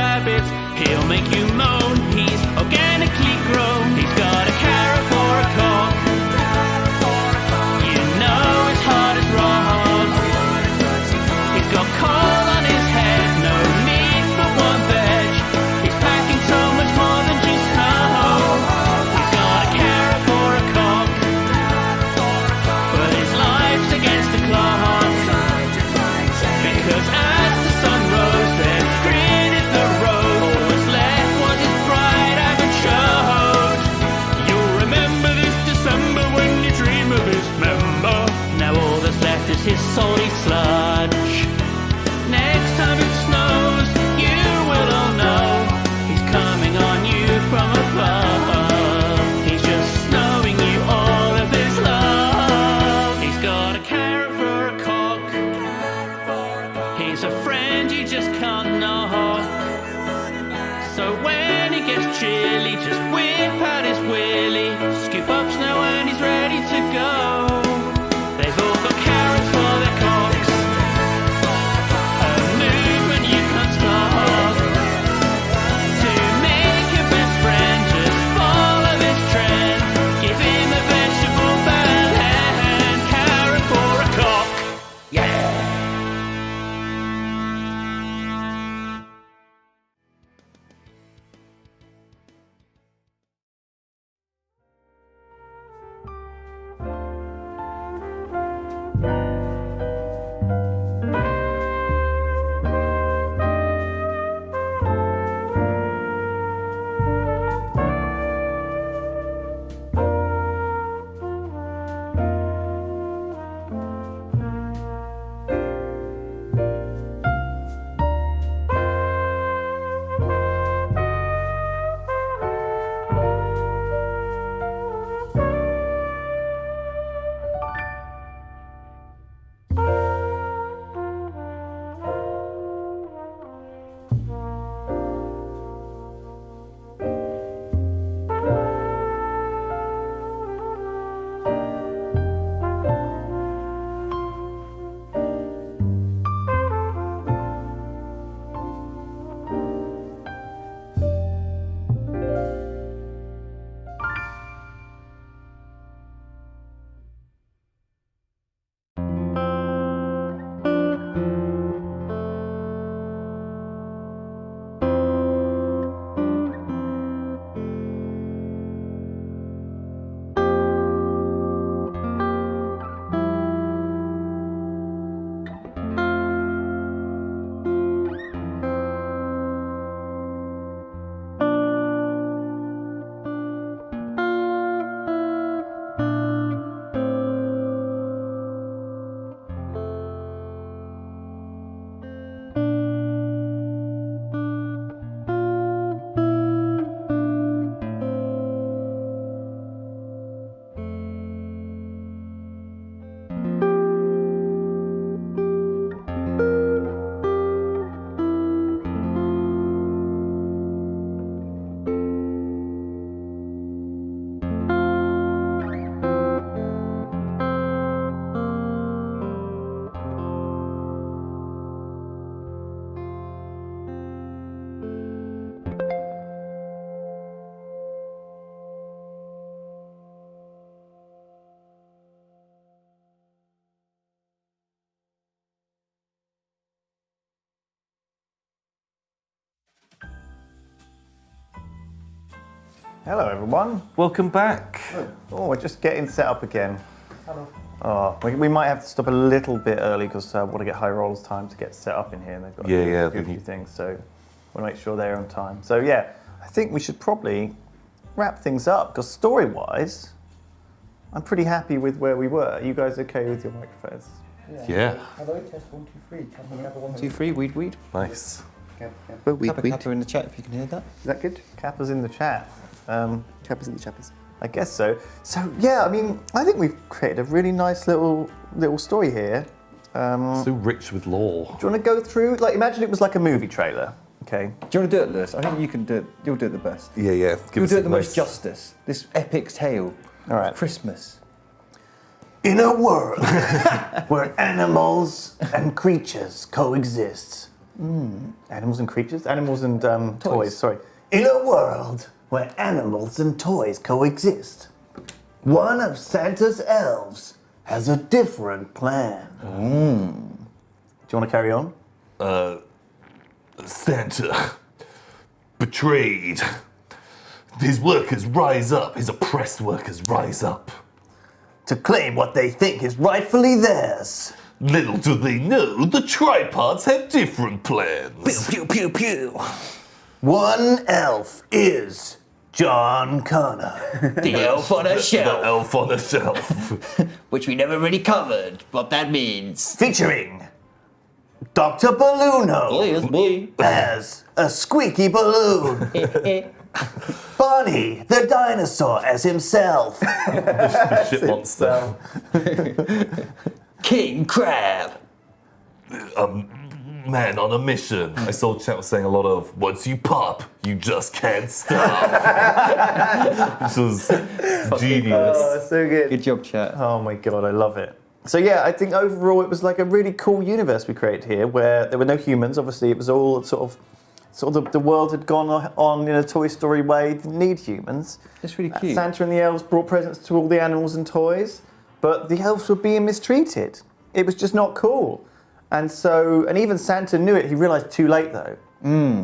rabbits. He'll make you moan. He's organically grown. He's got a carrot for a cock. You know his heart is rock. He's got coal on his head, no need for one veg. He's packing so much more than just snow. He's got a carrot for a cock, but his life's against the clock. Because as the sun rose, there gritted the road. All was left was his pride haven't showed. You'll remember this December when you dream of his member. Now all that's left is his salty sludge. Next time it snows, you will all know he's coming on you from above. He's just snowing you all of his love. He's got a carrot for a cock. He's a friend you just can't knock. So when he gets chilly, just whip out his willy. Scoop up snow and he's ready to go. They've all got carrots for their cocks. A movement you can't stop. To make your best friend, just follow this trend. Give him a vegetable bell and carrot for a cock. Yeah! Hello everyone. Welcome back. Oh, we're just getting set up again. Hello. Oh, we might have to stop a little bit early because I want to get Highrollers time to get set up in here. And they've got to do a few things, so we want to make sure they're on time. So yeah, I think we should probably wrap things up because story-wise, I'm pretty happy with where we were. Are you guys okay with your microphones? Yeah. Hello, test 1, 2, 3. Can we have a 1, 2, 3, weed. Nice. Kappa in the chat if you can hear that. Is that good? Kappa's in the chat. Chappers in the chappers. I guess so. So yeah, I mean, I think we've created a really nice little story here. So rich with lore. Do you want to go through? Like, imagine it was like a movie trailer. Okay. Do you want to do it, Lewis? I think you can do it. You'll do it the best. Yeah. You'll do it the most justice. This epic tale. All right. Of Christmas. In a world where animals and creatures coexist, Animals and creatures? Animals and toys, sorry. In a world where animals and toys coexist, one of Santa's elves has a different plan. Do you want to carry on? Santa betrayed. His workers rise up. His oppressed workers rise up. To claim what they think is rightfully theirs. Little do they know, the tripods have different plans. Pew, pew, pew. One elf is John Connor. The elf on a The shelf, elf on a shelf. which we never really covered what that means. Featuring Dr. Balloono Oh, yes, boy. as a squeaky balloon. Bonnie the dinosaur as himself. Shit monster. King Crab. Man on a mission. I saw chat was saying a lot of, once you pop, you just can't stop. Which was genius. Oh, so good. Good job, chat. Oh my god, I love it. So yeah, I think overall it was like a really cool universe we created here, where there were no humans. Obviously, it was all sort of the world had gone on in a Toy Story way. Didn't need humans. It's really cute. Santa and the elves brought presents to all the animals and toys, but the elves were being mistreated. It was just not cool. And so, and even Santa knew it. He realised too late though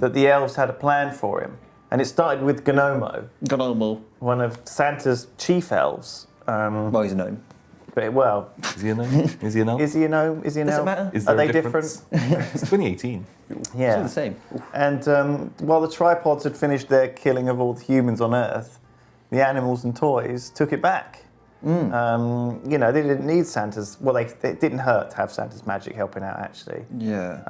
that the elves had a plan for him. And it started with Gnomo, one of Santa's chief elves. Well, he's a gnome. But well, Is he a gnome? Is he a gnome? is he a gnome? Is he an Does it elf? matter? Is Are there a they difference? different? It's 2018. Yeah. It's all the same. And while the tripods had finished their killing of all the humans on Earth, the animals and toys took it back. You know, they didn't need Santa's. Well, it didn't hurt to have Santa's magic helping out, actually. Yeah.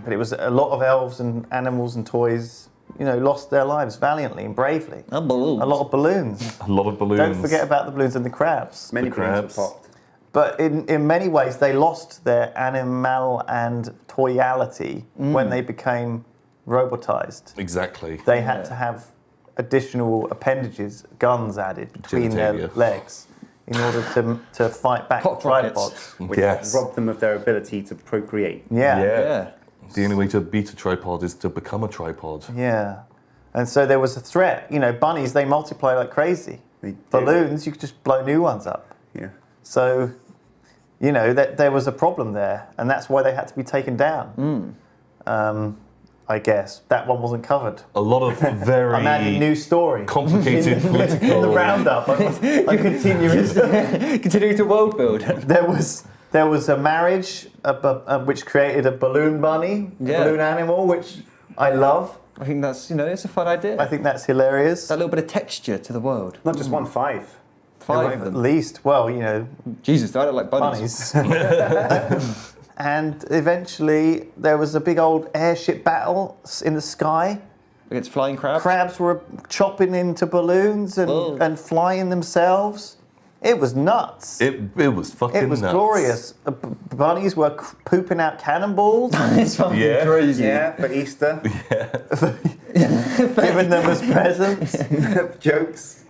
But it was a lot of elves and animals and toys, you know, lost their lives valiantly and bravely. And balloons. A lot of balloons. A lot of balloons. Don't forget about the balloons and the crabs. Many The balloons crabs. were popped. But in many ways, they lost their animal and toyality when they became robotized. Exactly. They had to have additional appendages, guns added between their Genitalia. legs in order to fight back Hot the tripods. Which Yes. robbed them of their ability to procreate. Yeah. Yeah. The only way to beat a tripod is to become a tripod. Yeah. And so there was a threat. You know, bunnies, they multiply like crazy. They do. Balloons, you could just blow new ones up. Yeah. So, you know, there was a problem there, and that's why they had to be taken down. I guess that one wasn't covered. A lot of very I'm adding new story. complicated In political. the roundup, I'm continuing. Continuing to world build. There was a marriage which created a balloon bunny, a Yeah. balloon animal, which I love. I think that's, it's a fun idea. I think that's hilarious. That little bit of texture to the world. Not just 5. 5 of At them. least, well, you know, Jesus, I don't like bunnies. bunnies. And eventually there was a big old airship battle in the sky. Against flying crabs. Crabs were chopping into balloons Whoa. and flying themselves. It was nuts. It was fucking It was nuts. glorious. Bunnies were pooping out cannonballs, It's fucking Yeah. crazy. Yeah, for Easter. giving them as presents. Jokes.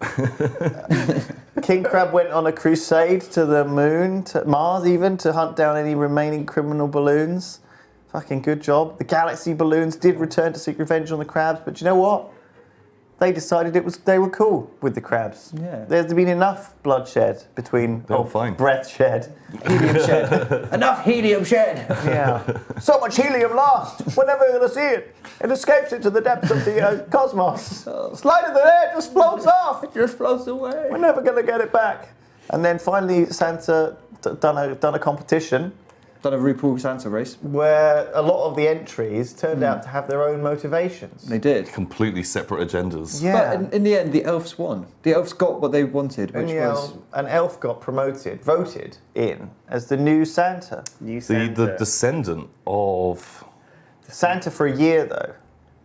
King Crab went on a crusade to the moon, to Mars even, to hunt down any remaining criminal balloons. Fucking good job. The Galaxy balloons did return to seek revenge on the crabs, but you know what? They decided they were cool with the crabs. Yeah. There's been enough bloodshed between They were fine. breath shed. Helium shed. Enough helium shed. Yeah. So much helium lost. We're never going to see it. It escapes into the depths of the cosmos. Slide in the air, just floats off. It just floats away. We're never going to get it back. And then finally, Santa done a competition Done a RuPaul Santa race. where a lot of the entries turned out to have their own motivations. They did. Completely separate agendas. Yeah. But in the end, the elves won. The elves got what they wanted, which was... An elf got voted in as the new Santa. New The Santa. descendant of Santa for a year, though.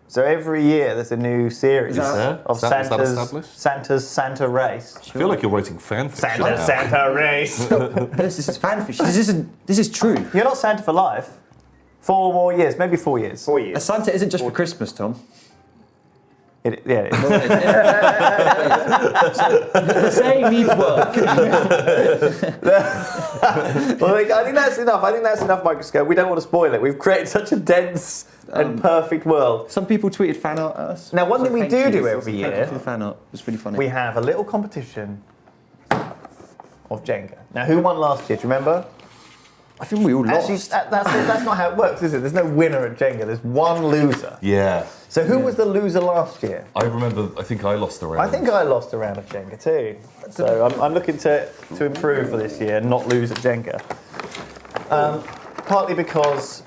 So every year there's a new series Is that- of is that established? Santa's Santa race. I feel like you're writing fanfiction now. Santa race. This is fanfiction. This is true. You're not Santa for life. 4 more years, maybe 4 years. 4 A years. Santa isn't just for Christmas, Tom. Yeah. The saying needs work. Well, I think that's enough. I think that's enough microscope. We don't want to spoil it. We've created such a dense and perfect world. Some people tweeted fan art at us. Now, one thing we thank do you. do every Thank year, you for the fan art. It was really funny. we have a little competition of Jenga. Now, who won last year? Do you remember? I think we all lost. Actually, that's not how it works, is it? There's no winner at Jenga. There's one loser. Yeah. So who was the loser last year? I remember, I think I lost a round. I think I lost a round of Jenga too. So I'm looking to improve for this year and not lose at Jenga. Partly because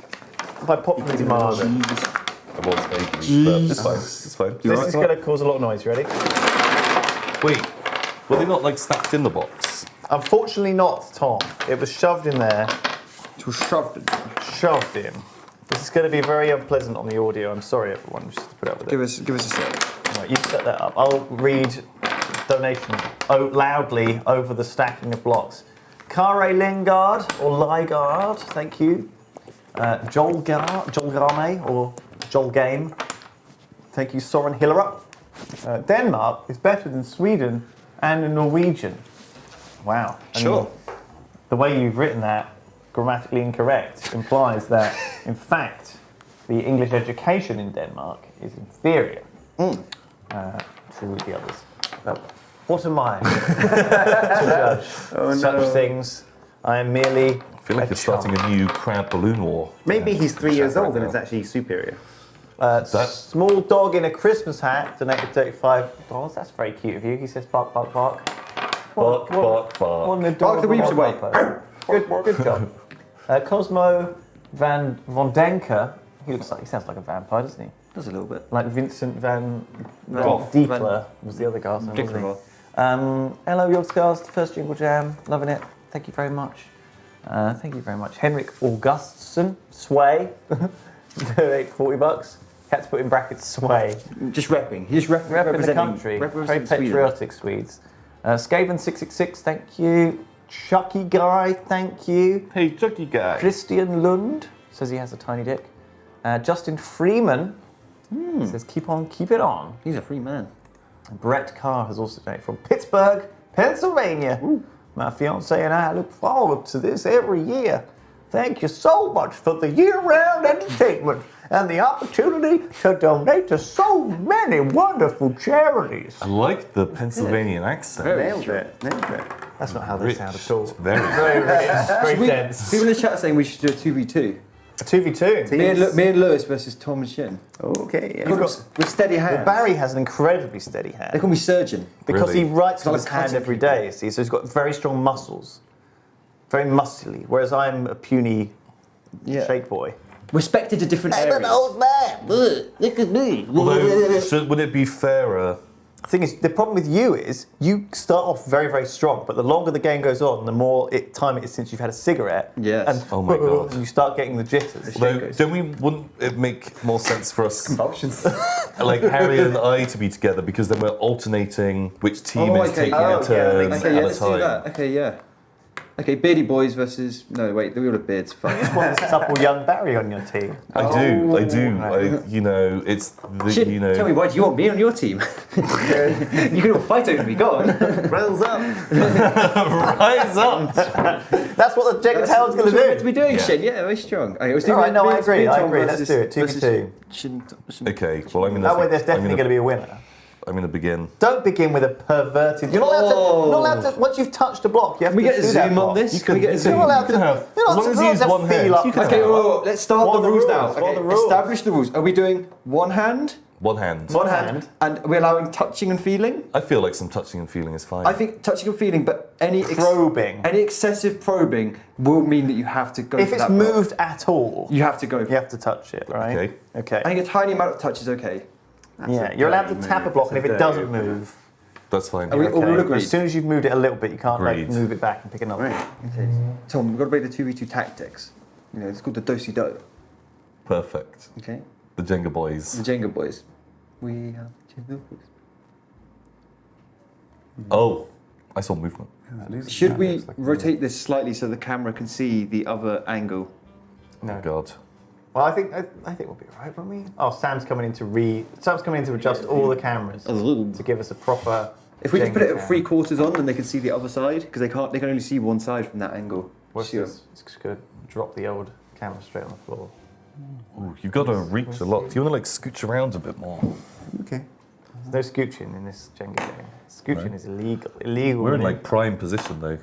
by popular demand, I was vaguely, but it's fine. It's fine. this is going to cause a lot of noise. You ready? Wait, were they not like stacked in the box? Unfortunately not, Tom. It was shoved in there. It was shoved in. Shoved in. This is going to be very unpleasant on the audio. I'm sorry, everyone. Just to put up with it. Give us a sec. Right, you set that up. I'll read donation loudly over the stacking of blocks. Kare Lingard or Ligard, thank you. Jolgarme or Jolgame, thank you. Soren Hillerup. Denmark is better than Sweden and the Norwegian. Wow. And Sure. The way you've written that, grammatically incorrect, implies that, in fact, the English education in Denmark is inferior to the others. But what am I to judge such things? I am merely. I feel like you're starting a new crab balloon war. Maybe he's 3 years old and now. it's actually superior. Small dog in a Christmas hat donated $35. That's very cute of you. He says bark, bark, bark. Bark, bark, bark. What an Bark the weeps away. Good job. Cosmo van Vondenker. He sounds like a vampire, doesn't he? Does a little bit. Like Vincent van Gogh. Diekler was the other guy, wasn't he? Hello, Yogscast, first Jingle Jam, loving it. Thank you very much. Thank you very much. Henrik Augustsson, Sway, donate $40. Had to put in brackets Sway. Just repping. He's Repping the representing country. Very representing Sweden. patriotic Swedes. Skaven666, thank you. Chucky Guy, thank you. Hey, Chucky guy. Christian Lund says he has a tiny dick. Justin Freeman says keep it on. He's a free man. Brett Carr has also donated from Pittsburgh, Pennsylvania. My fiance and I look forward to this every year. Thank you so much for the year-round entertainment and the opportunity to donate to so many wonderful charities. I like the Pennsylvanian accent. Nailed it. That's not how they Rich. sound at all. It's very Very dense. People in the chat are saying we should do a 2v2. A 2v2. Me and Lewis versus Tom and Shin. Okay. Yeah. With steady hands. Well, Barry has an incredibly steady hand. They call me Surgeon. Because Really? he writes with Like his hand cutting every day, see, so he's got very strong muscles. Very muscly, whereas I'm a puny shake boy. Respected to different areas. man. Look at me. Although, would it be fairer? The thing is, the problem with you is you start off very, very strong, but the longer the game goes on, the more time it is since you've had a cigarette. Yes. And Oh my God. you start getting the jitters. Although, wouldn't it make more sense for us, Convulsions. like Harry and I, to be together because then we're alternating which team Oh, is okay. taking Oh, a turn Okay, at yeah, a let's do time. that. Okay, yeah. Okay, Beardy Boys versus... No, wait, we all have beards. Fuck. Want to supple young Barry on your team. I do. Right. It's the, Shit, tell me, why do you want me on your team? You can all fight over me, go on. Rails up. Rise up. That's what the Jenga Tail's going That's what we're meant to to do. be doing, Yeah. Shit, yeah, very strong. Okay, let's do All right, no, I agree, me and I Tom agree, let's versus- do it, 2v2. versus Shin. Okay, well I'm gonna. That way there's definitely going to be a winner. I'm gonna begin. Don't begin with a perverted. You're not allowed to. Once you've touched a block, you have Can we to get a do that zoom block. on this? You Can we get a you zoom? You're not allowed you can to. have. You're As not long as you're you not use allowed one to feel hand. up. You can Okay, have. whoa, let's start What the are the rules rules? now. What are Okay, the rules? establish the rules. Are we doing one hand? One hand. One hand. And we're allowing touching and feeling? I feel like some touching and feeling is fine. I think touching and feeling, but any Probing. any excessive probing will mean that you have to go If for it's that block. moved at all, You have to go for you have to touch it, right? Okay. Okay. I think a tiny amount of touch is okay. Yeah, you're allowed to tap a block, and if it doesn't move, That's fine. Are we all okay. agreed? As soon as you've moved it a little bit, you can't like Agreed. move it back and pick another. Right. Okay. Tom, we've got to play the 2v2 tactics. You know, it's called the do-si-do. Perfect. Okay? The Jenga boys. The Jenga boys. We have Jenga boys. Oh, I saw movement. Should we rotate this slightly so the camera can see the other angle? Oh God. Well, I think we'll be right, won't we? Oh, Sam's coming in to adjust all the cameras to give us a proper. If we just put it at Jenga 3/4 on, then they can see the other side because they can only see one side from that angle. Watch this. It's just gonna drop the old camera straight on the floor. Ooh, you've got to reach a lot. Do you want to like scooch around a bit more? Okay. There's no scooching in this Jenga game. Scooching is illegal. We're in like prime position though.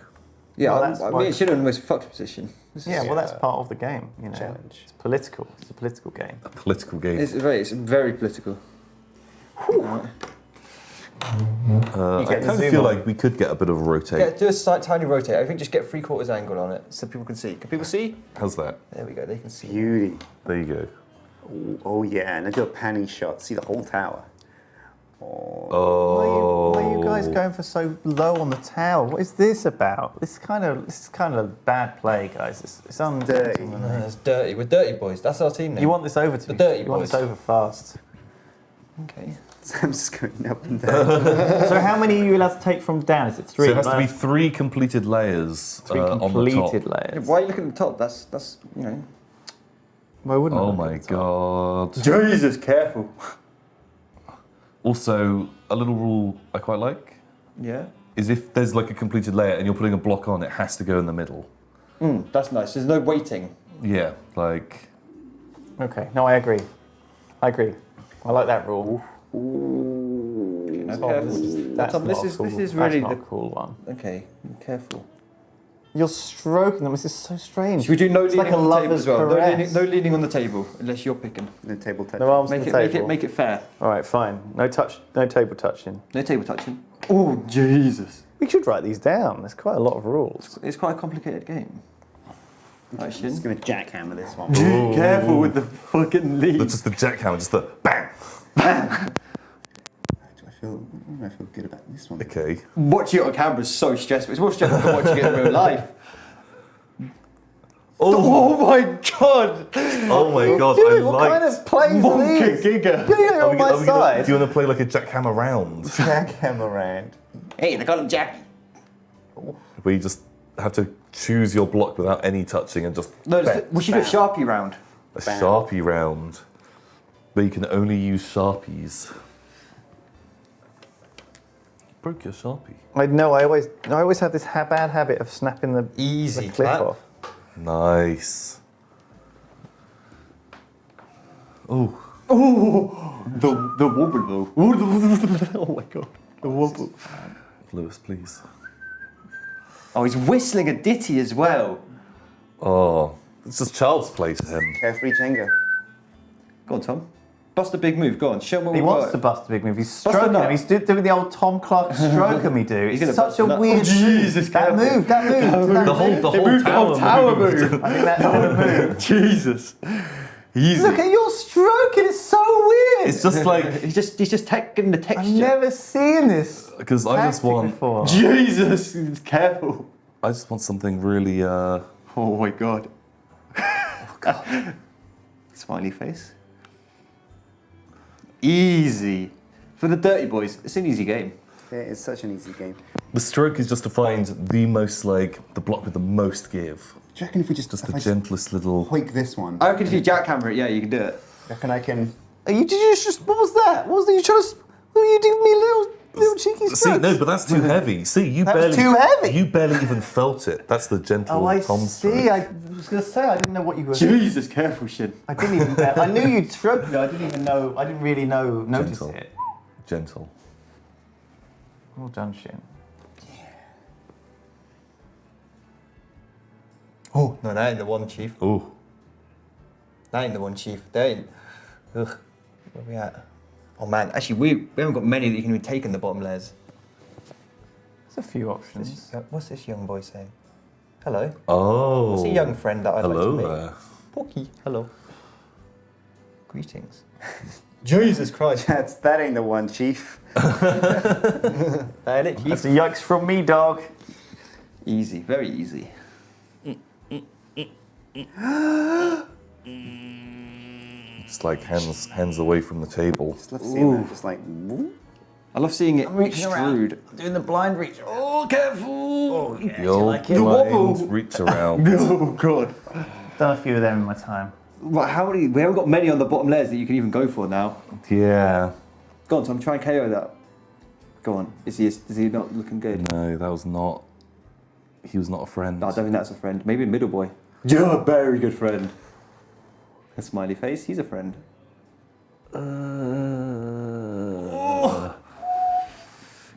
Yeah, Well, I that's mean, why- it should have been the most fucked position. Yeah, well, that's part of the game. You know, Challenge. It's political. It's a political game. A political game. It's very political. I get the kind of zoom feel on. like we could get a bit of a rotate. Do a slight tiny rotate. I think just get 3/4 angle on it so people can see. Can people see? How's that? There we go. They can see. Beauty. There you go. Oh yeah, and I do a panning shot. See the whole tower. Oh. Why are you guys going for so low on the tower? What is this about? This is kind of bad play, guys. It's Dirty. It's dirty. We're dirty boys. That's our team name. You want this over to The me? dirty You want boys. this over fast. Okay. I'm just going up and down. So how many are you allowed to take from down? Is it 3? So it has to be 3 completed layers three on the completed top. layers. Why are you looking at the top? That's you know. Why wouldn't I Oh look my at the top? god. Jesus, careful. Also, a little rule I quite like Yeah. is if there's like a completed layer and you're putting a block on, it has to go in the middle. That's nice. There's no waiting. Yeah, like Okay, no, I agree. I like that rule. Now, Tom, careful. that's Tom, not this cool. is really that's not the a cool one. okay. Careful. You're stroking them. This is so strange. Should we do no It's leaning like a on the table lover's as well? caress. No leaning on the table unless you're picking. The table touch. No arms on Make the it table. make it fair. All right, fine. No table touching. No table touching. Oh Jesus! We should write these down. There's quite a lot of rules. It's quite a complicated game. Right, I'm Shin. just going to jackhammer this one. Careful with the fucking lead. just the jackhammer, just the bang. I feel good about this one. Okay. Watching it on camera is so stressful. It's more stressful than watching it in real life. Oh my god! Oh my god, Dude, I what liked. kind of plays are Monka these? Giga. You're on my side. Do you want to play like a jackhammer round? Jackhammer round. Hey, they call him Jackie. Where you just have to choose your block without any touching and just No, bang. we should do a Sharpie round. A Sharpie round. But you can only use Sharpies. You broke your Sharpie. I know. I always have this bad habit of snapping the Easy. clip clap. off. Nice. Oh, The wobble though. Oh my god. The wobble. Lewis, please. Oh, he's whistling a ditty as well. Oh, it's just child's play to him. Carefree Jenga. Go on, Tom. Bust a big move. Go on. Show him what He we wants got. to bust a big move. He's a stroking nut. him. He's doing the old Tom Clark stroke at me, dude. He's It's gonna such a bust a nut. weird. Oh, Jesus, that careful. move. That move. The whole tower moved. I think that's the move. Jesus. Easy. Look at your stroking. It's so weird. It's just like He's just getting the texture. I've never seen this. because I just tactic want before. Jesus, careful. something really Oh my god. Smiley face. Easy. For the dirty boys, it's an easy game. Yeah, it's such an easy game. the stroke is just to find the most like the block with the most give. Do you reckon if we just The gentlest little hoik this one? I reckon if you jackhammer it, yeah, you can do it. reckon I can. Did you just? What was that? What was that? You trying to? Were you giving me little cheeky strokes? See, no, but that's too heavy. See, you That barely was too heavy. You barely even felt it. That's the gentle Oh, I Tom see. stroke. I was going to say I didn't know what you were. Jesus, careful, Shin. I didn't even. I knew you'd stroke me. I didn't even know. I didn't really notice Gentle. it. Gentle. Well done, Shin. Oh, no, that ain't the one, Chief. Oh, That ain't the one, Chief. That ain't. Ugh. Where we at? Oh man, actually, we haven't got many that you can even take in the bottom layers. There's a few options. What's this young boy saying? Hello. oh. What's a young friend that I'd Hello like to meet? there. Porky. Hello. Greetings. Jesus Christ. That ain't the one, Chief. That ain't it, That's Chief. a yikes from me, dog. Easy, very easy. Just like hands away from the table. Just love seeing that. Just like, whoop. I love seeing it reaching around. extrude. Doing the blind reach. Oh, careful. Oh, yeah. The old like it? blind reach around. Oh God. Done a few of them in my time. Right, how many? We haven't got many on the bottom layers that you can even go for now. Yeah. Go on, Tom, try and KO that. Go on. Is he not looking good? No, that was not. He was not a friend. No, I don't think that's a friend. Maybe a middle boy. You're a very good friend. A smiley face, he's a friend.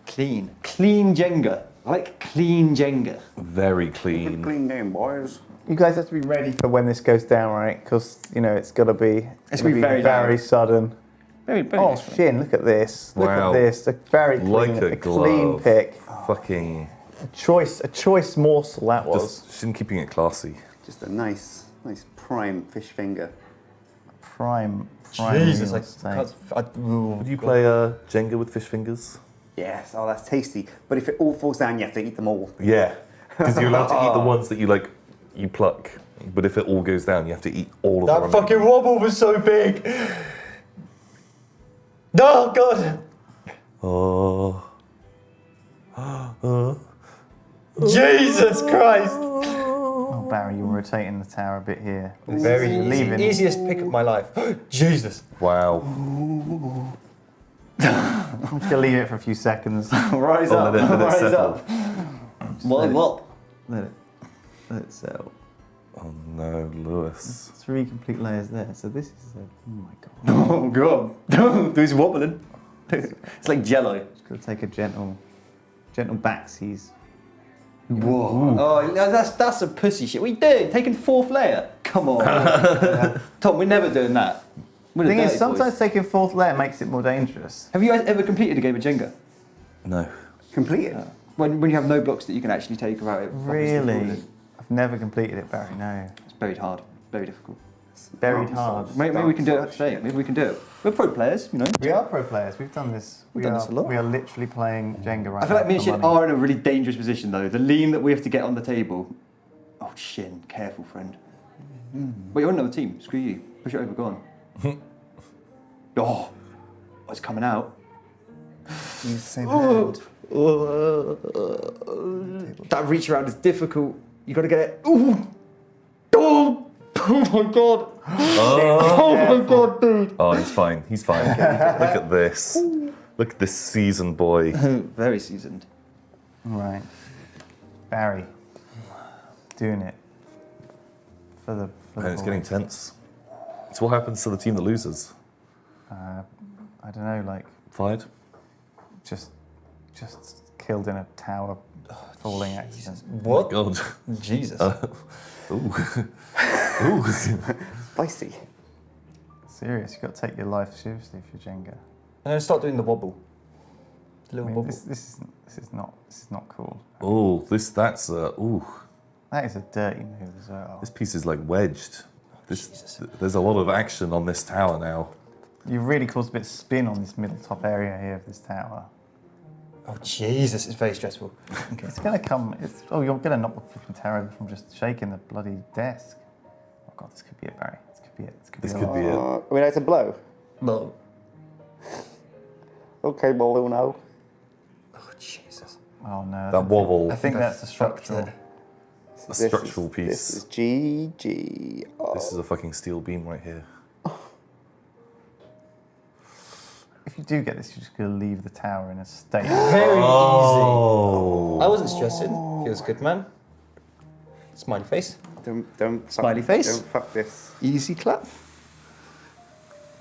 Clean. Clean Jenga. I like clean Jenga. Very clean. Clean game, boys. You guys have to be ready for when this goes down, right? Because it's got to be. It's gonna be very sudden. Very, very Oh, nice friend. Shin! Look at this. Look Wow. at this. A very clean, Like a clean glove. pick. Fucking. A choice morsel that was. Just Shin keeping it classy. Just a nice prime fish finger. Prime. Jesus, real I estate. can't. Would you play Jenga with fish fingers? Yes, oh, that's tasty. But if it all falls down, you have to eat them all. Yeah. Because you're allowed to eat the ones that you pluck. But if it all goes down, you have to eat all of them. That fucking wobble was so big. Oh God. Oh. Jesus Christ. Oh, Barry, you're rotating the tower a bit here. Very leaving. easiest pick of my life. Jesus. Wow. I'm just gonna leave it for a few seconds. Rise Oh, up. let it Rise settle. up. What? Let it settle. Oh no, Lewis. 3 complete layers there. So this is a. Oh my god. Oh God. Who's wobbling? It's like Jello. Just gonna take a gentle backsies. Whoa. Oh, that's a pussy shit. What are you doing? Taking 4th layer? Come on. Tom, we're never doing that. We're The the thing is, dirty sometimes boys. taking 4th layer makes it more dangerous. Have you guys ever completed a game of Jenga? No. Completed. When you have no blocks that you can actually take about it. Really? I've never completed it, Barry. No. It's buried hard. Very difficult. Buried hard. Maybe we can do it today. Maybe we can do it. We're pro players, you know. We are pro players. We've done this. We've done this a lot. We are literally playing Jenga right now. I feel like me and for Shin money. are in a really dangerous position though. The lean that we have to get on the table. Oh, Shin, careful, friend. Wait, you're on another team. Screw you. Push it over, go on. Oh, it's coming out. Use the same hand. That reach around is difficult. You got to get it. Ooh. Oh. Oh my god. Oh my god, dude. Oh, he's fine. He's fine. Look at this. Look at this seasoned boy. Very seasoned. Right. Barry. Doing it. For the Man, it's boys. getting tense. So what happens to the team that loses? I don't know, like Fired? just killed in a tower falling accident. What? God. Jesus. Ooh. Ooh. Spicy. Serious, you've got to take your life seriously if you're Jenga. I'm going to start doing the wobble. The I little mean, wobble. this is not cool. Oh, that's ooh. That is a dirty move as well. This piece is like wedged. Jesus. There's a lot of action on this tower now. You've really caused a bit of spin on this middle top area here of this tower. Oh, Jesus, it's very stressful. Okay. It's gonna come. You're gonna knock the flipping tower over from just shaking the bloody desk. Oh god, this could be it, Barry. This could be it. This could be it. Are we allowed to blow? No. Okay, well, no. Oh, Jesus. Oh no. That wobble. I think that's a structural. A structural piece. This is GG. Oh. This is a fucking steel beam right here. If you do get this, you're just gonna leave the tower in a state. Very Oh. easy. I wasn't stressing. Feels good, man. Smiley face. Don't Smiley face. Don't fuck this. Easy clap.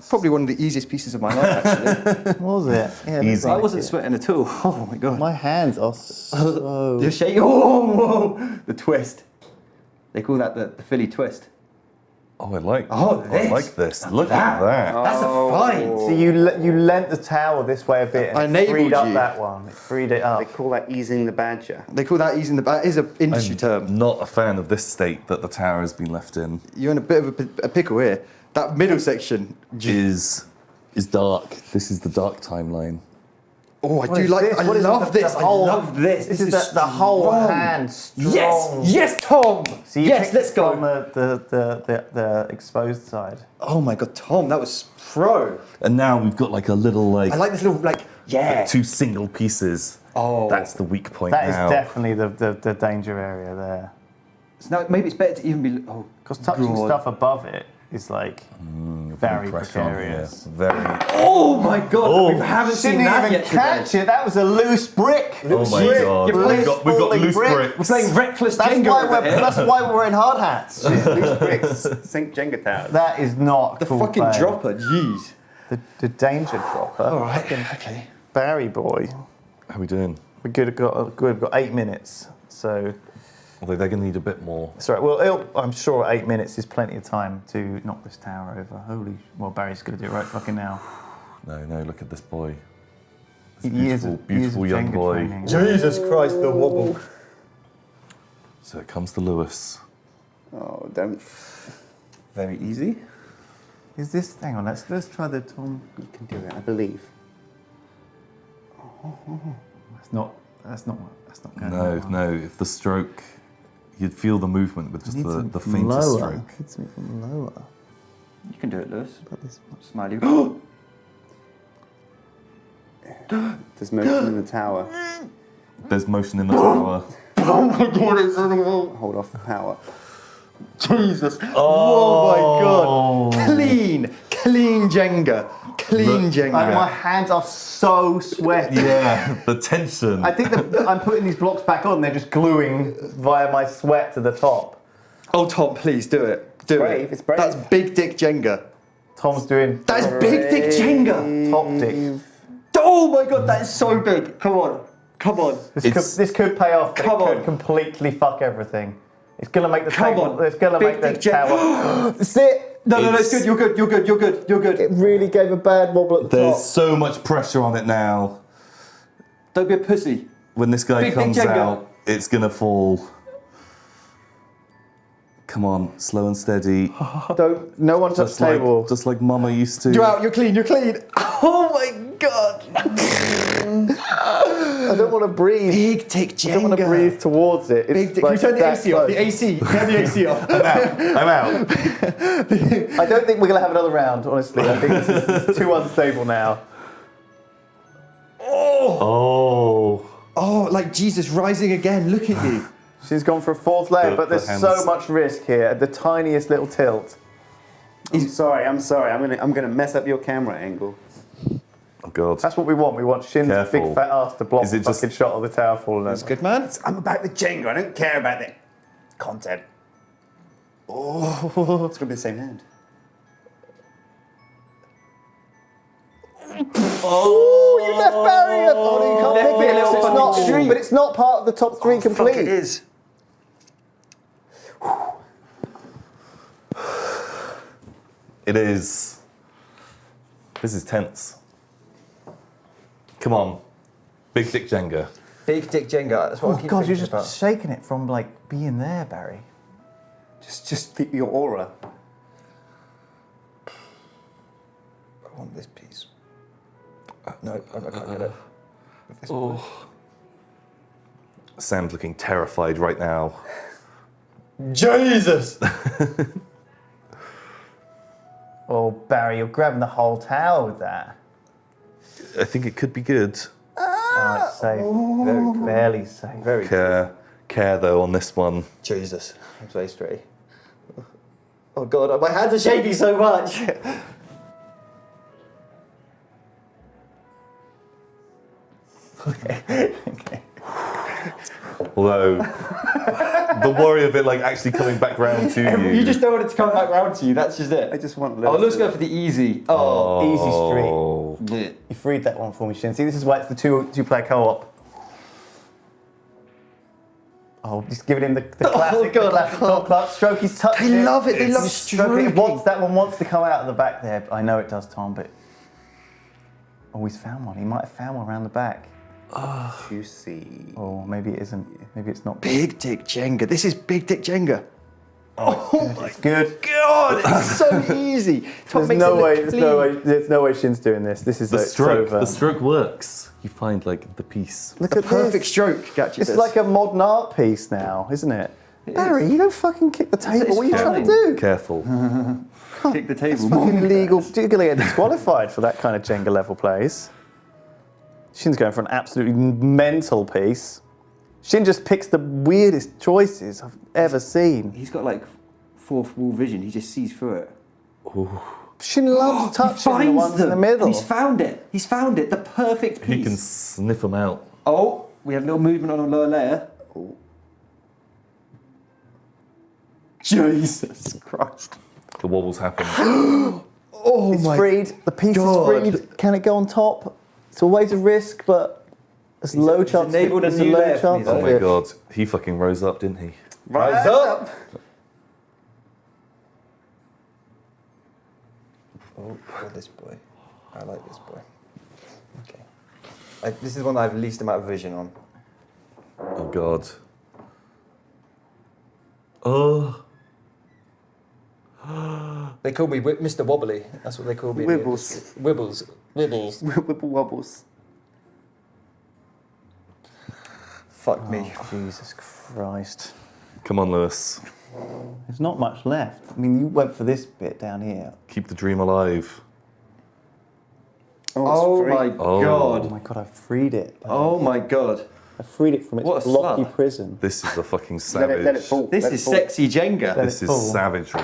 Probably one of the easiest pieces of my life, actually. What was it? Yeah, it Easy. I looked wasn't like sweating at all. Oh my god. it. My hands are so. You're shaking. Oh, whoa. The twist. They call that the Philly twist. Oh, I like. Oh, I this. like this. Look at that. That's a find. So you lent the tower this way a bit and I it enabled freed up you. that one. It freed it up. They call that easing the badger. They call that easing the back. Is an industry term. Not a fan of this state that the tower has been left in. You're in a bit of a pickle here. That middle section. Is dark. This is the dark timeline. Oh, I What do is like. this? I What is love the this. I whole- love this. This is the whole strong. hand strong. Yes, Tom. So you Yes, picked let's it go. from the exposed side. Oh my god, Tom, that was pro. And now we've got like a little I like this little yeah. two single pieces. Oh. That's the weak point That is now. definitely the danger area there. So now maybe it's better to even be. Oh, Because touching God. stuff above it is like very Pressure on here. precarious. Very. Oh my god, we haven't seen Didn't that even yet catch today. it. That was a loose brick. Oh my brick. god. You're playing We've got falling loose brick. bricks. We're playing reckless That's Jenga why over here. that's why we're wearing hard hats. Loose bricks. Sink Jenga towers. That is not The cool fucking play. dropper, jeez. The danger dropper. Alright, okay. Barry boy. How are we doing? We're good. We've got 8 minutes. So. Although they're going to need a bit more. Sorry, well, I'm sure 8 minutes is plenty of time to knock this tower over. Well, Barry's going to do it right fucking now. No, look at this boy. This Beautiful young boy. Training. Jesus Christ, the wobble. So it comes to Lewis. Oh, don't. Very easy. Is this? Hang on, let's try the Tom. You can do it, I believe. That's not going No. If the stroke, you'd feel the movement with just the faintest stroke. Hits me from lower. You can do it, Lewis. But this Smiley. There's motion in the tower. There's motion in the tower. Oh my god, it's Hold off the power. Jesus. Oh my god. Clean Jenga. Clean Jenga. my hands are so sweaty. Yeah, the tension. I think that I'm putting these blocks back on. They're just gluing via my sweat to the top. Oh, Tom, please do it. Do brave, it. it's brave. That's big dick Jenga. Tom's doing That's big dick Jenga. top dick. Oh my god, that is so big. Come on. This could pay off. But Come it could on. completely fuck everything. It's gonna make the Come table. on. It's gonna Big make the dick tower. That's it. No, it's It's- good. You're good. It really gave a bad wobble at the There's top. so much pressure on it now. Don't be a pussy. When this guy Big comes Jenga. out, it's gonna fall. Come on, slow and steady. Don't. No one touch the table. Just like Mama used to. You're out. You're clean. Oh my god. I don't want to breathe. Big dick Jenga. I don't want to breathe towards it. It's Big dick. like Can you turn the that AC off? close. The AC. Turn the AC off. I'm out. I don't think we're gonna have another round. Honestly, I think this is too unstable now. Oh. Oh, like Jesus rising again. Look at you. She's gone for a fourth layer, The- but there's the hands. so much risk here. The tiniest little tilt. I'm sorry. I'm gonna mess up your camera angle. Oh God. That's what we want. We want Shin's Careful. big fat ass to block Is the it just- fucking shot of the tower falling over. Good man. I'm about the Jenga. I don't care about the content. Oh, it's gonna be the same hand. Oh, you left barrier. Oh, no, you can't Left pick me a it. little It's fucking not, treat. but it's not part of the top three complete. Fuck, it is. It is. This is tense. Come on. Big Dick Jenga. Big dick Jenga. That's what I Oh keep God, you're thinking just about. shaking it from like being there, Barry. Just your aura. I want this piece. No, I can't get it. With this one. Sam's looking terrified right now. Jesus! Oh, Barry, you're grabbing the whole tower with that. I think it could be good. Oh, it's safe. Very, barely safe. Very Care though on this one. Jesus. I'm so straight. Oh God, my hands are shaking so much. Although the worry of it like actually coming back round to you. You just don't want it to come back round to you, that's just it. I just want. Oh, let's go for the easy. Oh. Easy street. Yeah. You freed that one for me, Shin. See, this is why it's the two-player co-op. Oh, just giving him the classic, God, the classic top clutch stroke. He's touching They it. love it, they love He's stroking it. stroking. That one wants to come out of the back there. I know it does, Tom, but... Oh, he's found one. He might have found one around the back. Juicy. Oh, maybe it isn't. Maybe it's not. Big dick Jenga. This is big dick Jenga. It's good. God, it's so easy. Tom There's makes no it way. look There's no way Shin's doing this. This is The it's stroke. over. The stroke works. You find like the piece. Look The at perfect this. stroke, Gatchy. It's like a modern art piece now, isn't it? Barry, you don't fucking kick the table. What are you trying to do? Careful. kick the table. Fucking illegal. You're going to get disqualified for that kind of Jenga level plays. Shin's going for an absolutely mental piece. Shin just picks the weirdest choices I've ever seen. He's got like fourth wall vision. He just sees through it. Shin loves touching the finds ones in the them. middle. He's found it. He's found it. The perfect piece. He can sniff them out. Oh, we had a little movement on a lower layer. Oh. Jesus Christ. The wobbles happen. Oh It's my freed. The piece God. is freed. Can it go on top? It's always a risk, but there's low chance. enabled a there's new low layer for me, chance though. Oh of my it. god, he fucking rose up, didn't he? Rise up! Oh, this boy. I like this boy. Okay. This is one that I have the least amount of vision on. Oh god. Oh. They call me Mr. Wobbly. That's what they call me. Wibbles. Wibbles. Wibbles. Wibble wobbles. Fuck me. Jesus Christ. Come on, Lewis. There's not much left. I mean, you went for this bit down here. Keep the dream alive. Oh it's free. my Oh god. my god, I freed it. Oh my god. I freed it from its What a blocky slut. prison. This is a fucking Let savage. it fall. This let it is fall. sexy Jenga. This is Full. savagery.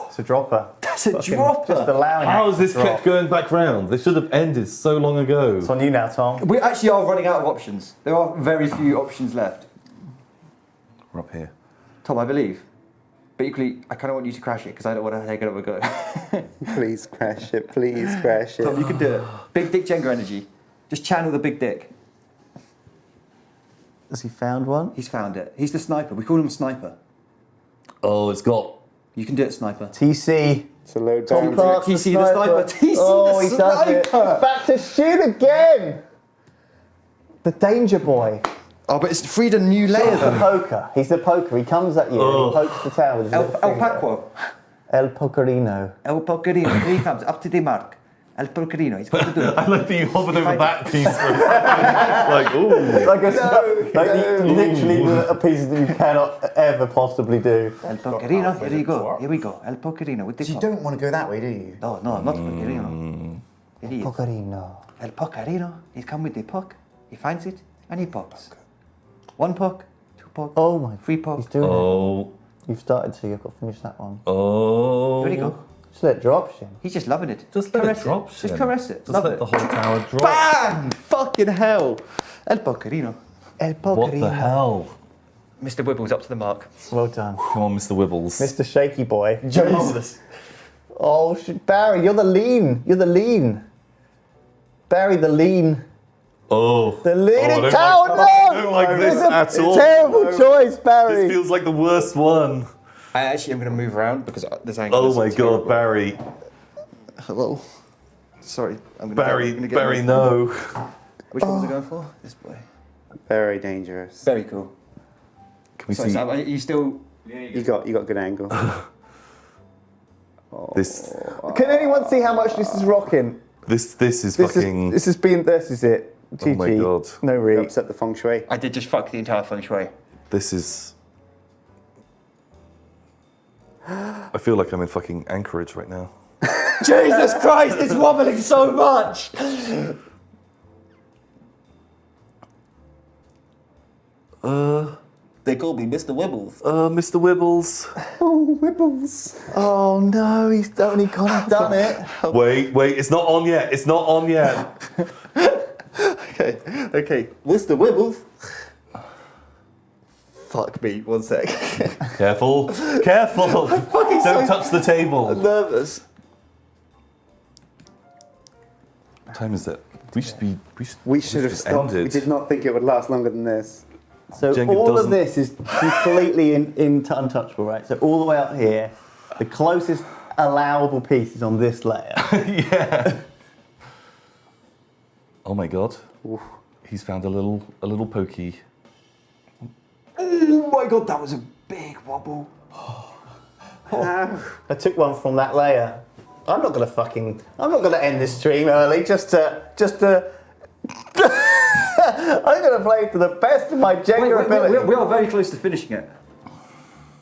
It's a dropper. That's a Fucking dropper. Just allowing How it has this to drop. kept going back round? This should have ended so long ago. It's on you now, Tom. We actually are running out of options. There are very few options left. We're up here. Tom, I believe. But equally, I kind of want you to crash it because I don't want to take another go. Please crash it. Please crash it. Tom, you can do it. Big dick Jenga energy. Just channel the big dick. Has he found one? He's found it. He's the sniper. We call him Sniper. Oh, it's got. You can do it, Sniper. TC. It's a low Tom down. Clark, TC the sniper. TC oh, the he does it. sniper. He's back to shoot again. The danger boy. Oh, but it's freed a new layer He's the though. poker. He's the poker. He comes at you and he pokes the tail with his El little finger. Paco. El Pokerino. El Pokerino. Here he comes. Up to the mark. El Pokerino. He's got to do it. I like that you hovered over I- that piece for a second. Like, ooh. Like literally a piece that you cannot ever possibly do. El Pokerino. Here you go. Here we go. El Pokerino with the You pop. don't want to go that way, do you? No, no, not Pokerino. Here he is. Pokerino. El Pokerino. He's come with the puck. He finds it and he pokes. One puck, two puck, Oh my. three puck. He's doing it. Oh. You've started, so you've got to finish that one. Oh. Here we go. Just let it drop, Shin. He's just loving it. Just let Caress it drop, Just Shin. caress it. Just Love let it. the whole tower drop. Bang! Fucking hell. El Pokerino. El Pokerino. What the hell? Mr. Wibble's up to the mark. Well done. Come on, Mr. Wibbles. Mr. Shaky Boy. Jesus. Oh, Barry, you're the lean. You're the lean. Barry, the lean. Oh. The leaning I don't tower, like- no! I don't like this It's a at all. terrible choice, Barry. This feels like the worst one. I actually am going to move around because this angle Oh is my terrible. god, Barry. Hello. Sorry. I'm gonna Barry, I'm gonna get Barry, moved. no. Which one was I going for? This boy. Very dangerous. Very cool. Can we Sorry, see Sam, are you still... You got good angle. this? Can anyone see how much this is rocking? This is This fucking. is this is it. GG. Oh my God. No You re. upset the feng shui. I did just fuck the entire feng shui. This is. I feel like I'm in fucking Anchorage right now. Jesus Christ, it's wobbling so much! They call me Mr. Wibbles. Mr. Wibbles. Oh, Wibbles. Oh no, he's only kind of done it. Wait, it's not on yet. It's not on yet. Okay, Mr. Wibbles. Fuck me, 1 sec. Careful. Careful. Don't touch the table. Nervous. What time is it? We should be. We should have just stopped. We ended. did not think it would last longer than this. So Jenga all doesn't- of this is completely untouchable, right? So all the way up here, the closest allowable piece is on this layer. Yeah. Oh my god. He's found a little pokey. Oh my god, that was a big wobble. I took one from that layer. I'm not gonna end this stream early just to I'm gonna play to the best of my Jenga ability. We are very close to finishing it.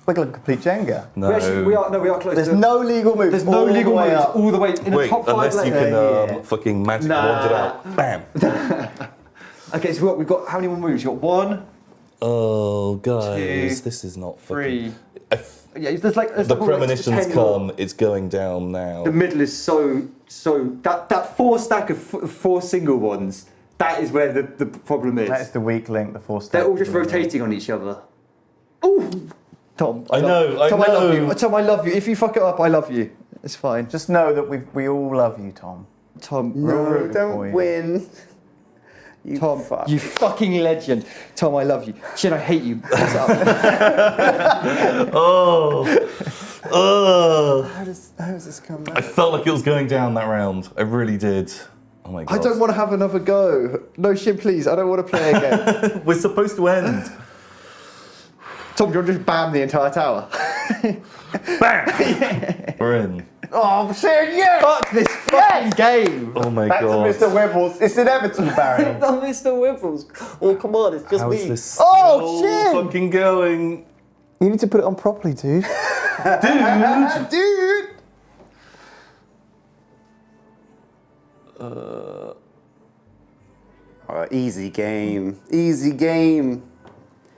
We're gonna complete Jenga. No. We are close There's to... no legal moves. There's no all the legal way moves up. all the way in the Wait, top 5 unless you layers. can Yeah. fucking magic wand it out. Bam. Okay, so we've got how many more moves? You've got 1, Oh, guys, 2, this is not 3. fucking... Yeah, there's like The premonitions come, it's going down now. The middle is so that 4 stack of 4 single ones. That is where the problem is. That is the weak link. The 4 stack. They're all just rotating on each other. Oh, Tom. I know. Tom, I love you. Tom, I love you. If you fuck it up, I love you. It's fine. Just know that we all love you, Tom. Tom. No, don't win. You Tom, fuck. you fucking legend. Tom, I love you. Shit, I hate you. What's up? How does this come back? I felt like it was going down that round. I really did. Oh my god. I don't want to have another go. No shit, please. I don't want to play again. We're supposed to end. Tom, do you want to just bam the entire tower? Bam! We're in. Oh shit! Yeah. Fuck this fucking game. Oh my Back god. to Mr. Wibbles. It's inevitable, Barry. Not Mr. Whipples. Oh, come on, it's just How me. is this Oh, still shit! fucking going? You need to put it on properly, dude. Dude! Easy game. Easy game.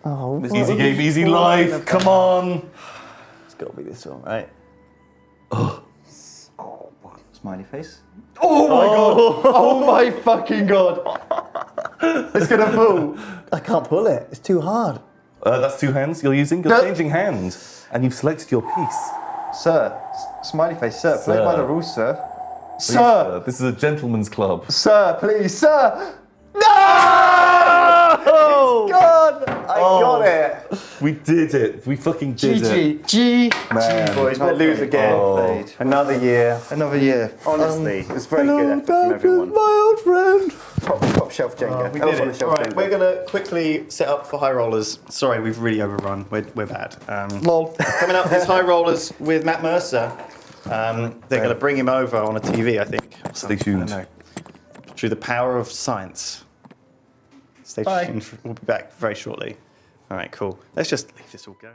Oh, Easy game, easy life. Come on. it's got to be this one, right? Smiley face. Oh my god! Oh my fucking god! It's gonna fall. I can't pull it. It's too hard. That's 2 hands you're using. You're No. changing hands. And you've selected your piece. Sir, smiley face, sir, play Sir. by the rules, sir. Please, Sir, this is a gentleman's club. sir, please, sir. Oh! God, I got it. We did it. We fucking did it. GG, Man. GG, boys. I lose again. Oh. Another year. Another year. Honestly, it was very good effort from everyone. my old friend. Top shelf Jenga. We Elf did on the it. shelf All right, Jenga. we're gonna quickly set up for High Rollers. Sorry, we've really overrun. We're bad. Lol. Coming up is High Rollers with Matt Mercer. They're going to bring him over on a TV, I think. Stay tuned. I don't know. Through the power of science. Stay Bye. tuned. We'll be back very shortly. All right, cool. Let's just leave this all going.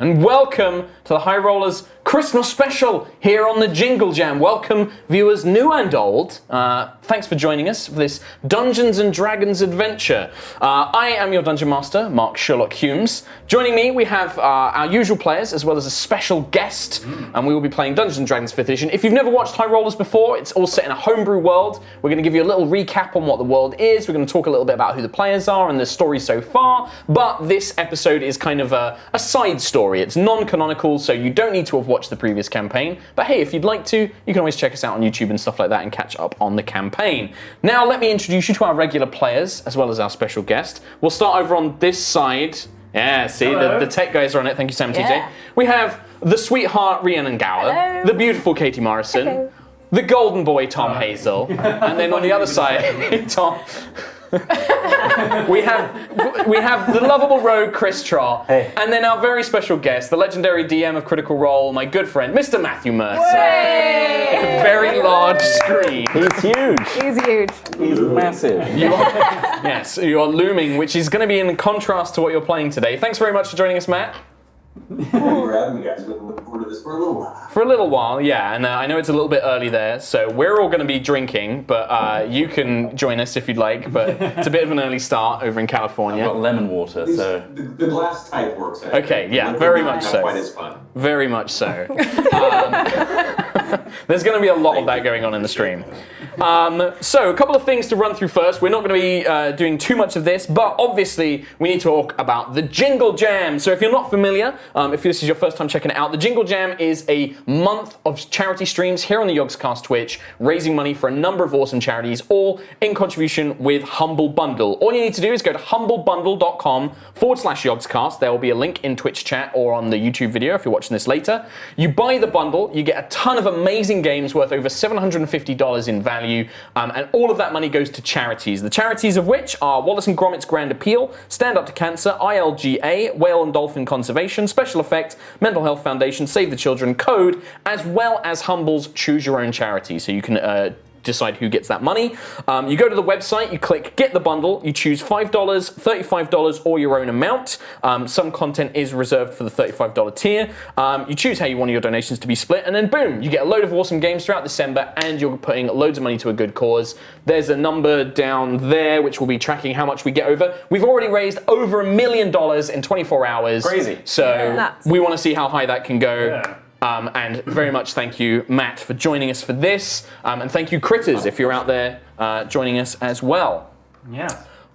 and welcome to the Highrollers Christmas special here on the Jingle Jam. Welcome, viewers new and old. Thanks for joining us for this Dungeons and Dragons adventure. I am your Dungeon Master, Mark Sherlock Humes. Joining me, we have our usual players as well as a special guest, and we will be playing Dungeons and Dragons 5th edition. If you've never watched Highrollers before, it's all set in a homebrew world. We're going to give you a little recap on what the world is. We're going to talk a little bit about who the players are and the story so far, but this episode is kind of a side story. It's non-canonical, so you don't need to have watched the previous campaign, but hey, if you'd like to, you can always check us out on YouTube and stuff like that and catch up on the campaign. Now, let me introduce you to our regular players as well as our special guest. We'll start over on this side. Yeah, see, the tech guys are on it. Thank you, Sam TJ. We have the sweetheart Rhiannon Gower, Hello. the beautiful Katie Morrison, Hello. the golden boy Tom Hazel, and then on the other side, Tom. we have the lovable rogue Chris Trott, and then our very special guest, the legendary DM of Critical Role, my good friend, Mr. Matthew Mercer. A very large screen. He's huge. He's huge. He's massive. Yes, you are looming, which is going to be in contrast to what you're playing today. Thanks very much for joining us, Matt. Thank you for having me, guys. We've been looking forward to this for a little while. For a little while, yeah, and I know it's a little bit early there, so we're all going to be drinking, but you can join us if you'd like, but it's a bit of an early start over in California. I've got lemon water, so... The glass type works. Okay, yeah, very much so. Not quite as fun. Very much so. There's going to be a lot of that going on in the stream. So, a couple of things to run through first. We're not going to be doing too much of this, but obviously we need to talk about the Jingle Jam. So if you're not familiar, if this is your first time checking it out, the Jingle Jam is a month of charity streams here on the Yogscast Twitch, raising money for a number of awesome charities, all in contribution with Humble Bundle. All you need to do is go to humblebundle.com/Yogscast. There will be a link in Twitch chat or on the YouTube video if you're watching this later. You buy the bundle, you get a ton of amazing games worth over $750 in value, and all of that money goes to charities. The charities of which are Wallace and Gromit's Grand Appeal, Stand Up to Cancer, ILGA, Whale and Dolphin Conservation, Special Effect, Mental Health Foundation, Save the Children, Code, as well as Humble's Choose Your Own Charity. So you can decide who gets that money. You go to the website, you click Get the Bundle, you choose $5, $35, or your own amount. Some content is reserved for the $35 tier. You choose how you want your donations to be split, and then boom, you get a load of awesome games throughout December, and you're putting loads of money to a good cause. There's a number down there which will be tracking how much we get over. We've already raised over $1 million in 24 hours. Crazy. So we want to see how high that can go. Yeah. And very much thank you, Matt, for joining us for this. And thank you, Critters, if you're out there joining us as well. Yeah.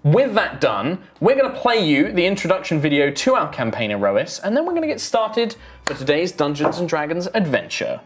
With that done, we're going to play you the introduction video to our campaign Aerois, and then we're going to get started for today's Dungeons & Dragons adventure.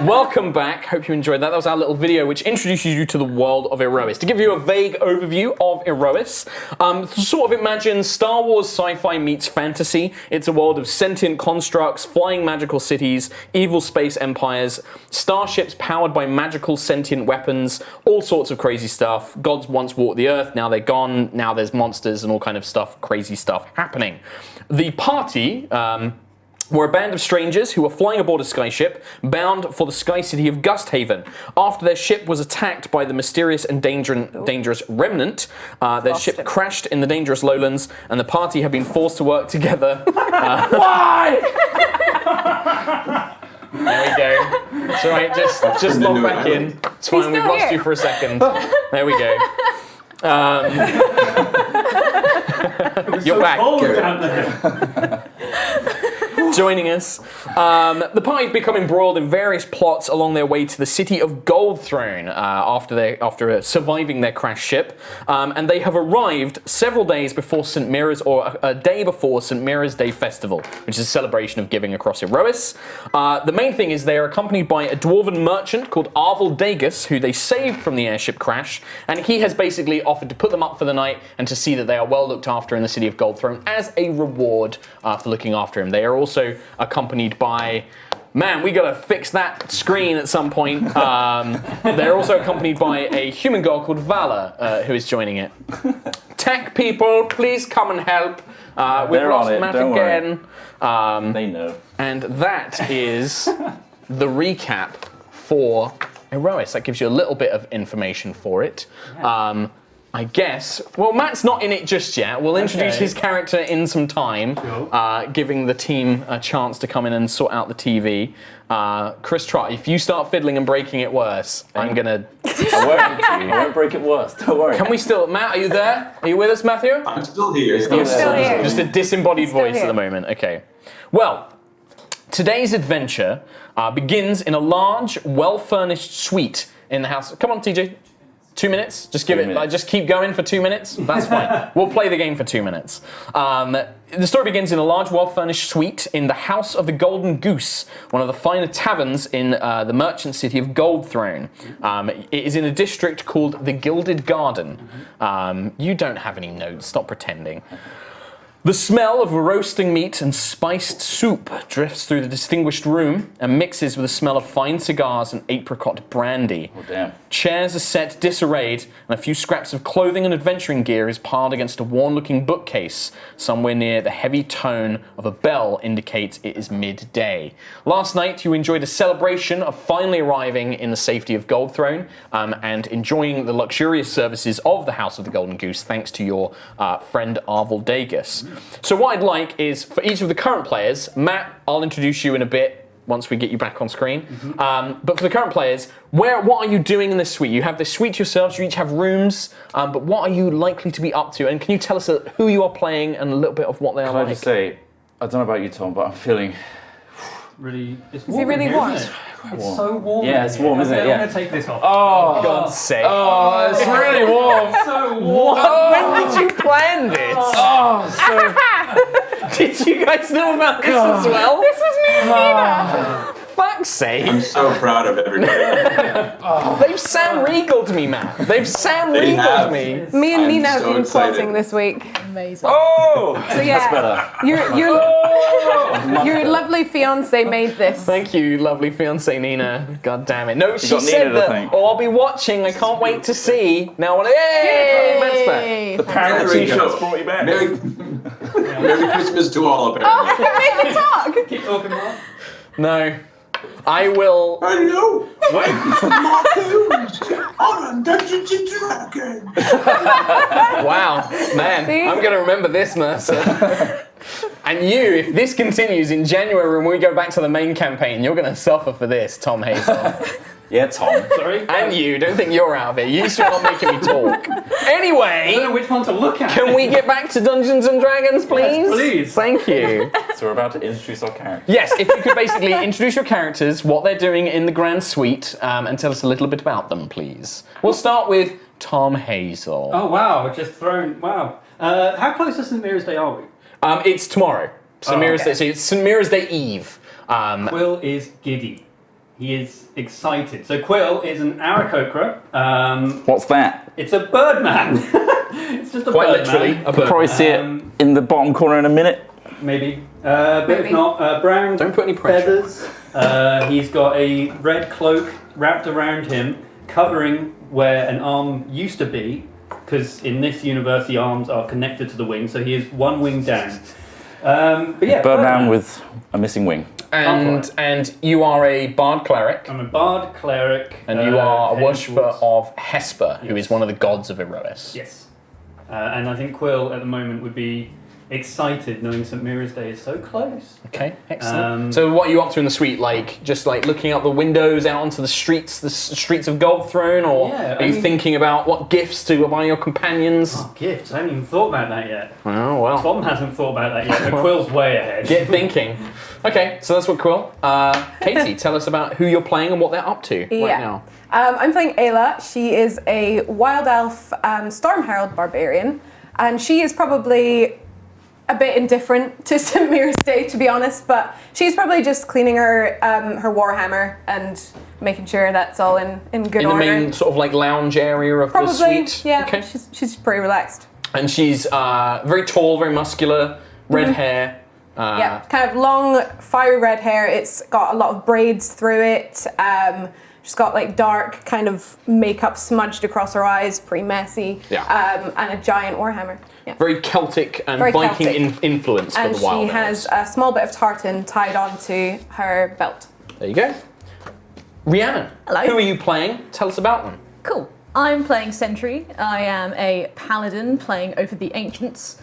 Welcome back. Hope you enjoyed that. That was our little video which introduces you to the world of Aerois. To give you a vague overview of Aerois, sort of imagine Star Wars sci-fi meets fantasy. It's a world of sentient constructs, flying magical cities, evil space empires, starships powered by magical sentient weapons, all sorts of crazy stuff. Gods once walked the earth, now they're gone, now there's monsters and all kind of stuff, crazy stuff happening. The party were a band of strangers who were flying aboard a skyship bound for the sky city of Gusthaven. After their ship was attacked by the mysterious and dangerous Remnant, their ship crashed in the dangerous lowlands, and the party have been forced to work together. Why? There we go. It's all right, just log back in. It's fine, we've lost you for a second. There we go. You're back. joining us. The party's become embroiled in various plots along their way to the city of Gold Throne after surviving their crash ship, and they have arrived several days before St. Mira's, or a day before St. Mira's Day Festival, which is a celebration of giving across Aerois. The main thing is they are accompanied by a dwarven merchant called Arvel Dagus, who they saved from the airship crash, and he has basically offered to put them up for the night and to see that they are well looked after in the city of Gold Throne as a reward for looking after him. They are also accompanied by... Man, we gotta fix that screen at some point. They're also accompanied by a human girl called Vala, who is joining it. Tech people, please come and help. We've lost Matt again. They know. And that is the recap for Aerois. That gives you a little bit of information for it. Yeah. I guess. Well, Matt's not in it just yet. We'll introduce his character in some time, giving the team a chance to come in and sort out the TV. Chris Trott, if you start fiddling and breaking it worse, I'm gonna. I won't break it worse. Don't worry. Can we still? Matt, are you there? Are you with us, Matthew? I'm still here. You're still here. Just a disembodied voice here. at the moment. Okay. Well, today's adventure begins in a large, well-furnished suite in the house. Come on, TJ. 2 minutes? Just give it, just keep going for 2 minutes? That's fine. We'll play the game for 2 minutes. The story begins in a large, well-furnished suite in the House of the Golden Goose, one of the finer taverns in the merchant city of Gold Throne. It is in a district called the Gilded Garden. You don't have any notes, stop pretending. The smell of roasting meat and spiced soup drifts through the distinguished room and mixes with the smell of fine cigars and apricot brandy. Oh, damn. Chairs are set disarrayed, and a few scraps of clothing and adventuring gear is piled against a worn-looking bookcase. Somewhere near the heavy tone of a bell indicates it is midday. Last night, you enjoyed a celebration of finally arriving in the safety of Gold Throne and enjoying the luxurious services of the House of the Golden Goose, thanks to your friend Arvel Dagus. So what I'd like is, for each of the current players, Matt, I'll introduce you in a bit once we get you back on screen. But for the current players, what are you doing in this suite? You have this suite yourselves, you each have rooms, but what are you likely to be up to? And can you tell us who you are playing and a little bit of what they are like? Can I just say, I don't know about you, Tom, but I'm feeling... Really, it's Is it really warm? It's so warm. Yeah, it's warm, isn't it? Yeah. I'm gonna take this off. Oh, for God's sake. Oh, it's really warm. So warm. When did you plan this? Oh, so... Did you guys know about this as well? This was me and Nina. Fuck's sake. I'm so proud of everybody. They've Sam Regaled me, Matt. They've Sam They Regaled have. me. Me and I'm Nina have so been excited. plotting this week. Amazing. Oh! So yeah, That's better. your lovely fiance made this. Thank you, lovely fiancée Nina. God damn it. No, she got said Nina to that. thank. Oh, I'll be watching. I can't wait to see. Now, hey, Matt's back. Yay. The parent There we t-shirts go. brought you back. Merry Christmas to all, apparently. Make it talk. Keep talking, Mark. No. I will. Hello, on Dungeons and Dragons. Wow, man. See? I'm going to remember this, Mercer. And you, if this continues in January when we go back to the main campaign, you're going to suffer for this, Tom Hazel. Yeah, Tom. Sorry. And you, don't think you're out of it. You still not making me talk. I don't Anyway, know which one to look at. can we get back to Dungeons and Dragons, please? Yes, please. Thank you. So we're about to introduce our character. Yes, if you could basically introduce your characters, what they're doing in the Grand Suite, and tell us a little bit about them, please. We'll start with Tom Hazel. Oh wow, we're just thrown. Wow. How close to St. Mira's Day are we? It's tomorrow. St. Mira's Day. So it's St. Mira's Day Eve. Quill is giddy. He is excited. So Quill is an Aarakocra. What's that? It's a birdman. It's just a Quite birdman. literally, a bird. Probably see it in the bottom corner in a minute. Maybe. But if Maybe. not, brown Don't put any pressure. feathers. He's got a red cloak wrapped around him, covering where an arm used to be, because in this universe the arms are connected to the wing, so he is one wing down. But yeah, Birdman with a missing wing. And you are a bard cleric, I'm a bard cleric. and you are a heading worshipper towards- of Hesper, who is one of the gods of Aerois. Yes. And I think Quill at the moment would be excited knowing St. Mira's Day is so close. Okay, excellent. So what are you up to in the suite? Like, just like looking out the windows out onto the streets of Goldthrone, or are you thinking about what gifts to buy your companions? Oh, gifts? I haven't even thought about that yet. Oh, well. Tom hasn't thought about that yet, but Quill's way ahead. Get thinking. Okay, so that's what Quill. Katie, tell us about who you're playing and what they're up to right now. I'm playing Ayla. She is a wild elf Storm Herald barbarian, and she is probably a bit indifferent to St. Mira's Day, to be honest, but she's probably just cleaning her warhammer and making sure that's all in good order. In the main sort of like lounge area of the suite? Yeah, okay. She's pretty relaxed. And she's very tall, very muscular, red hair. Yeah, kind of long, fiery red hair. It's got a lot of braids through it. She's got like dark kind of makeup smudged across her eyes, pretty messy. Yeah. And a giant warhammer. Yeah. Very Celtic and Very Viking Celtic. influence for And the wild she has a small bit of tartan tied onto her belt. There you go. Rhiannon, Hello. who are you playing? Tell us about them. Cool. I'm playing Sentry. I am a paladin playing Oath of the Ancients.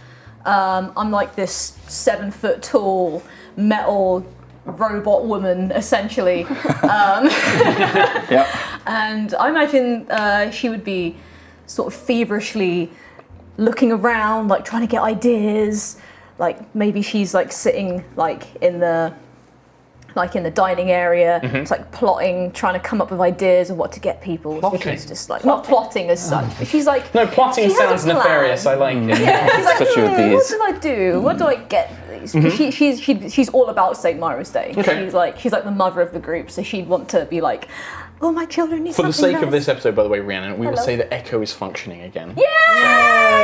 I'm like this 7 foot tall metal robot woman, essentially. And I imagine she would be sort of feverishly looking around, like trying to get ideas. Like maybe she's like sitting like in the dining area. It's like plotting, trying to come up with ideas of what to get people. Plotting? She's just like not plotting as such, but she's like No, plotting she has sounds a plan. nefarious. I like it. Yeah, she's like, Especially with what these. do I do? What do I get for these? 'Cause she's all about St. Mira's Day. Okay. She's like the mother of the group, so she'd want to be like, oh, my children need For the something sake of nice. this episode, by the way, Rhiannon, we will Hello. say that Echo is functioning again. Yay!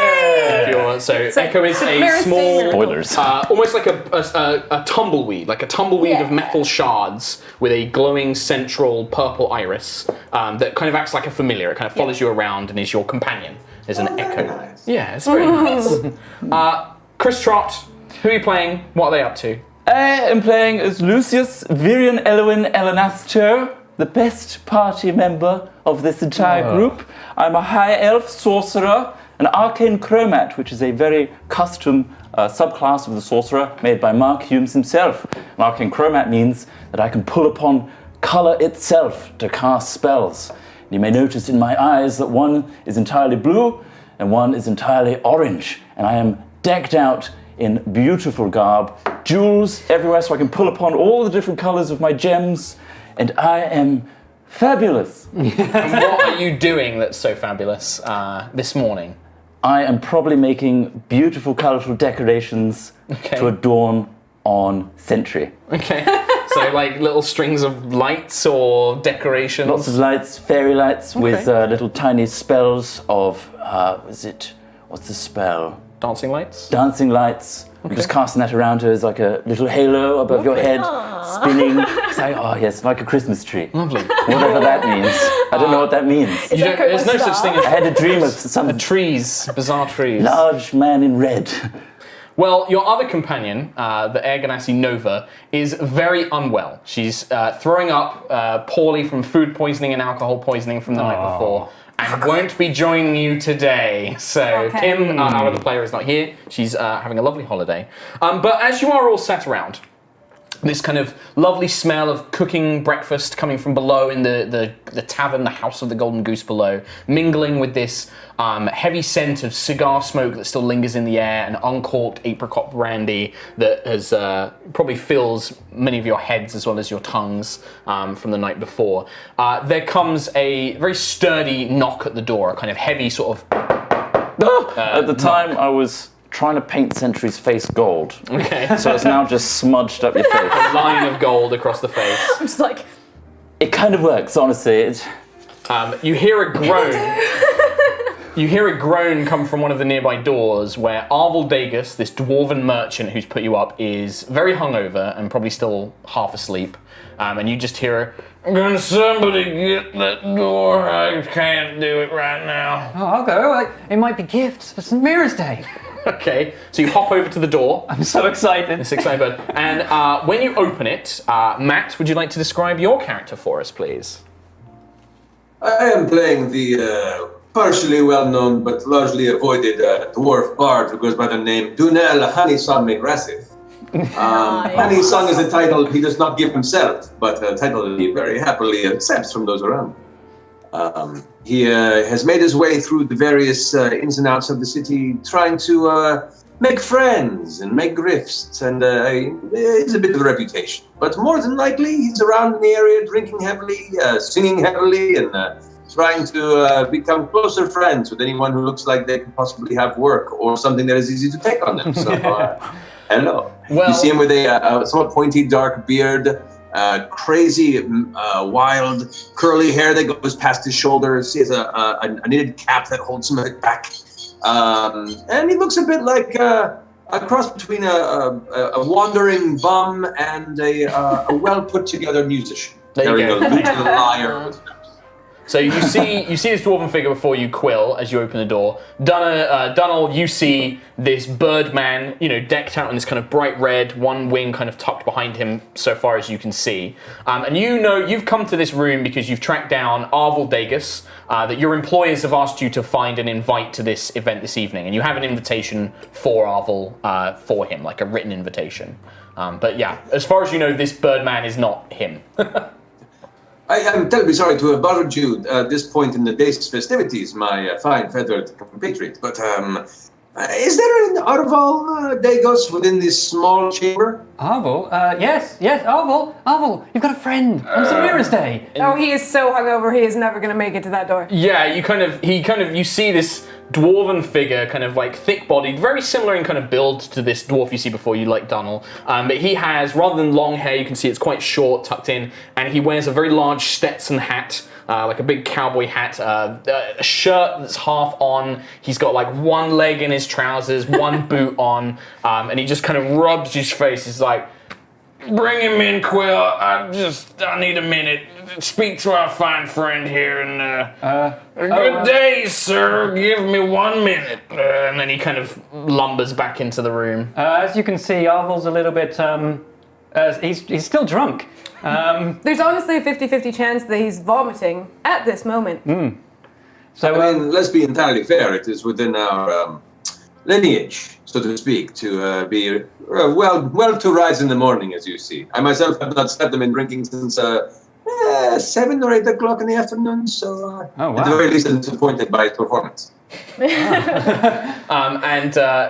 So like Echo is a Mira's Day small, miracle. Spoilers. almost like a tumbleweed, like a tumbleweed of metal shards with a glowing central purple iris that kind of acts like a familiar. It kind of follows you around and is your companion. There's an Echo. Nice. Yeah, it's very nice. Chris Trott, who are you playing? What are they up to? I am playing as Lucius Virion Elwin Elanaster, the best party member of this entire group. I'm a high elf sorcerer, an arcane chromat, which is a very custom subclass of the sorcerer made by Mark Humes himself. An arcane chromat means that I can pull upon color itself to cast spells. You may notice in my eyes that one is entirely blue and one is entirely orange, and I am decked out in beautiful garb, jewels everywhere so I can pull upon all the different colors of my gems, and I am fabulous. And what are you doing that's so fabulous this morning? I am probably making beautiful, colorful decorations to adorn on Sentry. Okay. So like little strings of lights or decorations? Lots of lights, fairy lights with little tiny spells of, what's the spell? Dancing lights? Dancing lights. I'm just casting that around her as like a little halo above your head, spinning. It's like, oh yes, like a Christmas tree. Lovely. Whatever that means. I don't know what that means. There's no such thing I as had a dream of some trees, bizarre trees. large man in red. Well, your other companion, the Air Ganassi Nova, is very unwell. She's throwing up poorly from food poisoning and alcohol poisoning from the night before, and won't be joining you today. So Kim, our other player, is not here. She's having a lovely holiday. But as you are all sat around, this kind of lovely smell of cooking breakfast coming from below in the tavern, the House of the Golden Goose below, mingling with this heavy scent of cigar smoke that still lingers in the air and uncorked apricot brandy that has probably fills many of your heads as well as your tongues from the night before. There comes a very sturdy knock at the door, a kind of heavy sort of... At the time, I was trying to paint Sentry's face gold. Okay. So it's now just smudged up your face. A line of gold across the face. I'm just like, It kind of works, honestly. You hear a groan. You hear a groan come from one of the nearby doors where Arvel Dagus, this dwarven merchant who's put you up, is very hungover and probably still half asleep. And you just hear, "Can somebody get that door? I can't do it right now." Oh, I'll go. It might be gifts for St. Mira's Day. Okay, so you hop over to the door. I'm so excited. It's exciting. And when you open it, Matt, would you like to describe your character for us, please? I am playing the partially well-known but largely avoided dwarf bard who goes by the name Dunel Honeysong McGrasseth. Honeysong is a title he does not give himself, but a title he very happily accepts from those around. He has made his way through the various ins and outs of the city, trying to make friends and make grifts, and it's a bit of a reputation. But more than likely, he's around in the area drinking heavily, singing heavily, and trying to become closer friends with anyone who looks like they could possibly have work or something that is easy to take on them. So, hello. Well, you see him with a somewhat pointy, dark beard, crazy, wild, curly hair that goes past his shoulders. He has a knitted cap that holds some of it back. And he looks a bit like a cross between a wandering bum and a well-put-together musician. There you go. Carrying a lute and a lyre. So you see this dwarven figure before you, Quill, as you open the door. Dunnell, you see this Birdman, decked out in this kind of bright red, one wing kind of tucked behind him so far as you can see. And you've come to this room because you've tracked down Arvel Dagus, that your employers have asked you to find and invite to this event this evening. And you have an invitation for Arvel for him, like a written invitation. But yeah, as far as you know, this Birdman is not him. I am terribly sorry to have bothered you at this point in the day's festivities, my fine feathered compatriot, but is there an Arval Dagos within this small chamber? Arvel? Yes, Arvel, you've got a friend on Samira's Day. Oh, he is so hungover, he is never going to make it to that door. Yeah, you see this dwarven figure, kind of like thick-bodied, very similar in kind of build to this dwarf you see before you, like Dunnell. But he has, rather than long hair, you can see it's quite short, tucked in, and he wears a very large Stetson hat, like a big cowboy hat, a shirt that's half on. He's got like one leg in his trousers, one boot on, and he just kind of rubs his face. He's like, "Bring him in, Quill. I need a minute. Speak to our fine friend here, and good day, sir. Give me 1 minute." And then he kind of lumbers back into the room. As you can see, Arvel's a little bit, he's still drunk. There's honestly a 50-50 chance that he's vomiting at this moment. So, I mean, let's be entirely fair. It is within our lineage, so to speak, to be well to rise in the morning, as you see. I myself have not stepped them in drinking since 7 or 8 o'clock in the afternoon, so at the very least I'm disappointed by his performance. And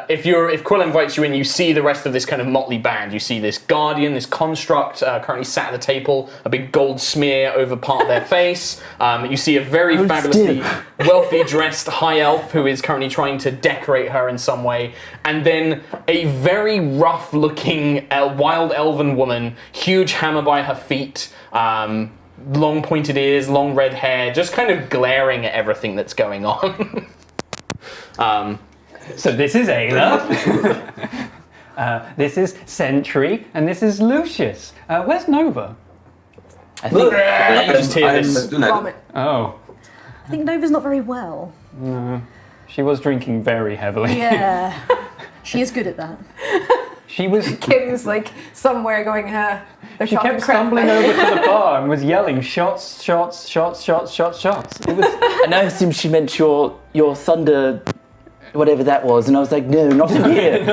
if Quill invites you in, you see the rest of this kind of motley band. You see this Guardian, this Construct, currently sat at the table, a big gold smear over part of their face. You see a very fabulously wealthy dressed high elf who is currently trying to decorate her in some way. And then a very rough looking wild elven woman, huge hammer by her feet, long pointed ears, long red hair, just kind of glaring at everything that's going on. So this is Ayla, this is Sentry, and this is Lucius. Where's Nova? I just hear this. Oh. I think Nova's not very well. No. She was drinking very heavily. Yeah. She is good at that. She was... Kim's like somewhere going, she kept stumbling over to the bar and was yelling, shots, shots, shots, shots, shots, shots. It was... And I assumed she meant your thunder... whatever that was, and I was like, no, not in here.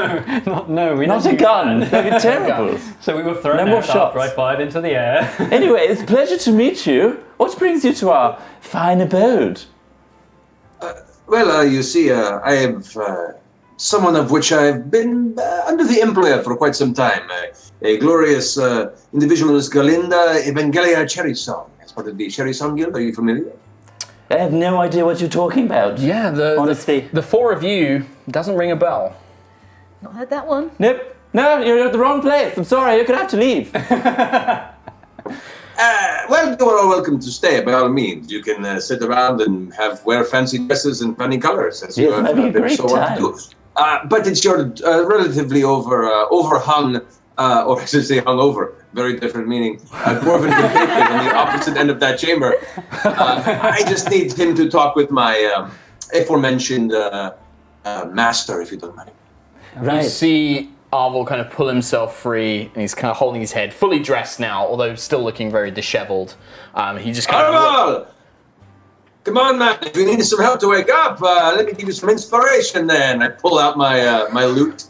Not a gun. That'd be terrible. So we were thrown no more out shots. after I fired into the air. Anyway, it's a pleasure to meet you. What brings you to our fine abode? Well, you see, I have someone of which I've been under the employ of for quite some time. A glorious individualist, Galinda Evangelia Cherry Song. As part of the Cherry Song Guild. Are you familiar? I have no idea what you're talking about. Yeah, honestly. The four of you doesn't ring a bell. Not heard that one. Nope. No, you're at the wrong place. I'm sorry, you're going to have to leave. Well, you're all welcome to stay, by all means. You can sit around and wear fancy dresses and funny colors, as you have been so wont to do. But it's your relatively overhung, or I should say hungover, very different meaning, dwarven compatriot on the opposite end of that chamber. I just need him to talk with my aforementioned master, if you don't mind. You see Arvel kind of pull himself free, and he's kind of holding his head, fully dressed now, although still looking very disheveled. He just kind Arvel! Come on, man. If you need some help to wake up, let me give you some inspiration then. I pull out my lute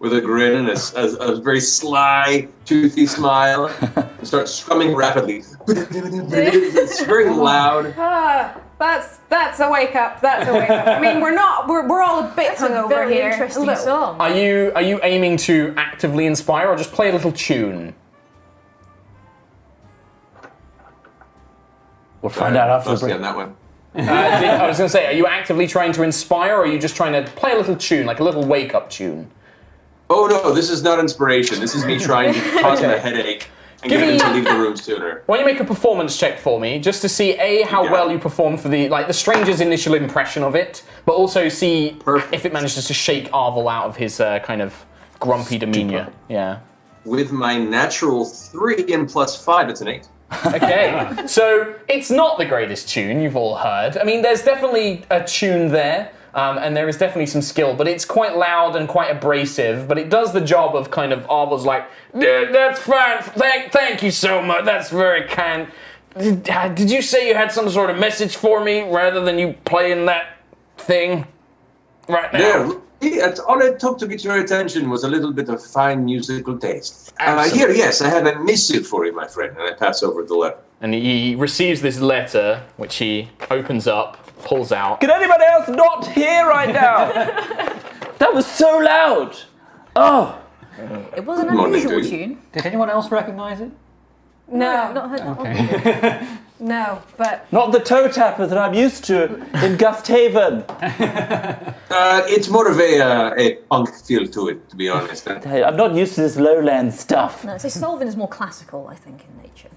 with a grin and a very sly, toothy smile and start strumming rapidly. It's very loud. That's a wake up. That's a wake up. I mean, we're all a bit hungover very here. interesting song. Are you aiming to actively inspire or just play a little tune? We'll find out after the break. On that one. I was going to say, are you actively trying to inspire, or are you just trying to play a little tune, like a little wake-up tune? Oh no, this is not inspiration. This is me trying to cause him a headache and get him to leave the room sooner. Why don't you make a performance check for me, just to see how well you perform for the stranger's initial impression of it, but also see if it manages to shake Arvel out of his kind of grumpy demeanor. Yeah. With my natural 3 and +5, it's an 8. Okay, so it's not the greatest tune you've all heard. I mean, there's definitely a tune there, and there is definitely some skill, but it's quite loud and quite abrasive, but it does the job of kind of Arvel's like, that's fine, thank you so much, that's very kind. Did you say you had some sort of message for me rather than you playing that thing right now? Yeah, all it took to get your attention was a little bit of fine musical taste. Here, yes, I have a missive for you, my friend, and I pass over the letter. And he receives this letter, which he opens up, pulls out. Can anybody else not hear right now? That was so loud. Oh. It was an unusual tune. Did anyone else recognise it? No. Not heard that one. No, but... Not the toe tapper that I'm used to in Gusthaven. It's more of a punk feel to it, to be honest. Hey, I'm not used to this lowland stuff. No, so Solvin is more classical, I think, in nature.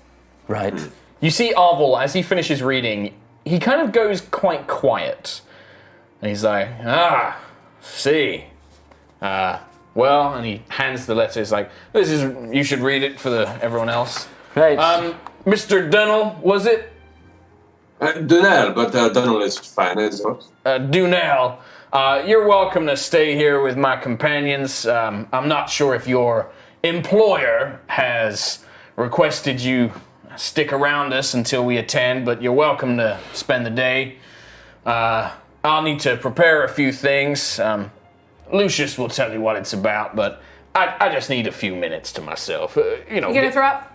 Right. You see Arvel, as he finishes reading, he kind of goes quite quiet. And he's like, see. Well, and he hands the letter. He's like, you should read it for everyone else. Right. Mr. Dunnell, was it? Dunnell, but Dunnell is fine as well. Dunnell, you're welcome to stay here with my companions. I'm not sure if your employer has requested you stick around us until we attend, but you're welcome to spend the day. I'll need to prepare a few things. Lucius will tell you what it's about, but I just need a few minutes to myself. You gonna throw up?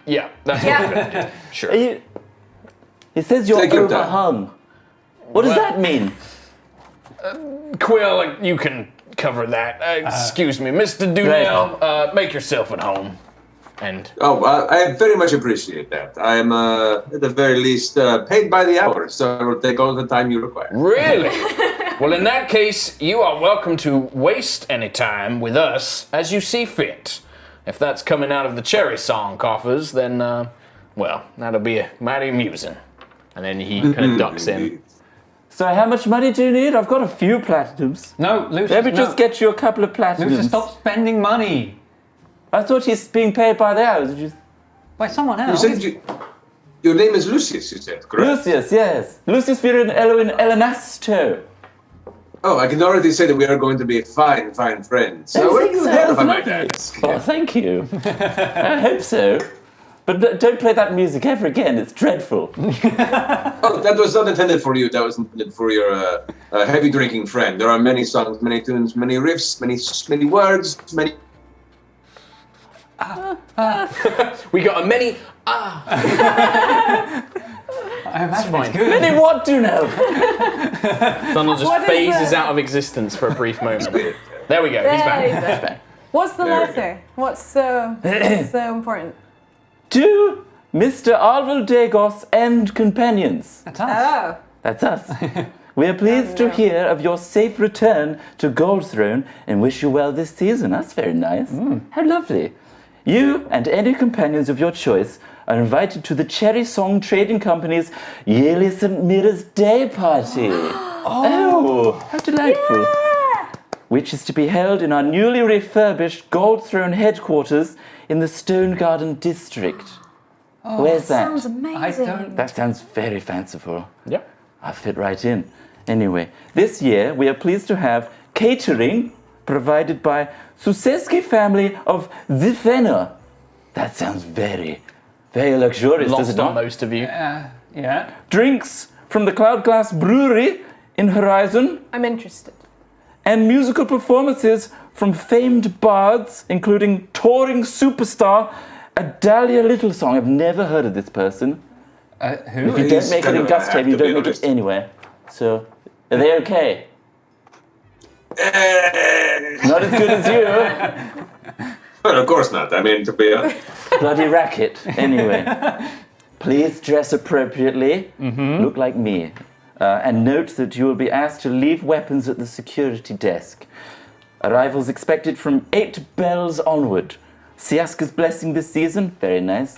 Yeah, that's what I'm gonna do. Sure. It says you're overhung. What does that mean? Quill, you can cover that. Excuse me, Mr. Dunnell, make yourself at home. And I very much appreciate that. I am, at the very least, paid by the hour, so I will take all the time you require. Really? Well, in that case, you are welcome to waste any time with us as you see fit. If that's coming out of the cherry song coffers, then, well, that'll be mighty amusing. And then he kind of ducks in. So how much money do you need? I've got a few platinums. No, Lucius, Let me just get you a couple of platinums. Lucius, stop spending money. I thought he's being paid by the hour. By someone else. You said your name is Lucius, you said, correct? Lucius, yes. Lucius Viren Elwin Elenasto. Oh, I can already say that we are going to be fine friends. So where do you hail, if I might ask? Oh, thank you. I hope so. But don't play that music ever again. It's dreadful. Oh, that was not intended for you. That was intended for your heavy drinking friend. There are many songs, many tunes, many riffs, many words, many... We got a many... I imagine it's good. Many what do you know? Donald just phases out of existence for a brief moment. There we go, he's back. What's the letter? What's so important? To Mr. Arvel Dagos and companions. That's us. That's us. We are pleased to hear of your safe return to Goldthrone and wish you well this season. That's very nice. How lovely. You and any companions of your choice are invited to the Cherry Song Trading Company's yearly St. Mira's Day Party. Oh, how delightful. Yeah. Which is to be held in our newly refurbished Goldthrone headquarters in the Stone Garden district. Oh, Where's that? Sounds amazing. That sounds very fanciful. Yep. I fit right in. Anyway, this year we are pleased to have catering provided by Suseski family of Zifena. That sounds very, very luxurious, does Lost it not? on most of you. Yeah. Drinks from the Cloud Glass Brewery in Horizon. I'm interested. And musical performances from famed bards, including touring superstar Adalia Littlesong. I've never heard of this person. Who? If you don't make it in Gusthaven, you don't make it anywhere. So, are they okay? Not as good as you. Well, of course not. I mean, to be honest. Bloody racket. Anyway, please dress appropriately. Look like me. And note that you will be asked to leave weapons at the security desk. Arrivals expected from 8 bells onward. Siaska's blessing this season, very nice.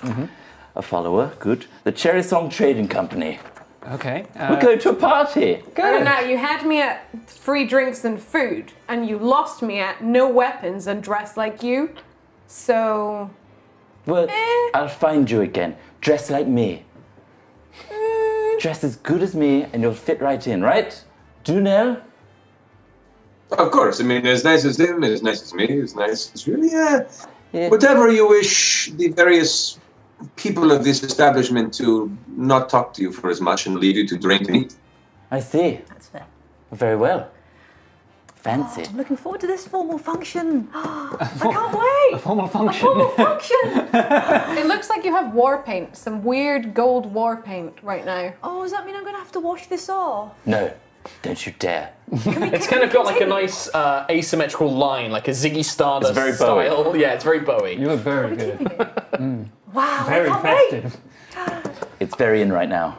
A follower, good. The Cherry Song Trading Company. Okay. We're going to a party. I don't know, you had me at free drinks and food, and you lost me at no weapons and dress like you. So... Well, I'll find you again. Dress like me. Dress as good as me, and you'll fit right in, right? Do you know? Of course. I mean, as nice as him, as nice as me, as nice as really, whatever you wish the various people of this establishment to not talk to you for as much and leave you to drink and eat. I see. That's fair. Very well. Fancy. I'm looking forward to this formal function. I can't wait. A formal function. A formal function. It looks like you have war paint, some weird gold war paint right now. Oh, does that mean I'm going to have to wash this off? No, don't you dare. It's kind of got like a nice asymmetrical line, like a Ziggy Stardust It's very style. Bowie. Yeah, it's very Bowie. You look very good. Wow, Very I can't festive. It's very in right now.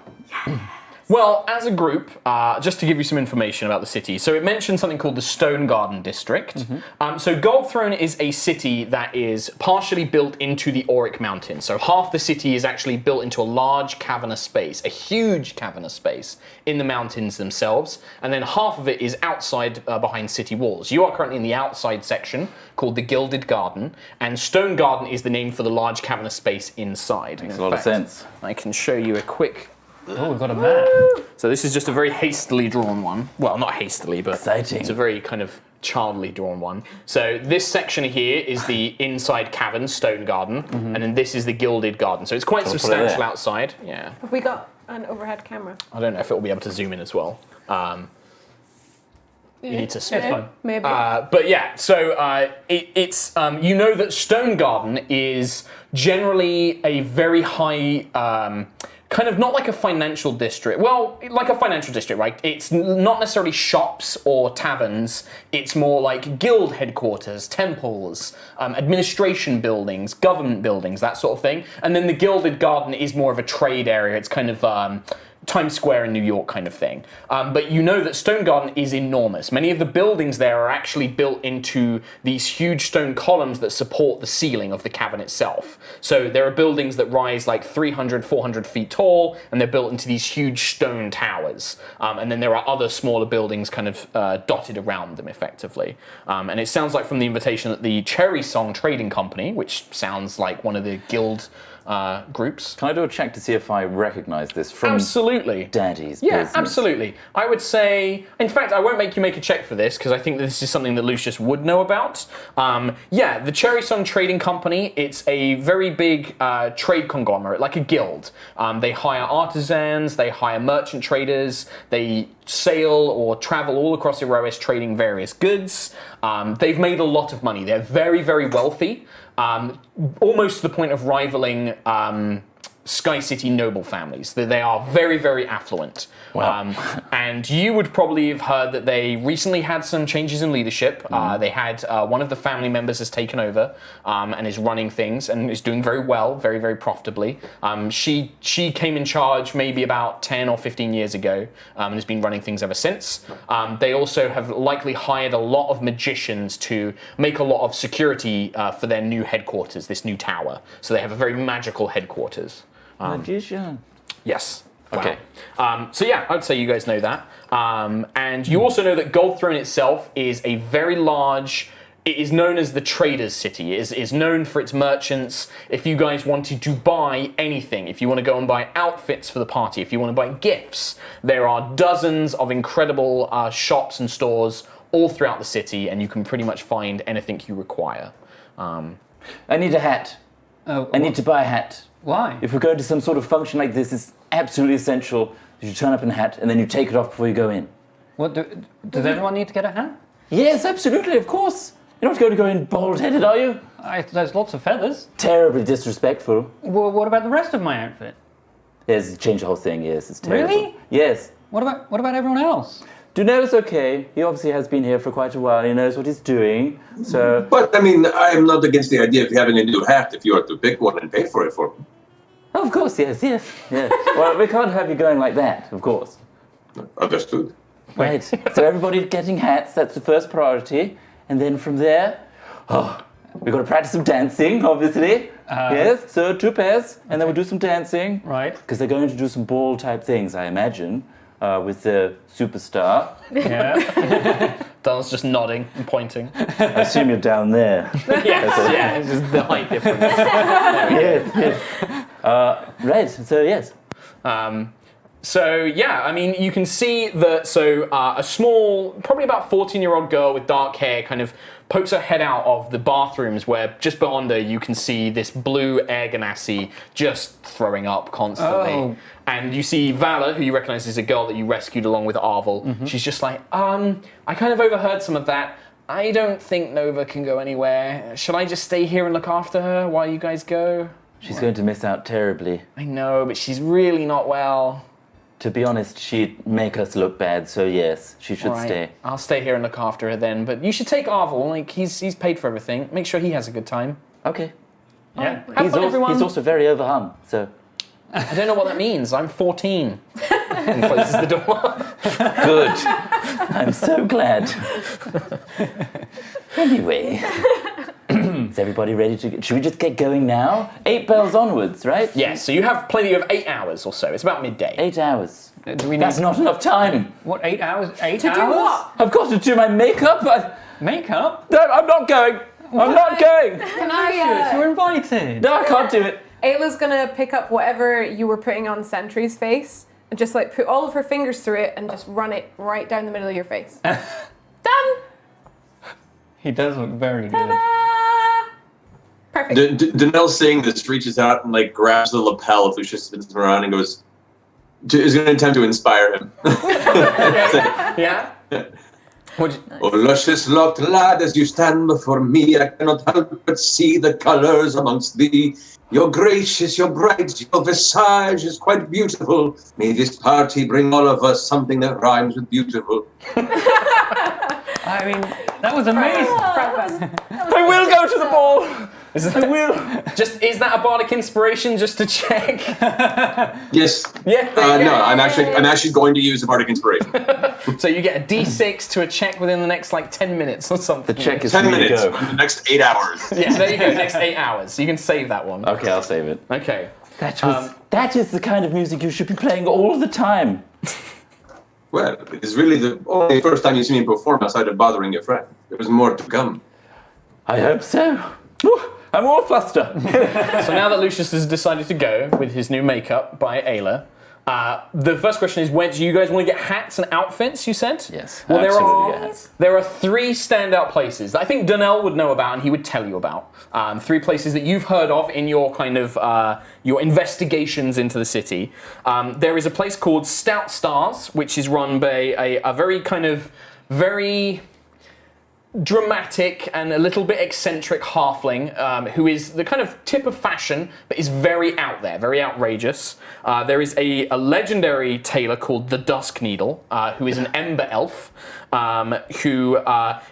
Well, as a group, just to give you some information about the city, so it mentioned something called the Stone Garden District. So Gold Throne is a city that is partially built into the Auric Mountains. So half the city is actually built into a large cavernous space, a huge cavernous space in the mountains themselves, and then half of it is outside behind city walls. You are currently in the outside section called the Gilded Garden, and Stone Garden is the name for the large cavernous space inside. Makes a lot of sense. I can show you a quick... Oh, we've got a map. So this is just a very hastily drawn one. Well, not hastily, but Exciting. it's a very kind of childly drawn one. So this section here is the inside cavern, Stone Garden, and then this is the Gilded Garden. So it's quite So we'll put it substantial there. outside. Yeah. Have we got an overhead camera? I don't know if it will be able to zoom in as well. You need to split. Yeah, maybe. But yeah, so it's you know that Stone Garden is generally a very high, kind of not like a financial district. Well, like a financial district, right? It's not necessarily shops or taverns. It's more like guild headquarters, temples, administration buildings, government buildings, that sort of thing. And then the Gilded Garden is more of a trade area. It's kind of Times Square in New York kind of thing. But you know that Stone Garden is enormous. Many of the buildings there are actually built into these huge stone columns that support the ceiling of the cavern itself. So there are buildings that rise like 300, 400 feet tall, and they're built into these huge stone towers. And then there are other smaller buildings kind of dotted around them effectively. And it sounds like from the invitation that the Cherry Song Trading Company, which sounds like one of the guild groups. Can I do a check to see if I recognize this from Absolutely. Daddy's Yeah, business? absolutely. I would say, in fact, I won't make you make a check for this because I think this is something that Lucius would know about. Yeah, the Cherry Song Trading Company, it's a very big trade conglomerate, like a guild. They hire artisans, they hire merchant traders, they sail or travel all across Aerois trading various goods. They've made a lot of money. They're very, very wealthy. Almost to the point of rivaling Sky City noble families. They are very, very affluent. Wow. And you would probably have heard that they recently had some changes in leadership. They had one of the family members has taken over and is running things and is doing very well, very, very profitably. She came in charge maybe about 10 or 15 years ago and has been running things ever since. They also have likely hired a lot of magicians to make a lot of security for their new headquarters, this new tower. So they have a very magical headquarters. Magician. Yes. Okay. Wow. So yeah, I'd say you guys know that. And you also know that Gold Throne itself is a very large, it is known as the Traders' City. It is known for its merchants. If you guys wanted to buy anything, if you want to go and buy outfits for the party, if you want to buy gifts, there are dozens of incredible shops and stores all throughout the city, and you can pretty much find anything you require. I need a hat. I need to buy a hat. Why? If we're going to some sort of function like this, it's absolutely essential You turn up in a hat and then you take it off before you go in. What does everyone need to get a hat? Yes, absolutely, of course. You're not going to go in bald-headed, are you? There's lots of feathers. Terribly disrespectful. Well, what about the rest of my outfit? Yes, change the whole thing, yes, it's terrible. Really? Yes. What about everyone else? Dunel's okay. He obviously has been here for quite a while. He knows what he's doing, so... But, I mean, I am not against the idea of having a new hat if you are to pick one and pay for it for me. Oh, of course, yes. Well, we can't have you going like that, of course. Understood. Right, so everybody getting hats, that's the first priority. And then from there, we've got to practice some dancing, obviously. Yes, so 2 pairs, and then we'll do some dancing. Right. Because they're going to do some ball-type things, I imagine, with the superstar. Yeah. Donald's just nodding and pointing. I assume you're down there. Yes, it's just the height difference. Yes. Right, so yes. So yeah, I mean, you can see that. So a small, probably about 14-year-old girl with dark hair, kind of pokes her head out of the bathrooms, where just beyond her you can see this blue air ganassi just throwing up constantly. Oh. And you see Vala, who you recognise as a girl that you rescued along with Arvel. Mm-hmm. She's just like, I kind of overheard some of that. I don't think Nova can go anywhere. Should I just stay here and look after her while you guys go? She's going to miss out terribly. I know, but she's really not well. To be honest, she'd make us look bad, so yes, she should Right. stay. I'll stay here and look after her then. But you should take Arvel. Like he's paid for everything. Make sure he has a good time. Okay. Yeah. He's, Have fun, everyone. he's also very overhung, so... I don't know what that means. I'm 14. And closes the door. Good. I'm so glad. Anyway, is everybody ready to get... Should we just get going now? 8 bells onwards, right? Yes, so you have plenty of 8 hours or so. It's about midday. 8 hours. Do we need That's not enough time. what? 8 hours? 8 To hours? do what? I've got to do my makeup. Makeup? No, I'm not going. I'm not going. Can I? You're invited. No, I can't do it. Ayla's gonna pick up whatever you were putting on Sentry's face and just like put all of her fingers through it and just run it right down the middle of your face. Done. He does look very good. Ta-da! Perfect. Danelle seeing this reaches out and like grabs the lapel of Lucius, spins him around and goes, is going to attempt to inspire him. Yeah? Oh, luscious locked lad, as you stand before me, I cannot help but see the colours amongst thee. Your gracious, your bright, your visage is quite beautiful. May this party bring all of us something that rhymes with beautiful. I mean, that was amazing. I will go to the ball. I will. Just is that a bardic inspiration? Just to check. Yes. Yeah. No, I'm actually going to use a bardic inspiration. So you get a D6 to a check within the next like 10 minutes or something. The check is 10 for me to minutes. go. In the next 8 hours. Yeah, there you go. Next 8 hours. So you can save that one. Okay, I'll save it. Okay. That is the kind of music you should be playing all the time. Well, it is really the only first time you see me perform outside of bothering your friend. There was more to come. I hope so. Whew, I'm all fluster. So now that Lucius has decided to go with his new makeup by Ayla, the first question is, where do you guys want to get hats and outfits, you said? Yes, Well, absolutely. there are 3 standout places that I think Donnell would know about and he would tell you about. 3 places that you've heard of in your kind of your investigations into the city. There is a place called Stout Stars, which is run by a very kind of very dramatic and a little bit eccentric halfling who is the kind of tip of fashion but is very out there, very outrageous. There is a legendary tailor called the Dusk Needle who is an ember elf who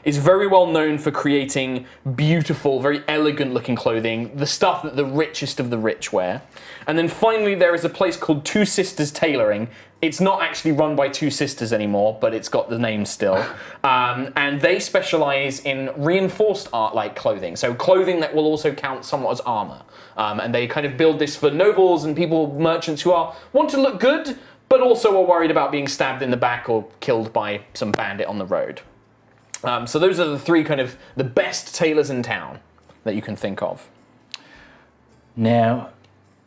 is very well known for creating beautiful, very elegant looking clothing, the stuff that the richest of the rich wear. And then finally there is a place called Two Sisters Tailoring. It's not actually run by 2 sisters anymore, but it's got the name still. And they specialize in reinforced art-like clothing. So clothing that will also count somewhat as armor. And they kind of build this for nobles and people, merchants who want to look good, but also are worried about being stabbed in the back or killed by some bandit on the road. So those are the 3 kind of the best tailors in town that you can think of. Now,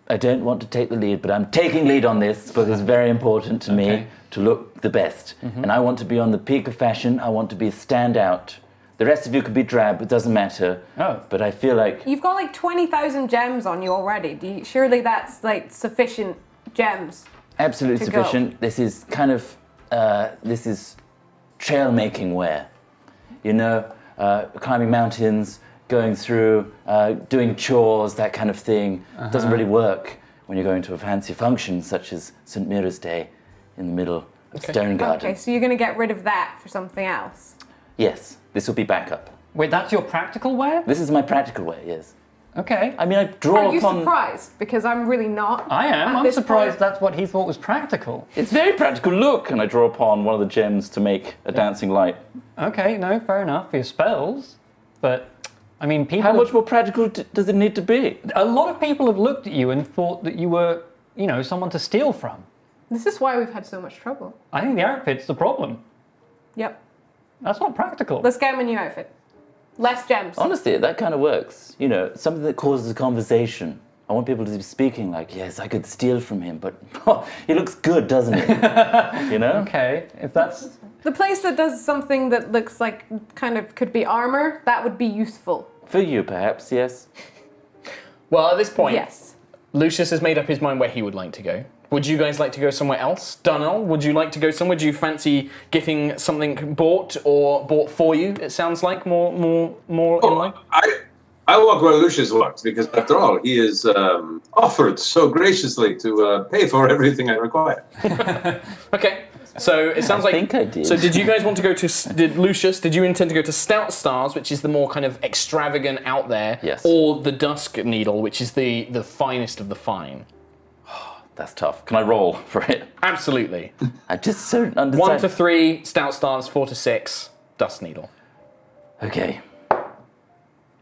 I don't want to take the lead, but I'm taking lead on this because it's very important to me to look the best. Mm-hmm. And I want to be on the peak of fashion. I want to be a standout. The rest of you could be drab, it doesn't matter. Oh. But I feel like... You've got like 20,000 gems on you already. Surely that's like sufficient gems. Absolutely to go. sufficient. This is kind of this is trail making wear. You know, climbing mountains, going through, doing chores, that kind of thing. Doesn't really work when you're going to a fancy function such as St. Mira's Day in the middle of Stone Garden. Okay, so you're going to get rid of that for something else. Yes, this will be backup. Wait, that's your practical wear? This is my practical wear, yes. Okay. I mean, I draw Are you upon... surprised? Because I'm really not. I am. at I'm this surprised point. that's what he thought was practical. It's very practical. Look, and I draw upon one of the gems to make a dancing light. Okay, no, fair enough for your spells, but I mean, people. How much more practical does it need to be? A lot of people have looked at you and thought that you were, you know, someone to steal from. This is why we've had so much trouble. I think the outfit's the problem. Yep. That's not practical. Let's get him a new outfit. Less gems. Honestly, that kind of works. You know, something that causes a conversation. I want people to be speaking like, yes, I could steal from him, but he looks good, doesn't he? You know? Okay, if that's... The place that does something that looks like kind of could be armor, that would be useful. For you, perhaps, yes. Well, at this point, Yes. Lucius has made up his mind where he would like to go. Would you guys like to go somewhere else? Dunnell, would you like to go somewhere? Do you fancy getting something bought or bought for you? It sounds like more in line. I walk where Lucius walks because, after all, he is offered so graciously to pay for everything I require. Okay, so it sounds like. I think I did. So did you guys want to go to? Did you intend to go to Stout Stars, which is the more kind of extravagant out there, Yes. or the Dusk Needle, which is the finest of the fine? That's tough. Can I roll for it? Absolutely. I just so undecided. 1 to 3, Stout Stars. 4 to 6, Dust Needle. Okay.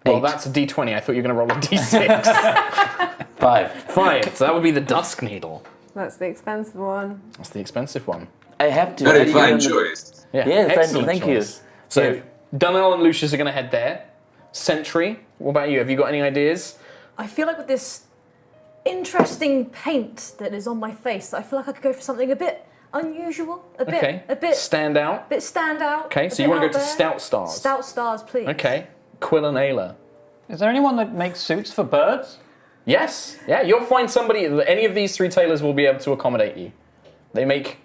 Well, 8. that's a D20. I thought you were going to roll a D6. 5. 5. So that would be the Dusk Needle. That's the expensive one. That's the expensive one. I have to. Very I fine even- choice. Yeah. Yes, excellent thank choice. you. So Yes. Dunnell and Lucius are going to head there. Sentry, what about you? Have you got any ideas? I feel like with this interesting paint that is on my face, I feel like I could go for something a bit unusual, a bit Stand out. stand out. Okay, a so bit you want to out go to there. Stout Stars. Stout Stars, please. Okay. Quill and Ayla. Is there anyone that makes suits for birds? Yes. Yeah, you'll find somebody. Any of these 3 tailors will be able to accommodate you. They make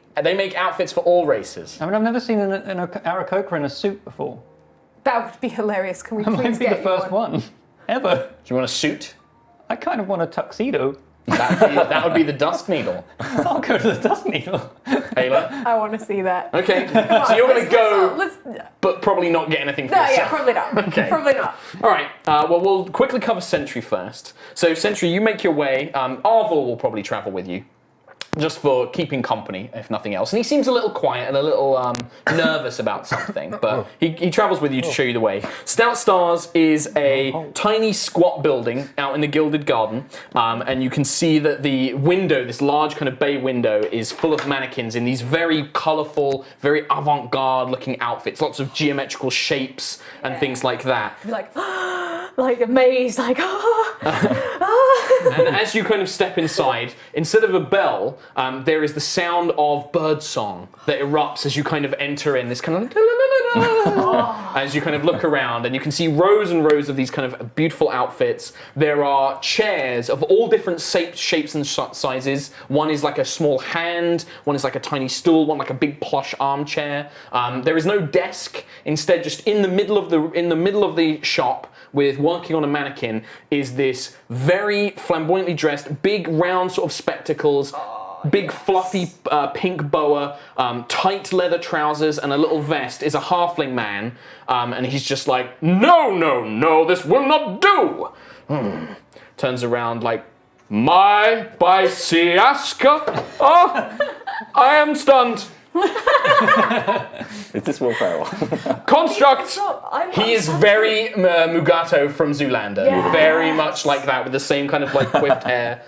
outfits for all races. I mean, I've never seen an Aarakocra in a suit before. That would be hilarious. Can we That please might be get the first you one ever. Do you want a suit? I kind of want a tuxedo. That would be the Dusk Needle. I'll go to the Dust Needle. Ayla. I want to see that. Okay. Come on, So you're going to go, Let's, but probably not get anything for no, yourself. yeah, probably not. Okay. Probably not. All right. Well, we'll quickly cover Sentry first. So, Sentry, you make your way. Arvor will probably travel with you, just for keeping company, if nothing else. And he seems a little quiet and a little nervous about something, but he travels with you to show you the way. Stout Stars is a tiny, squat building out in the Gilded Garden, and you can see that the window, this large kind of bay window, is full of mannequins in these very colourful, very avant-garde looking outfits, lots of geometrical shapes and things like that. Be like amazed, like And as you kind of step inside, instead of a bell, there is the sound of birdsong that erupts as you kind of enter in, this kind of as you kind of look around, and you can see rows and rows of these kind of beautiful outfits. There are chairs of all different shapes and sizes. One is like a small hand, one is like a tiny stool, one like a big plush armchair. There is no desk. Instead, just in the middle of the shop, with working on a mannequin, is this very flamboyantly dressed, big round sort of spectacles, big fluffy pink boa, tight leather trousers, and a little vest, is a halfling man, and he's just like, no, this will not do! Turns around like, my Baisiaska? Oh, I am stunned. Is this Will Ferrell? Construct! He is very Mugato from Zoolander. Yes. Very much like that, with the same kind of like quipped hair.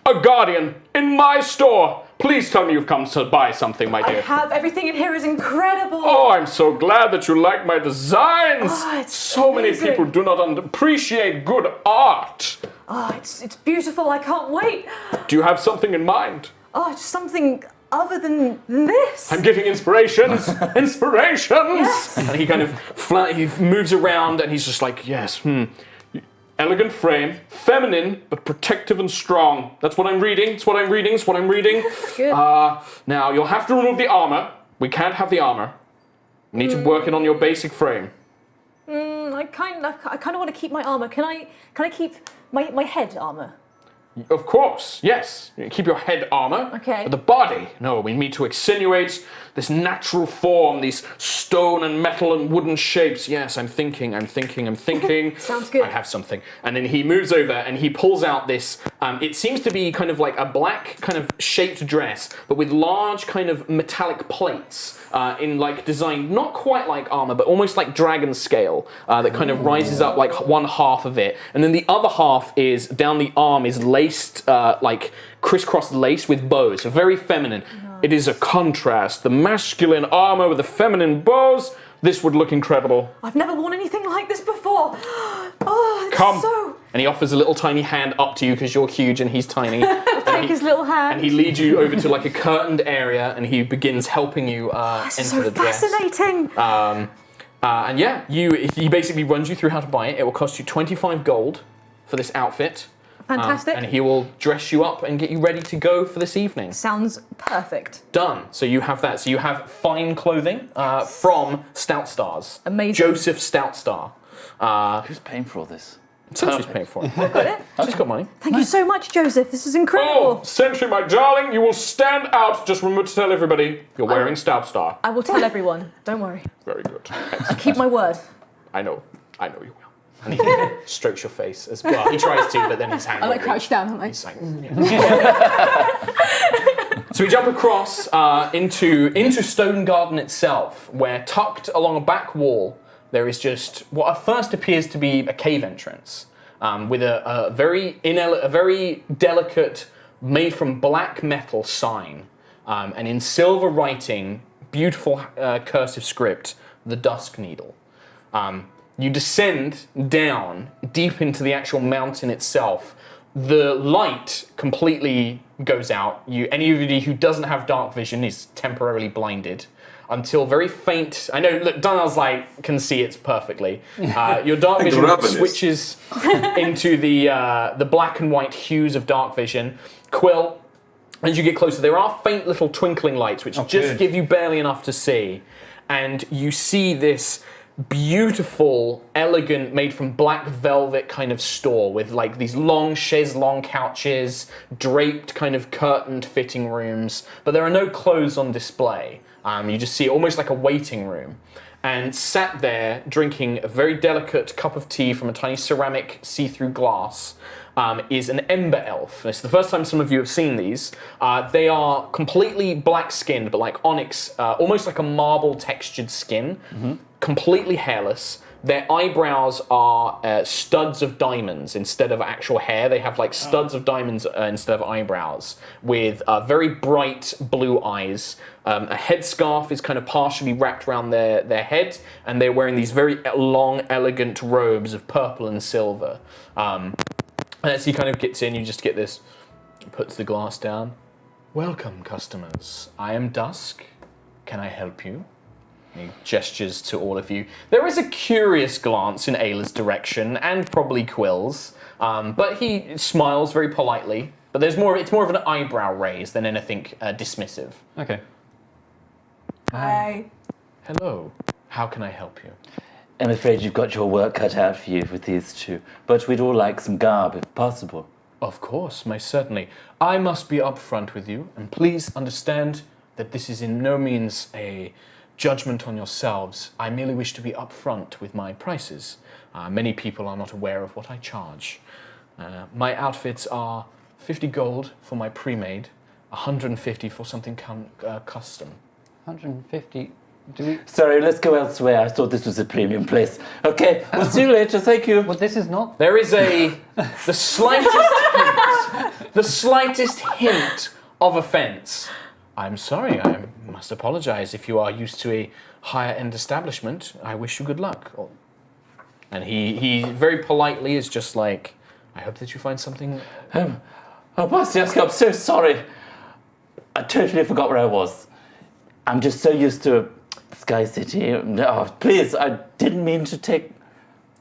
A guardian in my store. Please tell me you've come to buy something, my I dear. have everything in here is incredible. Oh, I'm so glad that you like my designs. Oh, it's so many amazing. people do not appreciate good art. Oh, it's beautiful. I can't wait. Do you have something in mind? Oh, it's something other than this. I'm getting inspirations. Inspirations. Yes. And he kind of he moves around, and he's just like, yes. And elegant frame, feminine but protective and strong. That's what I'm reading. It's what I'm reading. It's what I'm reading. Good. Now you'll have to remove the armor. We can't have the armor. You need to work it on your basic frame. I kind of want to keep my armor. Can I keep my head armor? Of course, yes. You keep your head armor. Okay. But the body, no, we need to accentuate this natural form, these stone and metal and wooden shapes. Yes, I'm thinking. Sounds good. I have something. And then he moves over and he pulls out this, it seems to be kind of like a black kind of shaped dress, but with large kind of metallic plates in like design, not quite like armor, but almost like dragon scale that kind of rises up like one half of it. And then the other half is, down the arm is laced, like crisscross lace with bows, so very feminine. It is a contrast. The masculine armor with the feminine bows. This would look incredible. I've never worn anything like this before. Oh, it's Come. so... And he offers a little tiny hand up to you because you're huge and he's tiny. Take his little hand. And he leads you over to like a curtained area and he begins helping you This is enter so the dress. fascinating. And yeah, he basically runs you through how to buy it. It will cost you 25 gold for this outfit. Fantastic. And he will dress you up and get you ready to go for this evening. Sounds perfect. Done. So you have that. So you have fine clothing from Stout Stars. Amazing. Joseph Stout Star. Who's paying for all this? Sentry's paying for it. Got it? She's got money. Thank you so much, Joseph. This is incredible. Oh, Sentry, my darling, you will stand out. Just remember to tell everybody you're wearing Stout Star. I will tell everyone. Don't worry. Very good. I keep my word. I know you will. And he strokes your face as well. He tries to, but then his hand. I like crouch down, don't I? He's like, So we jump across into Stone Garden itself, where tucked along a back wall there is just what at first appears to be a cave entrance, with a very delicate, made from black metal sign, and in silver writing, beautiful cursive script, the Dusk Needle. You descend down deep into the actual mountain itself. The light completely goes out. Anybody who doesn't have dark vision is temporarily blinded until very faint. I know, look, Donald's can see it perfectly. Your dark vision switches into the black and white hues of dark vision. Quill, as you get closer, there are faint little twinkling lights which just give you barely enough to see. And you see this beautiful, elegant, made from black velvet kind of store with these long chaise longue couches, draped kind of curtained fitting rooms, but there are no clothes on display. You just see almost like a waiting room. And sat there drinking a very delicate cup of tea from a tiny ceramic see-through glass is an Ember Elf. It's the first time some of you have seen these. They are completely black-skinned, but like onyx, almost like a marble textured skin, completely hairless. Their eyebrows are studs of diamonds instead of actual hair. They have studs of diamonds instead of eyebrows, with very bright blue eyes. A headscarf is kind of partially wrapped around their head, and they're wearing these very long, elegant robes of purple and silver. And as he kind of gets in, you just get this, puts the glass down. Welcome, customers. I am Dusk. Can I help you? He gestures to all of you. There is a curious glance in Ayla's direction, and probably Quill's, but he smiles very politely. But it's more of an eyebrow raise than anything dismissive. Okay. Hi. Hello. How can I help you? I'm afraid you've got your work cut out for you with these two, but we'd all like some garb if possible. Of course, most certainly. I must be upfront with you, and please understand that this is in no means a judgment on yourselves. I merely wish to be upfront with my prices. Many people are not aware of what I charge. My outfits are 50 gold for my pre-made, 150 for something custom. 150. Sorry, let's go elsewhere. I thought this was a premium place. Okay, we'll see you later. Thank you. Well, this is not. There is the slightest hint of offence. I'm sorry, I must apologize. If you are used to a higher end establishment, I wish you good luck. And he very politely is just like, I hope that you find something. Oh, Boss Yogscast, I'm so sorry. I totally forgot where I was. I'm just so used to Sky City. Oh, please, I didn't mean to take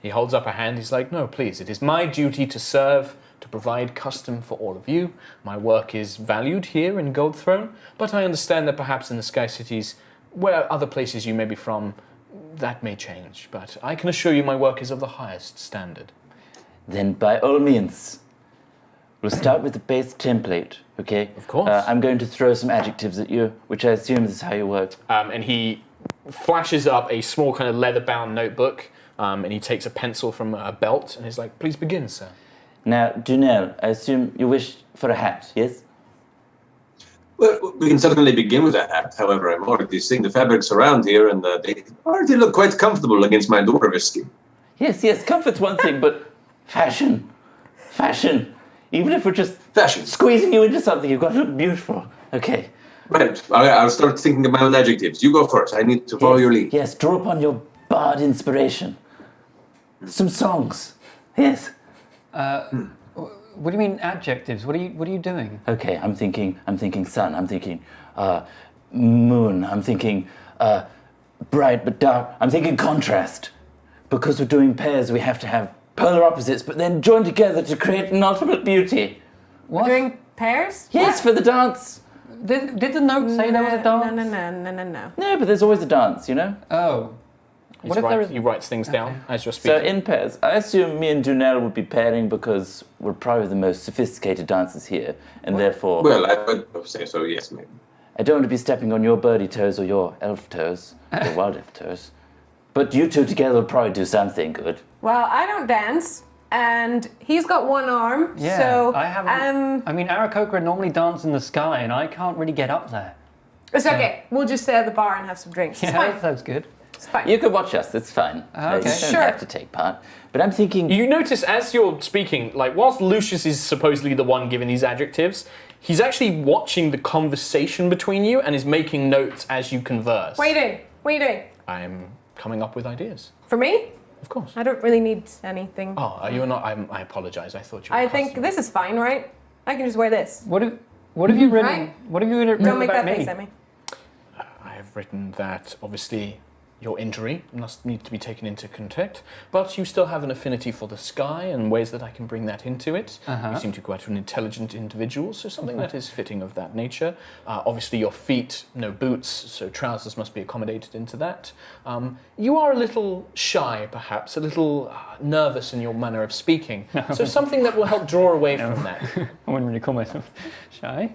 He holds up a hand. He's like, no, please, it is my duty to serve, to provide custom for all of you. My work is valued here in Gold Throne, but I understand that perhaps in the Sky Cities, where other places you may be from, that may change. But I can assure you my work is of the highest standard. Then by all means, we'll start with the base template, okay? Of course. I'm going to throw some adjectives at you, which I assume is how you work. And he flashes up a small kind of leather-bound notebook, and he takes a pencil from a belt, and he's like, please begin, sir. Now, Dunel, I assume you wish for a hat, yes? Well, we can certainly begin with a hat. However, I'm already seeing the fabrics around here, and they already look quite comfortable against my dwarvish skin. Yes, comfort's one thing, but fashion. Even if we're just squeezing you into something, you've got to look beautiful. Okay. Right, I'll start thinking of my own adjectives. You go first. I need to follow your lead. Yes, draw upon your bard inspiration. Some songs. Yes. What do you mean adjectives? What are you doing? Okay, I'm thinking sun. I'm thinking moon. I'm thinking bright but dark. I'm thinking contrast. Because we're doing pairs, we have to have polar opposites, but then join together to create an ultimate beauty. What? We're doing pairs? Yes, for the dance. Did the note say there was a dance? No. No, but there's always a dance, you know? Oh. What if there is... He writes things down as you're So speaking. in pairs, I assume me and Dunel would be pairing because we're probably the most sophisticated dancers here, and therefore... Well, I would say so, yes, maybe. I don't want to be stepping on your birdie toes or your elf toes, or wild elf toes. But you two together will probably do something good. Well, I don't dance, and he's got one arm, Yeah, so... I haven't... I mean, Aarakocra normally dance in the sky, and I can't really get up there. It's okay. We'll just stay at the bar and have some drinks. It's fine. That sounds good. It's fine. You could watch us, it's fine. Okay. You don't have to take part. But I'm thinking... You notice as you're speaking, like, whilst Lucius is supposedly the one giving these adjectives, he's actually watching the conversation between you and is making notes as you converse. What are you doing? I'm coming up with ideas. For me? Of course. I don't really need anything. Oh, you're not... I apologise. I thought you were... I think this is fine, right? I can just wear this. What have you written? Right? What have you written Don't make about that me? face at me. I have written that, obviously, your injury must need to be taken into context, but you still have an affinity for the sky and ways that I can bring that into it. You seem to be quite an intelligent individual, so something that is fitting of that nature. Obviously, your feet, no boots, so trousers must be accommodated into that. You are a little shy, perhaps, a little nervous in your manner of speaking, so something that will help draw away from that. I wouldn't really call myself shy.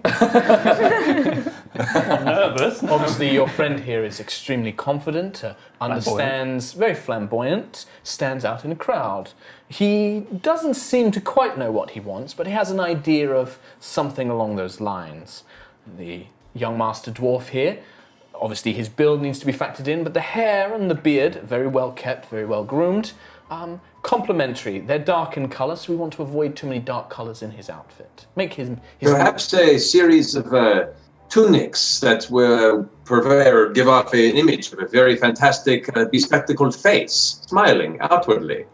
Nervous. Obviously, your friend here is extremely confident, understands, very flamboyant, stands out in a crowd. He doesn't seem to quite know what he wants, but he has an idea of something along those lines. The young master dwarf here, obviously his build needs to be factored in, but the hair and the beard, very well kept, very well groomed, complementary. They're dark in colour, so we want to avoid too many dark colours in his outfit. Make his Perhaps a series of tunics that will give off an image of a very fantastic, bespectacled face, smiling outwardly.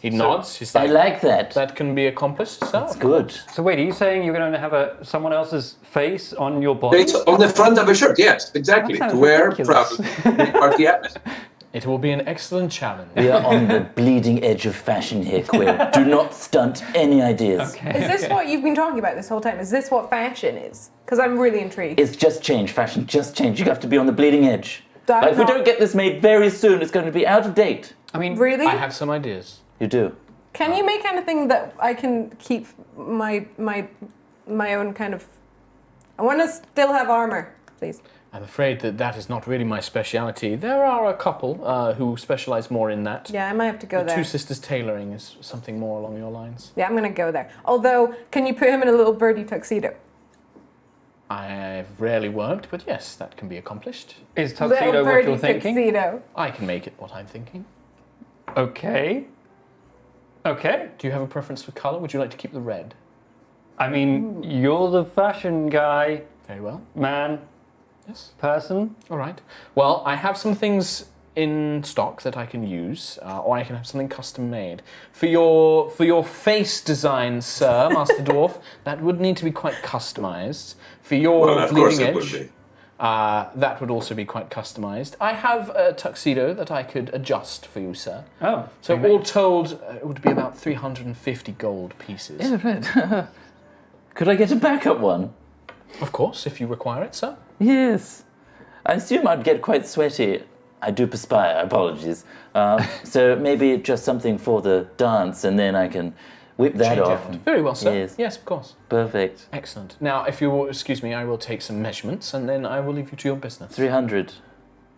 He nods. He's I like that. That can be accomplished, sir. That's good. So wait, are you saying you're going to have someone else's face on your body? It's on the front of a shirt, yes, exactly. That To sounds wear ridiculous. proudly, party atmosphere. It will be an excellent challenge. We are on the bleeding edge of fashion here, Quill. Do not stunt any ideas. Okay. Is this what you've been talking about this whole time? Is this what fashion is? Because I'm really intrigued. It's just change, fashion just change. You have to be on the bleeding edge. That If we not- don't get this made very soon, it's going to be out of date. I mean, Really? I have some ideas. You do. Can you make anything that I can keep my own kind of... I want to still have armor, please. I'm afraid that is not really my speciality. There are a couple who specialise more in that. Yeah, I might have to go The there. Two Sisters Tailoring is something more along your lines. Yeah, I'm going to go there. Although, can you put him in a little birdie tuxedo? I've rarely worked, but yes, that can be accomplished. is Little tuxedo what birdie you're thinking? tuxedo. I can make it what I'm thinking. Okay. Okay. Do you have a preference for colour? Would you like to keep the red? I mean, you're the fashion guy, Very well. man, Yes. person. All right. Well, I have some things in stock that I can use, or I can have something custom made. For your face design, sir, Master Dwarf, that would need to be quite customised. For your Well, of course bleeding it would edge, be. That would also be quite customized. I have a tuxedo that I could adjust for you, sir. Oh. So all told, it would be about 350 gold pieces. Yeah, right. Could I get a backup one? Of course, if you require it, sir. Yes. I assume I'd get quite sweaty. I do perspire, apologies. So maybe just something for the dance, and then I can whip that Change off. out. Very well, sir. Yes. Yes, of course. Perfect. Excellent. Now, if you will excuse me, I will take some measurements, and then I will leave you to your business. 300.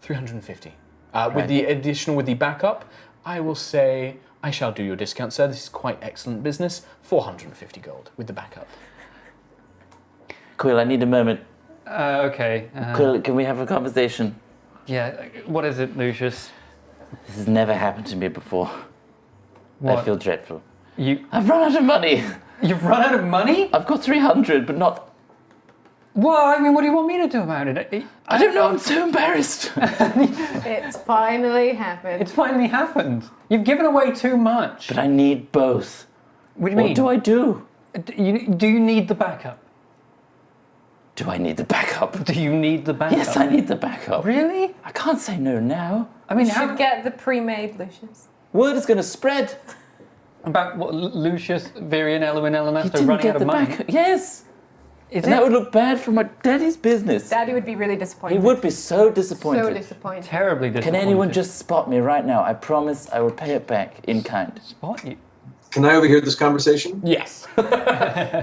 350. Right. With the additional, with the backup, I will say I shall do your discount, sir. This is quite excellent business. 450 gold with the backup. Quill, I need a moment. Okay. Quill, can we have a conversation? Yeah, what is it, Lucius? This has never happened to me before. What? I feel dreadful. I've run out of money. You've run out of money? I've got 300, but not... Well, I mean, what do you want me to do about it? I don't know, I'm so embarrassed. It's finally happened. It's finally happened. You've given away too much. But I need both. What do you mean? What do I do? Do you need the backup? Do I need the backup? Do you need the backup? Yes, I need the backup. Really? I can't say no now. I mean, you should get the pre-made Lucius. Word is going to spread. About what, Lucius, Virion, Elwin, He Elenasto didn't running get out of the money? backup. Yes. Is and that would look bad for my daddy's business. Daddy would be really disappointed. He would be so disappointed. So disappointed. Terribly disappointed. Can anyone just spot me right now? I promise I will pay it back in kind. Spot you? Can I overhear this conversation? Yes.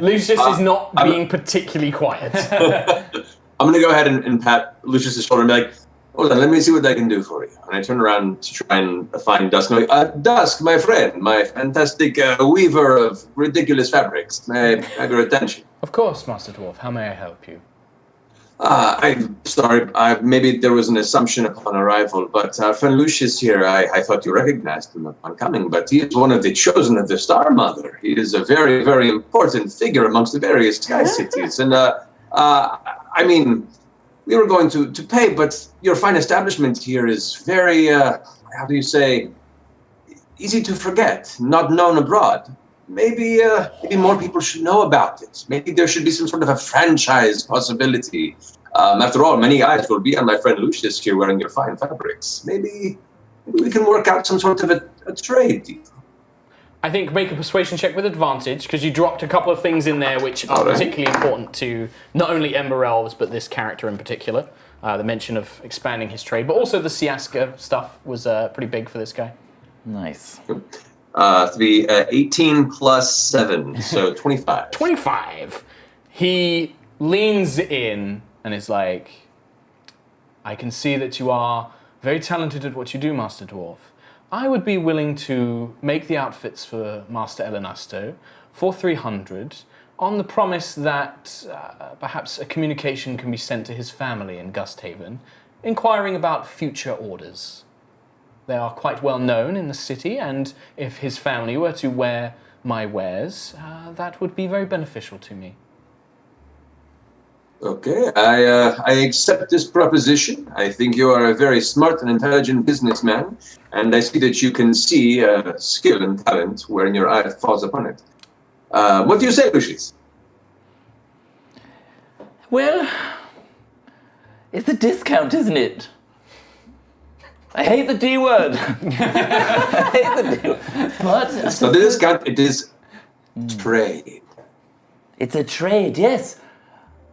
Lucius is not being particularly quiet. I'm going to go ahead and pat Lucius's shoulder and be like, hold on, let me see what I can do for you. And I turn around to try and find Dusk. And I'm like, Dusk, my friend, my fantastic weaver of ridiculous fabrics. May I have your attention? Of course, Master Dwarf. How may I help you? I'm sorry, maybe there was an assumption upon arrival, but our friend Lucius here, I thought you recognized him upon coming, but he is one of the chosen of the Star Mother. He is a very, very important figure amongst the various Sky Cities. And, I mean, we were going to pay, but your fine establishment here is very, how do you say, easy to forget, not known abroad. Maybe more people should know about it. Maybe there should be some sort of a franchise possibility. After all, many eyes will be on my friend Lucius here wearing your fine fabrics. Maybe we can work out some sort of a trade deal. I think make a persuasion check with advantage, because you dropped a couple of things in there which are particularly important to not only Ember Elves, but this character in particular. The mention of expanding his trade, but also the Siaska stuff was pretty big for this guy. Nice. To be 18 plus 7, so 25. 25. He leans in and is like, I can see that you are very talented at what you do, Master Dwarf. I would be willing to make the outfits for Master Elenasto for 300 on the promise that perhaps a communication can be sent to his family in Gusthaven, inquiring about future orders. They are quite well known in the city, and if his family were to wear my wares, that would be very beneficial to me. Okay, I accept this proposition. I think you are a very smart and intelligent businessman, and I see that you can see skill and talent wherein your eye falls upon it. What do you say, Lucius? Well, it's a discount, isn't it? I hate the D word. I hate the D word. But it's not a discount, it is trade. It's a trade, yes.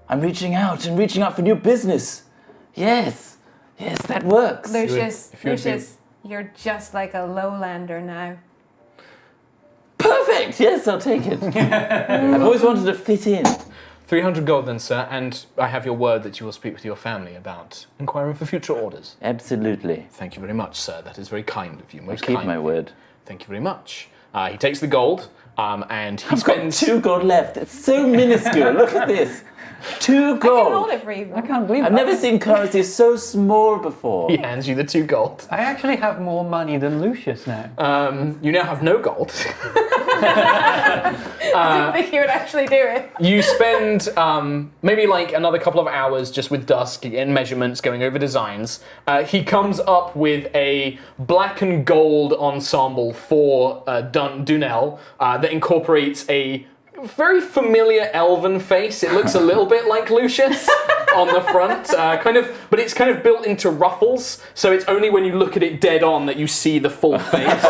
I'm reaching out for new business. Yes, that works. Lucius, you're just like a lowlander now. Perfect, yes, I'll take it. I've always wanted to fit in. 300 gold then, sir, and I have your word that you will speak with your family about inquiring for future orders. Absolutely. Thank you very much, sir. That is very kind of you. I'll keep my word. Thank you very much. He takes the gold, and he I've spends... got 2 gold left. It's so minuscule. Look at this. 2 gold. I can hold it for you. I can't believe it. I've never seen currency so small before. He hands you the 2 gold. I actually have more money than Lucius now. You now have no gold. I didn't think you would actually do it. You spend maybe like another couple of hours just with Dusk in measurements, going over designs. He comes up with a black and gold ensemble for Dunel that incorporates a very familiar elven face. It looks a little bit like Lucius. on the front, but it's kind of built into ruffles, so it's only when you look at it dead on that you see the full face,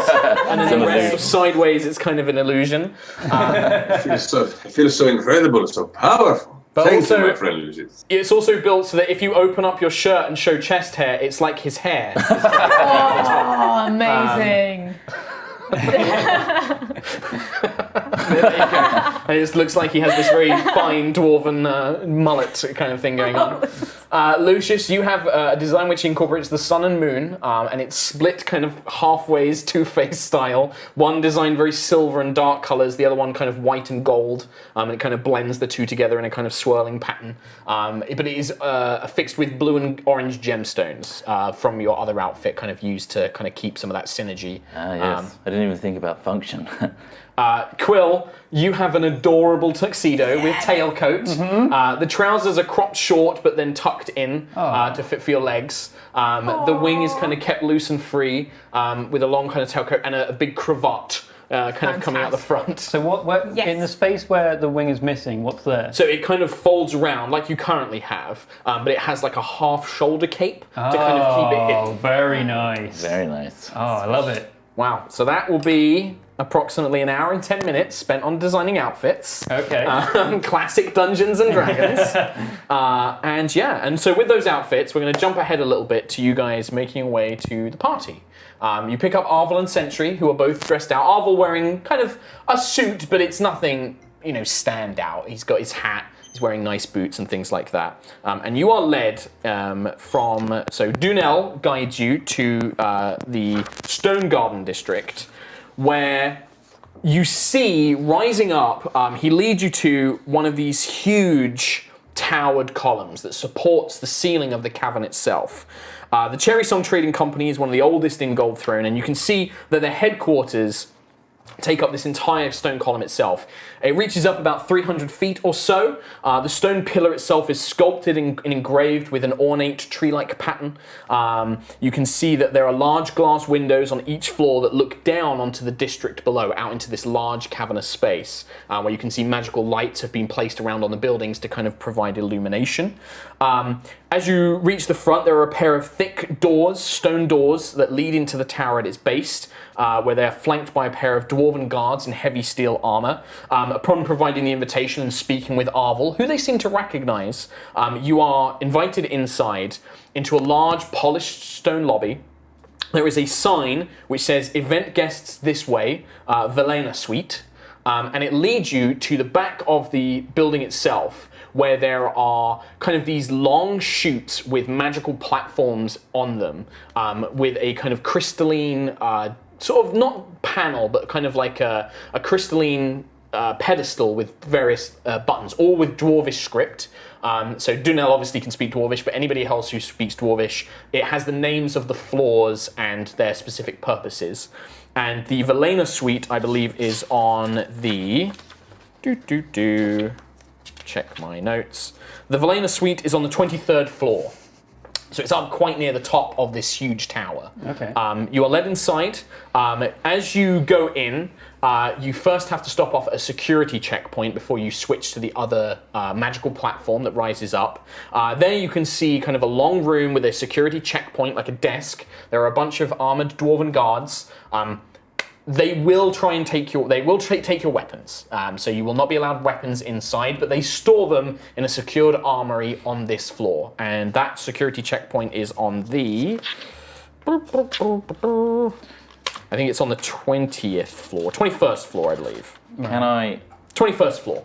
and then the rest of sideways it's kind of an illusion. It feels so incredible, so powerful. But Thank also, you, my friend Lucius. it's also built so that if you open up your shirt and show chest hair, it's like his hair. Oh, amazing. There you go. And it just looks like he has this very fine dwarven mullet kind of thing going on. Lucius, you have a design which incorporates the sun and moon, and it's split kind of halfways, two-faced style. One designed very silver and dark colours, the other one kind of white and gold, and it kind of blends the two together in a kind of swirling pattern. But it is affixed with blue and orange gemstones from your other outfit, kind of used to kind of keep some of that synergy. Yes, I didn't even think about function. Quill, you have an adorable tuxedo with tailcoat. The trousers are cropped short but then tucked in to fit for your legs. The wing is kind of kept loose and free with a long kind of tailcoat and a big cravat kind of coming out the front. So what in the space where the wing is missing, what's there? So it kind of folds around like you currently have, but it has like a half shoulder cape to kind of keep it hidden. Oh, very nice. Very nice. Oh, I love it. Wow, so that will be approximately an hour and 10 minutes spent on designing outfits. Okay. Classic Dungeons and Dragons. And so with those outfits, we're going to jump ahead a little bit to you guys making your way to the party. You pick up Arvel and Sentry, who are both dressed out. Arvel wearing kind of a suit, but it's nothing, stand out. He's got his hat. He's wearing nice boots and things like that. And you are led so Dunel guides you to the Stone Garden district, where you see rising up, he leads you to one of these huge towered columns that supports the ceiling of the cavern itself. The Cherry Song Trading Company is one of the oldest in Gold Throne, and you can see that their headquarters take up this entire stone column itself. It reaches up about 300 feet or so. The stone pillar itself is sculpted and engraved with an ornate tree-like pattern. You can see that there are large glass windows on each floor that look down onto the district below, out into this large cavernous space, where you can see magical lights have been placed around on the buildings to kind of provide illumination. As you reach the front, there are a pair of thick doors, stone doors, that lead into the tower at its base, where they're flanked by a pair of dwarven guards in heavy steel armor. Upon providing the invitation and speaking with Arvel, who they seem to recognize, you are invited inside into a large polished stone lobby. There is a sign which says "Event guests this way, Velena Suite," and it leads you to the back of the building itself, where there are kind of these long chutes with magical platforms on them, with a kind of crystalline, sort of not panel, but kind of like a crystalline pedestal with various buttons, all with Dwarvish script. So Dunel obviously can speak Dwarvish, but anybody else who speaks Dwarvish, it has the names of the floors and their specific purposes. And the Velena Suite, I believe, is on the... Check my notes. The Velena Suite is on the 23rd floor. So it's up quite near the top of this huge tower. Okay. You are led inside. As you go in, you first have to stop off at a security checkpoint before you switch to the other magical platform that rises up. There you can see kind of a long room with a security checkpoint, like a desk. There are a bunch of armored dwarven guards. They will try and take your weapons. So you will not be allowed weapons inside, but they store them in a secured armory on this floor. And that security checkpoint is on the... I think it's on the 20th floor. 21st floor, I believe. Can I... 21st floor.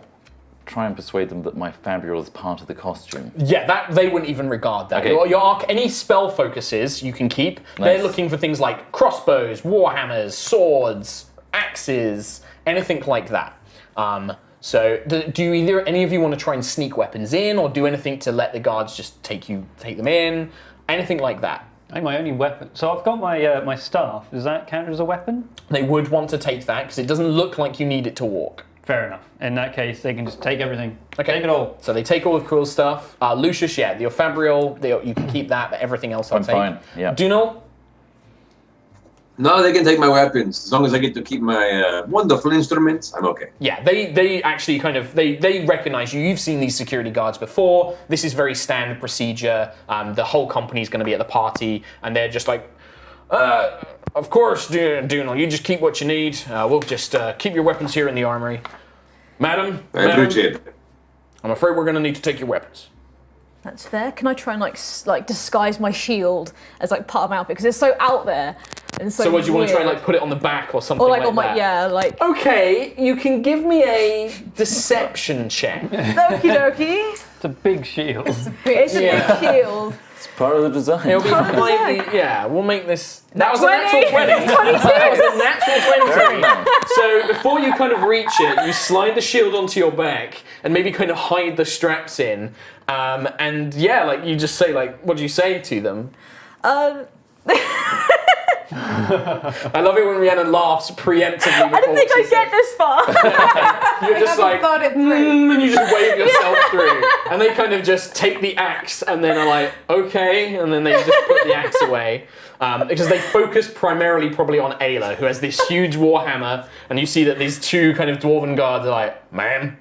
Try and persuade them that my fabrial is part of the costume. Yeah, that they wouldn't even regard that. Okay. Any spell focuses you can keep. Nice. They're looking for things like crossbows, warhammers, swords, axes, anything like that. So do any of you want to try and sneak weapons in, or do anything to let the guards just take them in? Anything like that? I think my only weapon... So I've got my staff. Does that count as a weapon? They would want to take that, because it doesn't look like you need it to walk. Fair enough. In that case, they can just take everything. Okay. Take it all. So they take all of Quill's stuff. Lucius, yeah, your fabrial, you can keep that, but everything else I'll take. I'm fine, yeah. Dunel? No, they can take my weapons. As long as I get to keep my wonderful instruments, I'm okay. Yeah, they actually kind of, they recognize you. You've seen these security guards before. This is very standard procedure. The whole company's going to be at the party, and they're just like, of course, Dunal, you just keep what you need. We'll just keep your weapons here in the armory. Madam, I appreciate it. I'm afraid we're going to need to take your weapons. That's fair. Can I try and like disguise my shield as like part of my outfit because it's so out there and so. So what do you want to try and weird. like put it on the back or something Or like like on my that? like. Okay, you can give me a deception check. Okie dokie. It's a big shield. It's a big shield. It's part of the design. It'll be slightly, yeah, we'll make this. That was a natural 20. 22. That was a natural 20. So before you kind of reach it, you slide the shield onto your back and maybe kind of hide the straps in. And yeah, like you just say, like, what do you say to them? I love it when Rhiannon laughs preemptively. I didn't think I'd get this far. You're just like, thought it through. and you just wave yourself through. And they kind of just take the axe and then are like, okay, and then they just put the axe away. Because they focus primarily probably on Ayla, who has this huge warhammer, and you see that these two kind of dwarven guards are like, ma'am?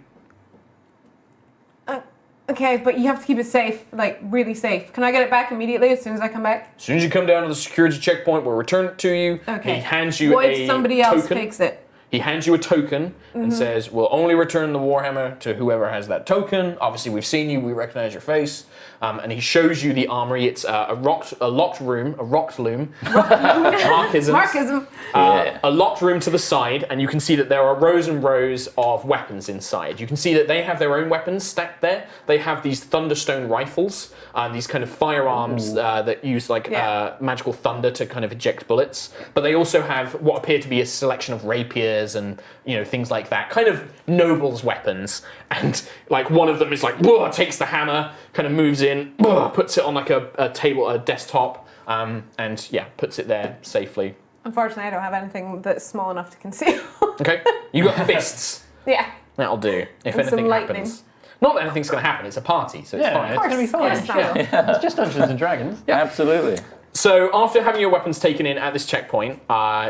Okay, but you have to keep it safe, like really safe. Can I get it back immediately as soon as I come back? As soon as you come down to the security checkpoint, we'll return it to you. Okay. He hands you What a if somebody else token. takes it? He hands you a token and says, we'll only return the Warhammer to whoever has that token. Obviously, we've seen you, we recognize your face. And he shows you the armory. It's a locked room, a rocked loom. Markisms. A locked room to the side, and you can see that there are rows and rows of weapons inside. You can see that they have their own weapons stacked there. They have these Thunderstone rifles, these kind of firearms that use like magical thunder to kind of eject bullets. But they also have what appear to be a selection of rapiers and things like that, kind of nobles' weapons. And like one of them is like, takes the hammer, kind of moves in, puts it on like a table, a desktop, and yeah, puts it there safely. Unfortunately, I don't have anything that's small enough to conceal. Okay, you got fists. Yeah. That'll do. If And some anything lightning. happens. Not that anything's going to happen. It's a party, so it's fine. It's going to be fine. Of course. It's just Dungeons and Dragons. Yeah. Absolutely. So after having your weapons taken in at this checkpoint,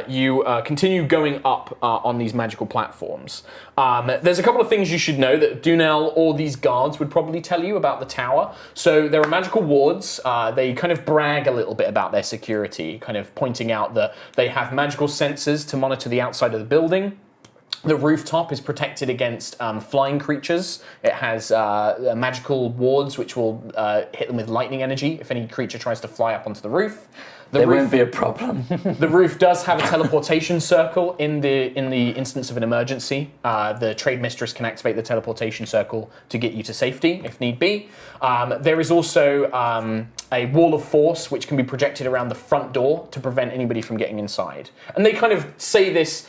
you continue going up on these magical platforms. There's a couple of things you should know that Dunel or these guards would probably tell you about the tower. So there are magical wards. They kind of brag a little bit about their security, kind of pointing out that they have magical sensors to monitor the outside of the building. The rooftop is protected against flying creatures. It has magical wards which will hit them with lightning energy if any creature tries to fly up onto the roof. There won't be a problem. The roof does have a teleportation circle in the instance of an emergency. The trade mistress can activate the teleportation circle to get you to safety if need be. There is also a wall of force which can be projected around the front door to prevent anybody from getting inside. And they kind of say this,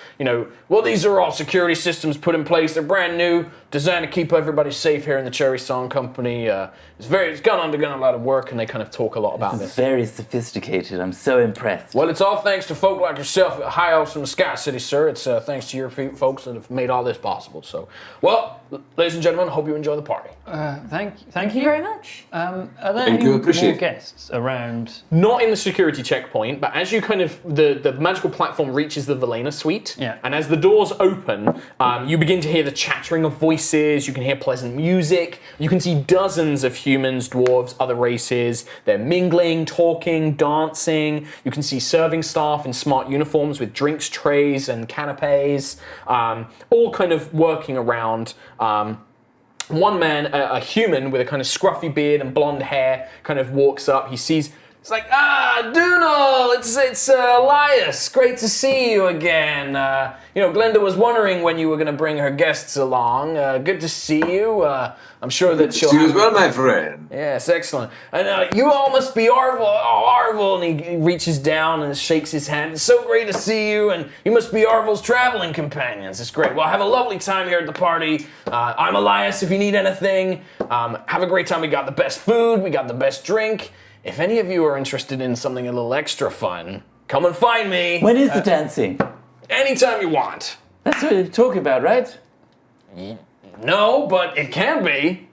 well, these are all security systems put in place. They're brand new, designed to keep everybody safe here in the Cherry Song Company. It's gone undergone a lot of work, and they kind of talk a lot about this. Very sophisticated. I'm so impressed. Well, it's all thanks to folk like yourself at High Elves from the Sky City, sir. It's thanks to your folks that have made all this possible. So, well, ladies and gentlemen, hope you enjoy the party. Thank you very much. Are there Thank any you, more appreciate it. guests around? Not in the security checkpoint, but as you kind of, the magical platform reaches the Velena suite, and as the doors open, you begin to hear the chattering of voices, you can hear pleasant music, you can see dozens of humans, dwarves, other races. They're mingling, talking, dancing. You can see serving staff in smart uniforms with drinks trays and canapes, all kind of working around. One man, a human with a kind of scruffy beard and blonde hair, kind of walks up. He sees, it's like, Dunal, it's Elias. Great to see you again. Glenda was wondering when you were going to bring her guests along. Good to see you. I'm sure that she'll. See you as well, my friend. Yes, excellent. And you all must be Arvel. Oh, Arvel. And he reaches down and shakes his hand. It's so great to see you, and you must be Arvel's traveling companions. It's great. Well, have a lovely time here at the party. I'm Elias if you need anything. Have a great time. We got the best food. We got the best drink. If any of you are interested in something a little extra fun, come and find me. When is the dancing? Anytime you want. That's what you're talking about, right? No, but it can be.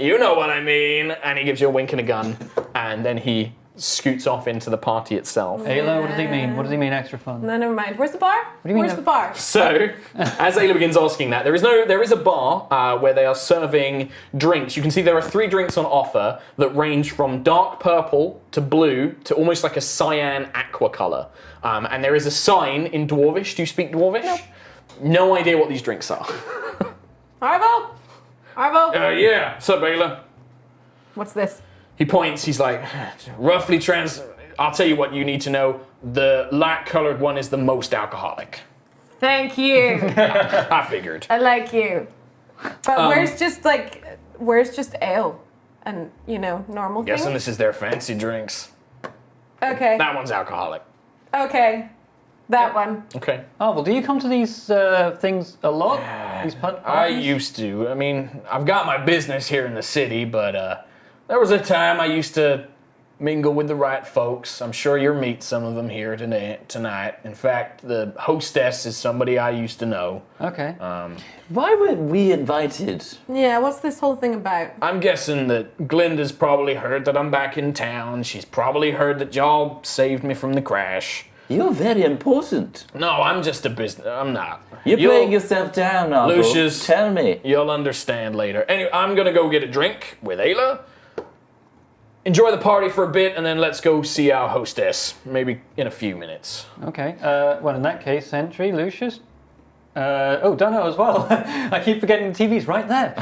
You know what I mean. And he gives you a wink and a gun, and then he scoots off into the party itself. Ayla, what does he mean? What does he mean extra fun? No, never mind. Where's the bar? do you mean Where's the bar? So, as Ayla begins asking that, there is a bar where they are serving drinks. You can see there are 3 drinks on offer that range from dark purple to blue to almost like a cyan aqua colour. And there is a sign in Dwarvish. Do you speak Dwarvish? Nope. No idea what these drinks are. Arvo? Arvo? Yeah. Sup, Ayla? What's this? He points, he's like, I'll tell you what you need to know. The light-colored one is the most alcoholic. Thank you. I figured. I like you. But where's just ale and, normal things? Guessing this is their fancy drinks. Okay. That one's alcoholic. Okay. That one. Okay. Oh, well, do you come to these things a lot? These I used to. I mean, I've got my business here in the city, but there was a time I used to mingle with the right folks. I'm sure you'll meet some of them here tonight. In fact, the hostess is somebody I used to know. Okay. Why were we invited? Yeah, what's this whole thing about? I'm guessing that Glinda's probably heard that I'm back in town. She's probably heard that y'all saved me from the crash. You're very important. No, I'm just a business. I'm not. You're playing yourself down, Arvo. Lucius, tell me. You'll understand later. Anyway, I'm gonna go get a drink with Ayla. Enjoy the party for a bit, and then let's go see our hostess. Maybe in a few minutes. Okay. Well, in that case, Sentry, Lucius. Dono as well. I keep forgetting the TV's right there.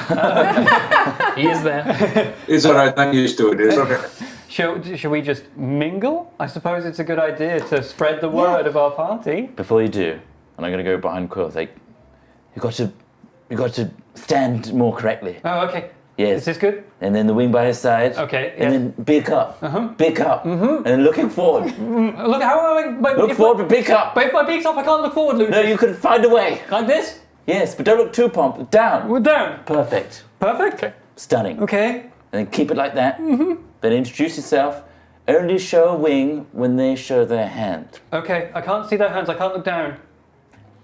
He is there. It's all right. I'm used to it. It's okay. Should we just mingle? I suppose it's a good idea to spread the word of our party. Before you do, and I'm going to go behind Quill, like, you got to stand more correctly. Oh, okay. Yes. Is this good? And then the wing by his side. Okay. And then pick up. Pick up. And then looking forward. Look, how am I? Look forward, but pick up. But if my beak's up, I can't look forward, Lucius. No, you can find a way. Like this? Yes, but don't look too pumped. Down. We're down. Perfect. Perfect? Okay. Stunning. Okay. And then keep it like that. Then introduce yourself. Only show a wing when they show their hand. Okay, I can't see their hands, I can't look down.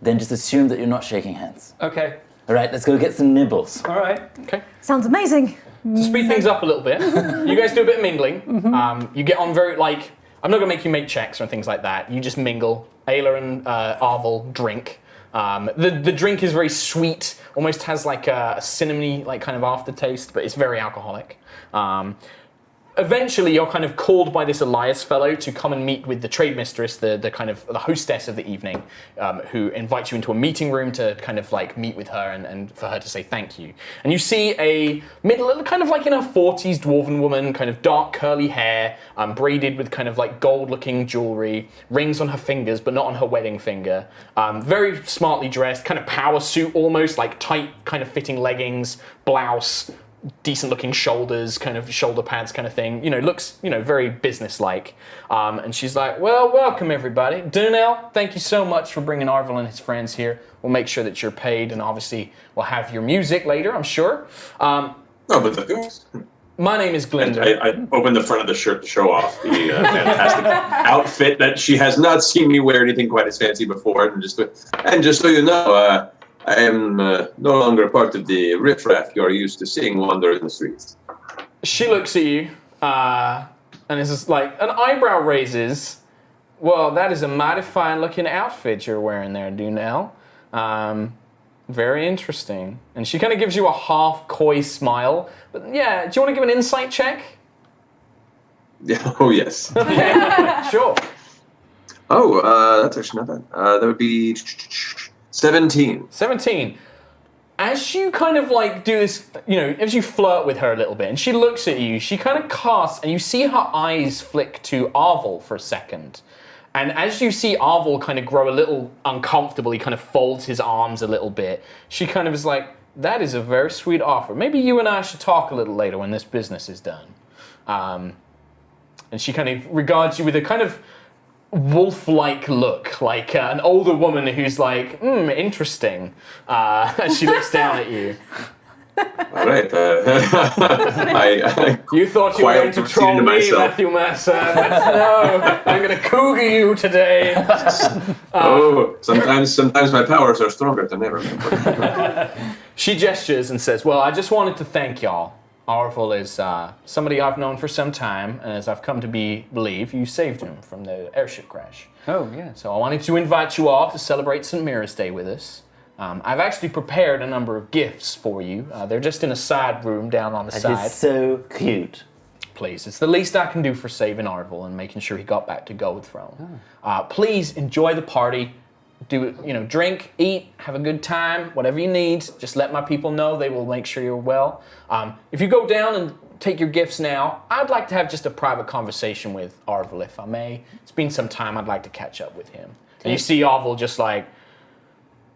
Then just assume that you're not shaking hands. Okay. All right, let's go get some nibbles. All right. Okay. Sounds amazing. To speed things up a little bit, you guys do a bit of mingling. You get on very, I'm not going to make you make checks or things like that. You just mingle. Ayla and Arvel drink. The drink is very sweet, almost has like a cinnamony kind of aftertaste, but it's very alcoholic. Eventually, you're kind of called by this Elias fellow to come and meet with the trade mistress, the kind of the hostess of the evening, who invites you into a meeting room to kind of meet with her and for her to say thank you. And you see a middle, kind of in her 40s dwarven woman, kind of dark curly hair, braided with kind of gold-looking jewelry, rings on her fingers but not on her wedding finger. Very smartly dressed, kind of power suit almost, tight kind of fitting leggings, blouse. Decent looking shoulders, kind of shoulder pads kind of thing. Looks, very business-like. And she's like, well, welcome everybody. Dunel, thank you so much for bringing Arvel and his friends here. We'll make sure that you're paid, and obviously we'll have your music later, I'm sure. My name is Glinda. I opened the front of the shirt to show off the fantastic outfit that she has not seen me wear anything quite as fancy before. And just so you know, I am no longer part of the riffraff you are used to seeing wander in the streets. She looks at you, and is just an eyebrow raises. Well, that is a mighty fine looking outfit you're wearing there, Dunel. Very interesting. And she kind of gives you a half coy smile. But yeah, do you want to give an insight check? Yeah, oh, yes. Yeah, sure. Oh, that's actually not bad. That would be 17. 17. As you kind of do this, as you flirt with her a little bit, and she looks at you, she kind of casts, and you see her eyes flick to Arvel for a second. And as you see Arvel kind of grow a little uncomfortable, he kind of folds his arms a little bit. She kind of is like, that is a very sweet offer. Maybe you and I should talk a little later when this business is done. And she kind of regards you with a kind of wolf-like look, like an older woman who's interesting, as she looks down at you. All right. You thought you were going to troll me, Matthew Massa. No, I'm going to cougar you today. Sometimes my powers are stronger than ever. She gestures and says, well, I just wanted to thank y'all. Arvel is somebody I've known for some time, and as I've come to believe, you saved him from the airship crash. Oh, yeah. So I wanted to invite you all to celebrate St. Mira's Day with us. I've actually prepared a number of gifts for you. They're just in a side room down on the side. That is so cute. Please, it's the least I can do for saving Arvel and making sure he got back to Gold Throne. Please enjoy the party. Drink, eat, have a good time, whatever you need. Just let my people know. They will make sure you're well. If you go down and take your gifts now, I'd like to have just a private conversation with Arvel, if I may. It's been some time. I'd like to catch up with him. And you see Arvel just like,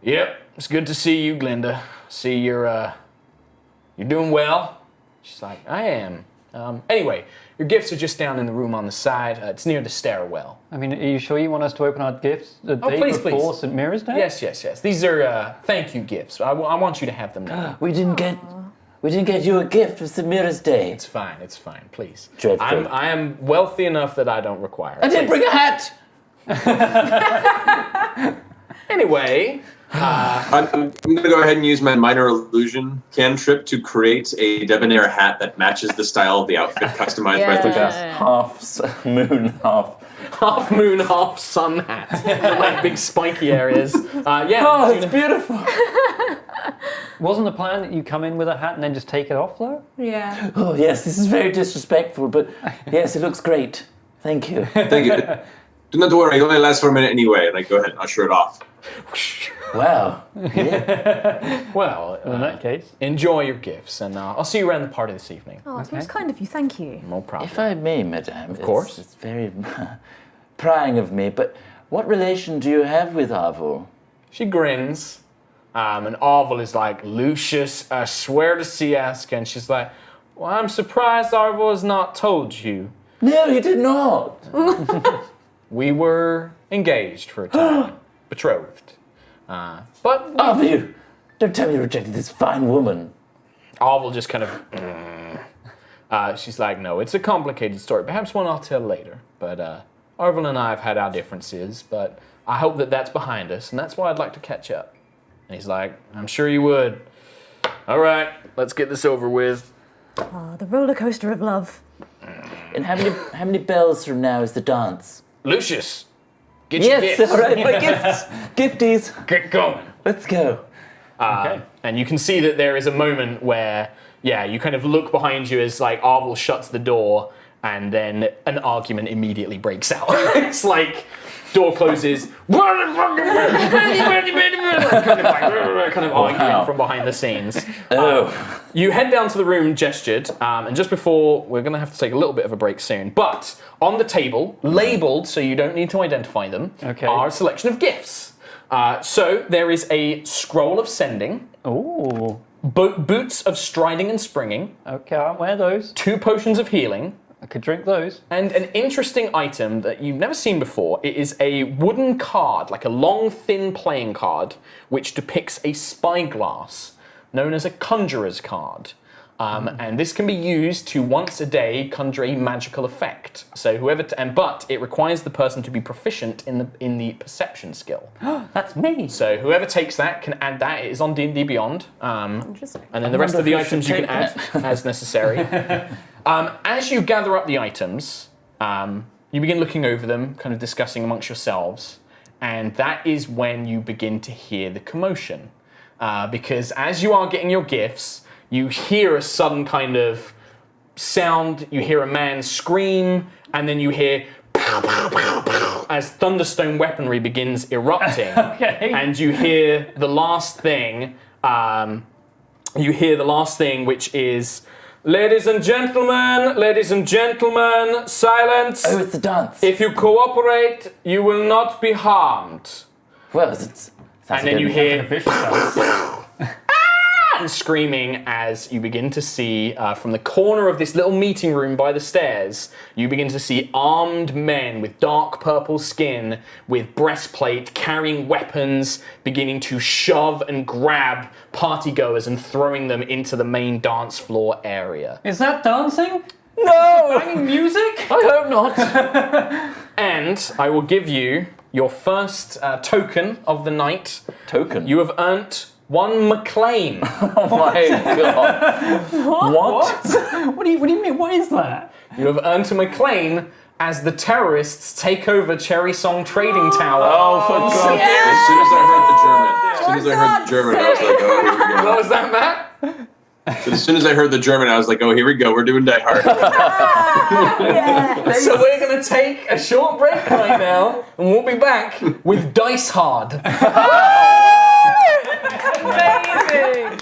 yep, it's good to see you, Glinda. See you're doing well. She's like, I am. Anyway, your gifts are just down in the room on the side. It's near the stairwell. I mean, are you sure you want us to open our gifts the day before St. Mira's Day? Yes. These are thank you gifts. I want you to have them now. We didn't get you a gift for St. Mira's Day. It's fine. Please. Dreadful. I am wealthy enough that I don't require it. I didn't bring a hat! Anyway, I'm going to go ahead and use my minor illusion cantrip to create a debonair hat that matches the style of the outfit customized by the guest. Half moon, half moon, half sun hat. Like big spiky areas. Oh, it's beautiful. Wasn't the plan that you come in with a hat and then just take it off, though? Yeah. Oh, yes, this is very disrespectful, but yes, it looks great. Thank you. Thank you. Do not worry, it only lasts for a minute anyway. Like, go ahead and usher it off. Wow. Well, in that case, enjoy your gifts, and I'll see you around the party this evening. Oh, it's most kind of you. Thank you. No problem. If I may, madame. Of course. It's very prying of me, but what relation do you have with Arvel? She grins, and Arvel is like, Lucius, I swear to Siaska, and she's like, well, I'm surprised Arvel has not told you. No, he did not. We were engaged for a time, betrothed. But Arvel, don't tell me you rejected this fine woman. Arvel just kind of, she's like, no, it's a complicated story. Perhaps one I'll tell later. But Arvel and I have had our differences, but I hope that that's behind us, and that's why I'd like to catch up. And he's like, I'm sure you would. All right, let's get this over with. The roller coaster of love. And how many bells from now is the dance? Lucius, get your gifts. Yes, all right, my gifts. Gifties. Get going. Let's go. Okay. And you can see that there is a moment where, you kind of look behind you as like Arvel shuts the door, and then an argument immediately breaks out. It's like door closes, kind of arguing from behind the scenes. You head down to the room gestured, and just before, we're going to have to take a little bit of a break soon, but on the table, labelled so you don't need to identify them, are a selection of gifts. So there is a scroll of sending. Ooh. Boots of striding and springing. Okay, I'll wear those. 2 potions of healing. I could drink those. And an interesting item that you've never seen before. It is a wooden card, like a long, thin playing card, which depicts a spyglass, known as a conjurer's card. And this can be used to once a day conjure a magical effect. So but it requires the person to be proficient in the perception skill. That's me. So whoever takes that can add that. It is on D&D Beyond. Interesting. And then the rest of the items you can add as necessary. As you gather up the items, you begin looking over them, kind of discussing amongst yourselves, and that is when you begin to hear the commotion. Because as you are getting your gifts, you hear a sudden kind of sound, you hear a man scream, and then you hear pow, pow, pow, pow, as thunderstone weaponry begins erupting. And you hear the last thing, which is, ladies and gentlemen, silence. Oh, it's the dance. If you cooperate, you will not be harmed. Well, it's and then you hear and screaming as you begin to see from the corner of this little meeting room by the stairs, you begin to see armed men with dark purple skin, with breastplate, carrying weapons, beginning to shove and grab partygoers and throwing them into the main dance floor area. Is that dancing? No! Banging music? I hope not. And I will give you your first token of the night. Token? You have earned 1 McLean. Oh my god. What? What do you mean? What is that? You have earned a McLean as the terrorists take over Cherry Song Trading Tower. Oh, for God's sake. As soon as I heard the German, I was like, oh, here we go. What was that, Matt? So as soon as I heard the German, I was like, oh, here we go. We're doing Die Hard. So we're going to take a short break right now, and we'll be back with Dice Hard. Amazing.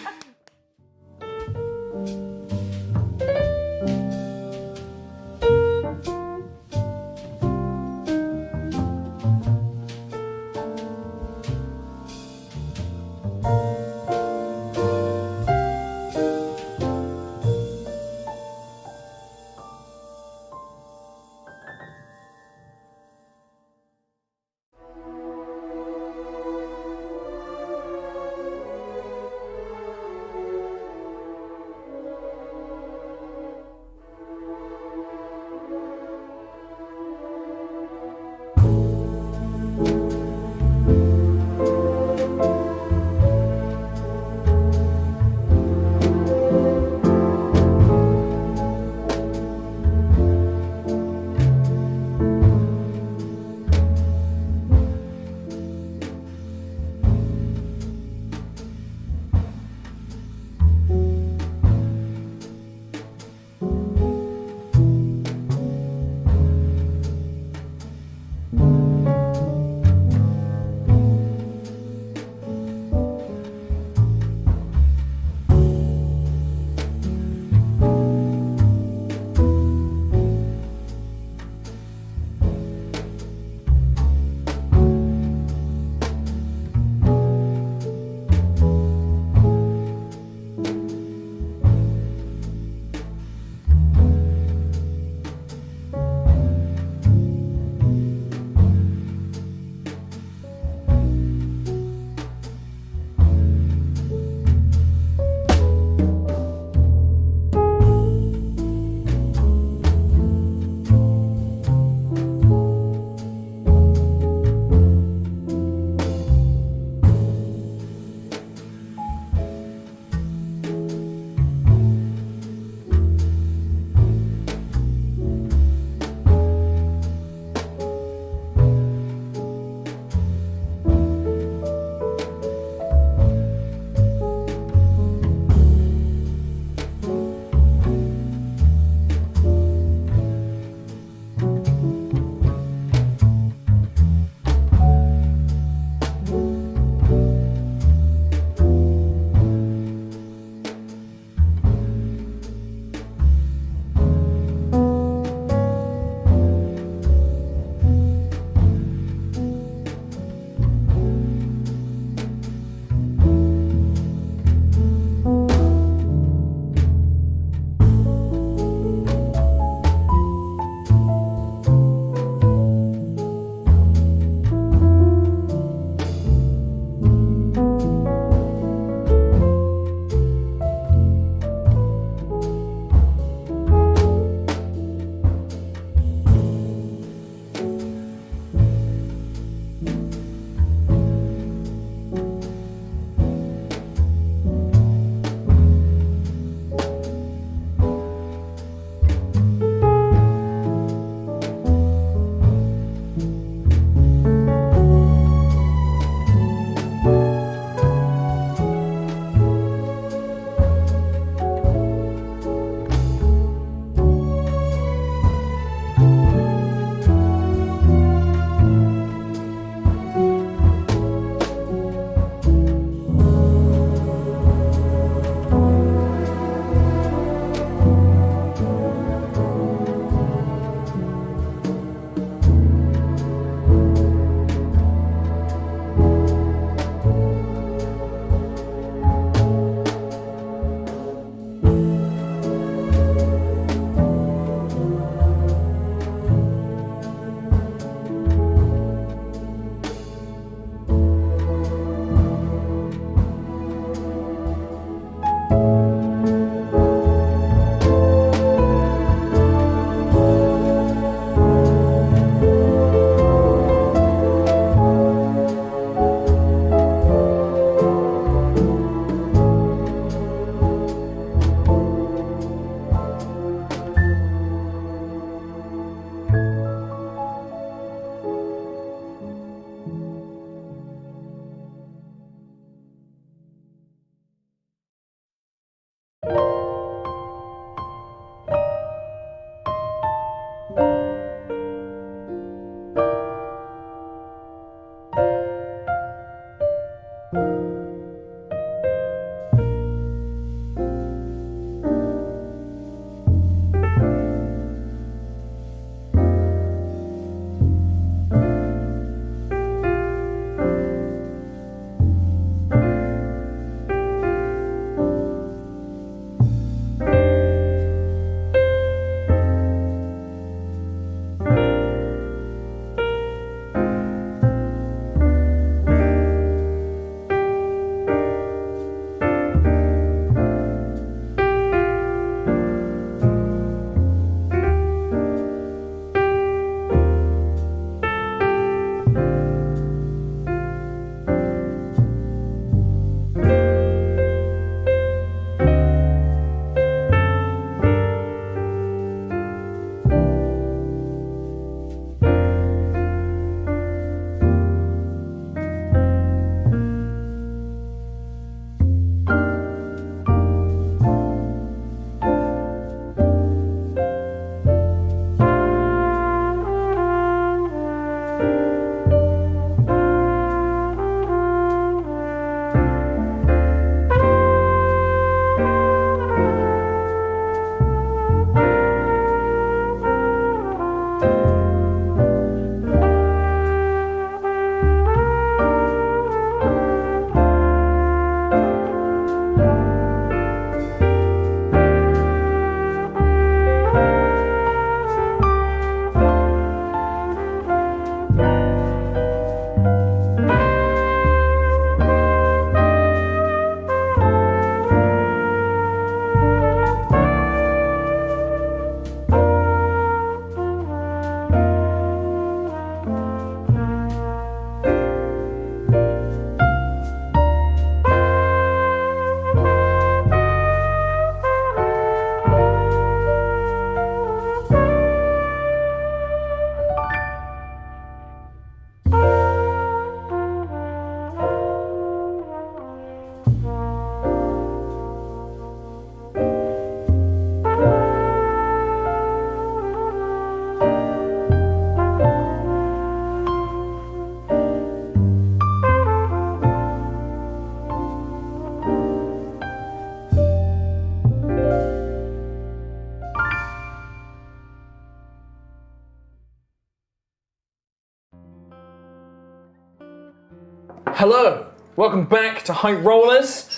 Hello, welcome back to Highrollers,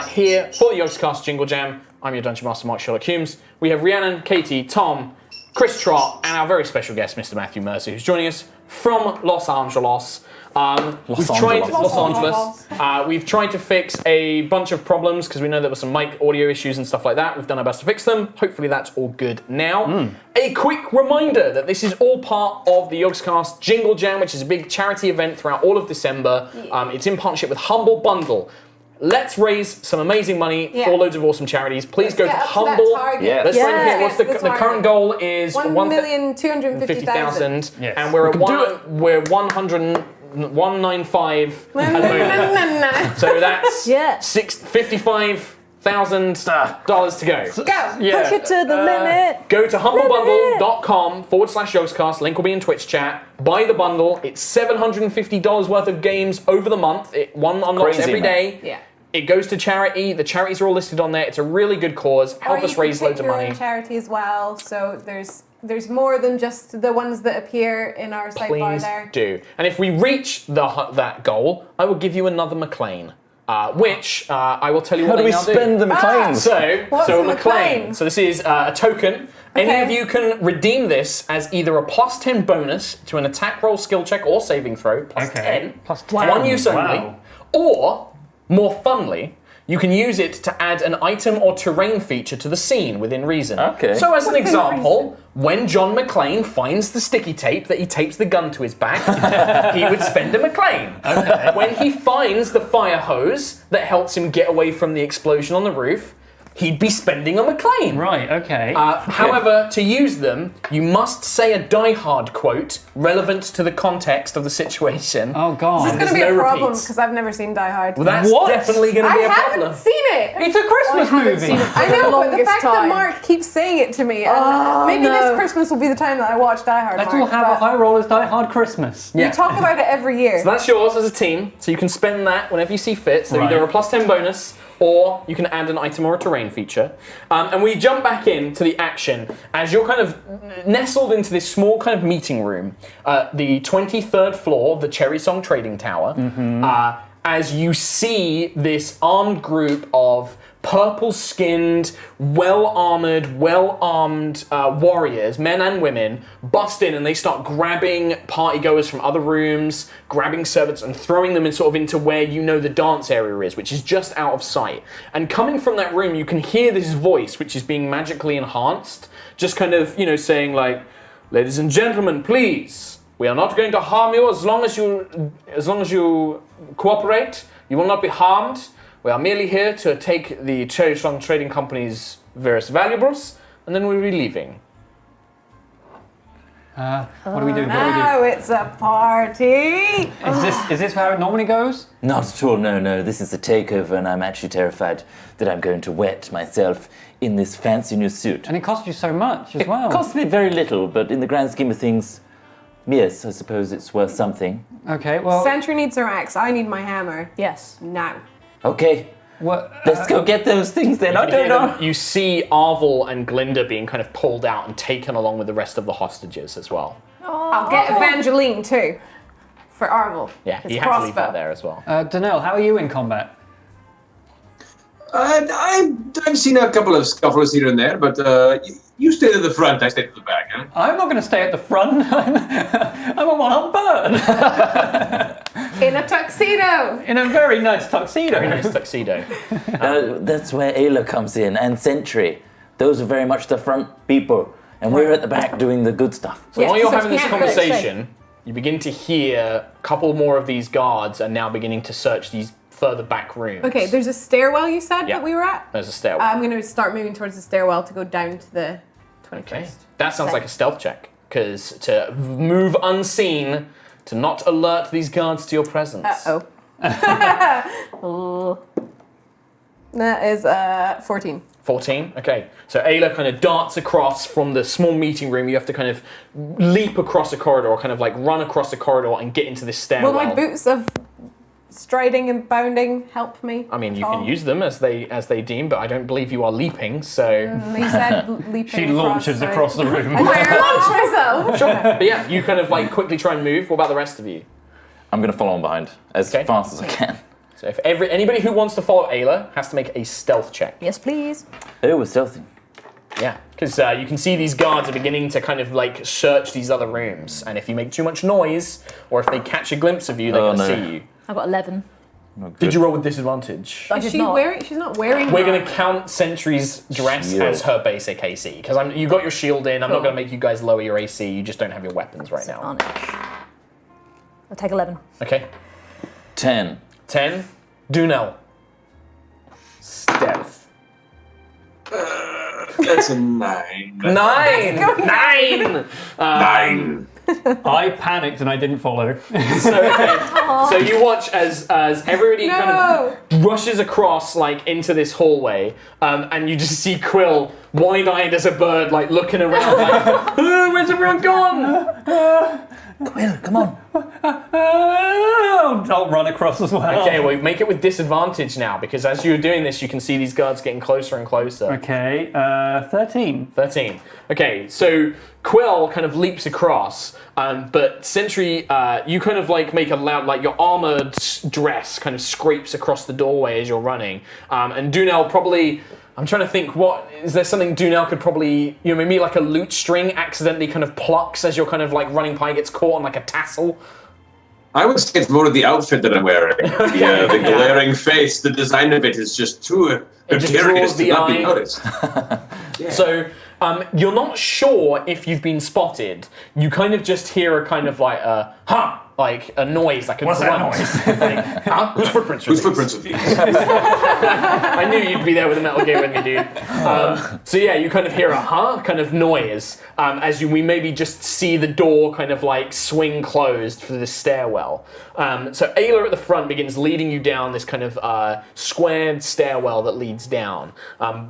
here for the Yogscast Jingle Jam. I'm your Dungeon Master, Mark Sherlock Humes. We have Rhiannon, Katie, Tom, Chris Trott, and our very special guest, Mr. Matthew Mercer, who's joining us from Los Angeles. We've tried to fix a bunch of problems because we know there were some mic audio issues and stuff like that. We've done our best to fix them. Hopefully that's all good now. A quick reminder that this is all part of the Yogscast Jingle Jam, which is a big charity event throughout all of December. It's in partnership with Humble Bundle. Let's raise some amazing money for loads of awesome charities. Please go to Humble. Let's try and hit what's the current goal is 1,250,000, and we're at 195 at the moment. So that's $55,000 to go. Push it to the limit. Go to humblebundle.com/Yogscast. Link will be in Twitch chat. Buy the bundle. It's $750 worth of games over the month. One unlocks every day. Yeah. It goes to charity. The charities are all listed on there. It's a really good cause. Help us raise loads of money. Charity as well. So there's more than just the ones that appear in our sidebar there. Do. And if we reach that goal, I will give you another McLean. Which I will tell you what they now do. How do we spend the McLeans? So McLean. So this is a token. Any of you can redeem this as either a +10 bonus to an attack roll, skill check, or saving throw. +10. +10. One use only. Or, more funly, you can use it to add an item or terrain feature to the scene within reason. So as an example, when John McClane finds the sticky tape that he tapes the gun to his back, he would spend a McClane. When he finds the fire hose that helps him get away from the explosion on the roof, he'd be spending a McClane. Right, okay. However, to use them, you must say a Die Hard quote relevant to the context of the situation. Oh, God. This is going to be a problem because I've never seen Die Hard. Well, that's definitely going to be a problem. I haven't seen it. It's a Christmas movie. I know, but the fact that Mark keeps saying it to me, and maybe this Christmas will be the time that I watch Die Hard. Let's all have a Highrollers Die Hard Christmas. We talk about it every year. So that's yours as a team, so you can spend that whenever you see fit. So either a +10 bonus, or you can add an item or a terrain feature. And we jump back into the action as you're kind of nestled into this small kind of meeting room, the 23rd floor of the Cherry Song Trading Tower, as you see this armed group of purple-skinned, well-armored, well-armed warriors, men and women, bust in and they start grabbing partygoers from other rooms, grabbing servants and throwing them into where you know the dance area is, which is just out of sight. And coming from that room, you can hear this voice, which is being magically enhanced, just kind of, saying like, "Ladies and gentlemen, please, we are not going to harm you as long as you cooperate. You will not be harmed. We are merely here to take the Cherry Song Trading Company's various valuables, and then we'll be leaving." What do we do? Now it's a party. Is this how it normally goes? Not at all, no. This is a takeover, and I'm actually terrified that I'm going to wet myself in this fancy new suit. And it cost you so much as well. It cost me very little, but in the grand scheme of things, yes, I suppose it's worth something. Okay, well... Sentry needs her axe. I need my hammer. Yes. Now. Okay. Let's go get those things then. I don't know. You see Arvel and Glinda being kind of pulled out and taken along with the rest of the hostages as well. I'll get Evangeline too. For Arvel. Yeah, his you have to leave that there as well. Donnell, how are you in combat? I've seen a couple of scuffles here and there, but you stayed at the front, I stayed at the back, huh? I'm not going to stay at the front. I'm a one-armed bird. In a tuxedo. In a very nice tuxedo. Very nice tuxedo. That's where Ayla comes in, and Sentry. Those are very much the front people, and we're at the back doing the good stuff. So while you're having this conversation, you begin to hear a couple more of these guards are now beginning to search these further back rooms. Okay, there's a stairwell you said that we were at? There's a stairwell. I'm going to start moving towards the stairwell to go down to the 21st. Okay. That sounds like a stealth check, because to move unseen, to not alert these guards to your presence. That is 14. 14? Okay. So Ayla kind of darts across from the small meeting room. You have to kind of leap across a corridor, kind of like run across a corridor and get into this stairwell. Will my boots of striding and bounding help me? I mean, you can use them as they deem, but I don't believe you are leaping, so... He said leaping She launches across the room. I launch myself. Sure. But yeah, you kind of like quickly try and move. What about the rest of you? I'm going to follow on behind as fast as I can. So if anybody who wants to follow Ayla has to make a stealth check. Yes, please. Oh, we're stealthy. Yeah, because you can see these guards are beginning to kind of like search these other rooms, and if you make too much noise, or if they catch a glimpse of you, they're going to see you. I got 11. Did you roll with disadvantage? Is she wearing? She's not wearing. We're going to count Sentry's dress as her basic AC, because you got your shield in. I'm not going to make you guys lower your AC. You just don't have your weapons right now. I'll take 11. Okay. 10. 10. Dunel. Stealth. That's a 9. 9! 9! 9. I panicked and I didn't follow. So you watch as everybody kind of rushes across like into this hallway, and you just see Quill wide-eyed as a bird, like looking around, like, where's everyone gone? Quill, come on. I'll run across as well. Okay, well, make it with disadvantage now, because as you're doing this, you can see these guards getting closer and closer. Okay, 13. 13. Okay, so Quill kind of leaps across, but Sentry, you kind of like make a loud, like your armored dress kind of scrapes across the doorway as you're running, and Dunel probably. I'm trying to think, is there something Dunel could probably, maybe like a lute string accidentally kind of plucks as you're kind of like running by, gets caught on like a tassel? I would say it's more of the outfit that I'm wearing. The glaring face, the design of it is just too curious to not be noticed. So you're not sure if you've been spotted. You kind of just hear a kind of like like a noise, like a grunt. That noise? Like, whose footprints are Whose these? footprints are these? I knew you'd be there with a Metal Gear with me, dude. So yeah, you kind of hear a kind of noise as we maybe just see the door kind of like swing closed for the stairwell. So Ayla at the front begins leading you down this kind of squared stairwell that leads down.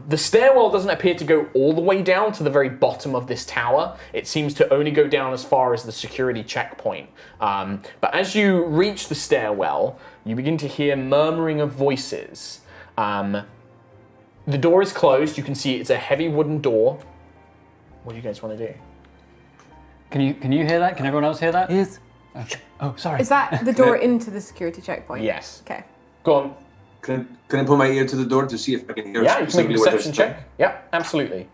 The stairwell doesn't appear to go all the way down to the very bottom of this tower. It seems to only go down as far as the security checkpoint. But as you reach the stairwell, you begin to hear murmuring of voices. The door is closed. You can see it's a heavy wooden door. What do you guys want to do? Can you hear that? Can everyone else hear that? Yes. Oh, sorry. Is that the door into the security checkpoint? Yes. Okay. Go on. Can I put my ear to the door to see if I can hear? Yeah, you can make a specifically what perception they're saying? check. Yeah, absolutely.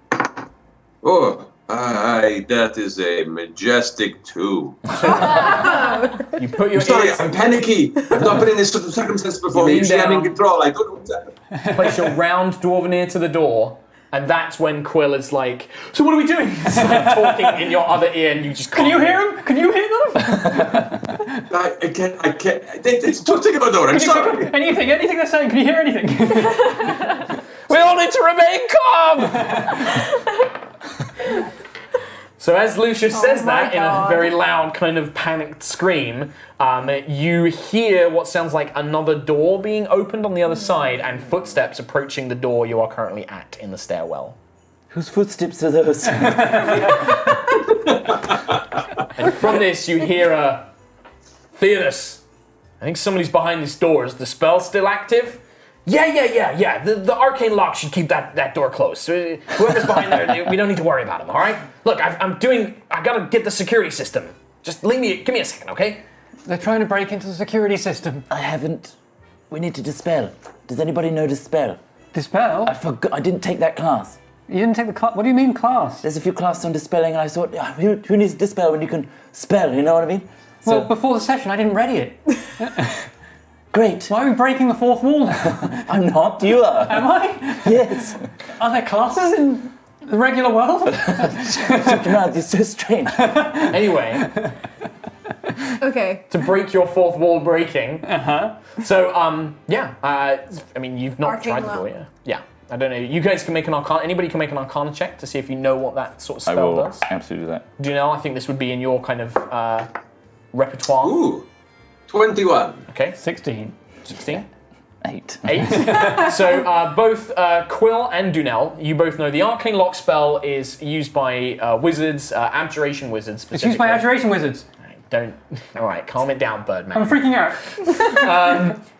Oh, aye, that is a majestic 2. You put your I'm sorry, ears, I'm panicky. I've not been in this sort of circumstance before. lean Usually I'm in down. control. I don't know what's happening. place your round dwarven ear to the door, and that's when Quill is like, "So what are we doing?" It's like talking in your other ear, and you just Can you hear him? Can you hear them? I can't. It's talking about door. I'm sorry. Anything they're saying, can you hear anything? We all need to remain calm! So as Lucius says my that in a God. very loud kind of panicked scream, you hear what sounds like another door being opened on the other side and footsteps approaching the door you are currently at in the stairwell. Whose footsteps are those? And from this you hear a, Theodus, I think somebody's behind this door. Is the spell still active? Yeah. The arcane lock should keep that door closed. So whoever's behind there, we don't need to worry about him, all right? Look, I gotta get the security system. Just give me a second, okay? They're trying to break into the security system. I haven't. We need to dispel. Does anybody know dispel? Dispel? I forgot. I didn't take that class. You didn't take the class? What do you mean class? There's a few classes on dispelling, and I thought, who needs dispel when you can spell? You know what I mean? Well, before the session, I didn't ready it. Great. Why are we breaking the fourth wall now? I'm not. You are. Am I? Yes. Are there classes in the regular world? It's so strange. Anyway, Okay. to break your fourth wall breaking. So, I mean, you've not Arcane tried the lock. door yet. Yeah. I don't know. You guys can make an arcana. Anybody can make an arcana check to see if you know what that sort of spell does. absolutely do that. Do you know? I think this would be in your kind of repertoire. Ooh, 21. Okay. 16. 16. 8. 8. So both Quill and Dunel, you both know the arcane lock spell is used by wizards, abjuration wizards It's specifically. used by abjuration wizards. Don't. All right, calm it down, Birdman. I'm freaking out.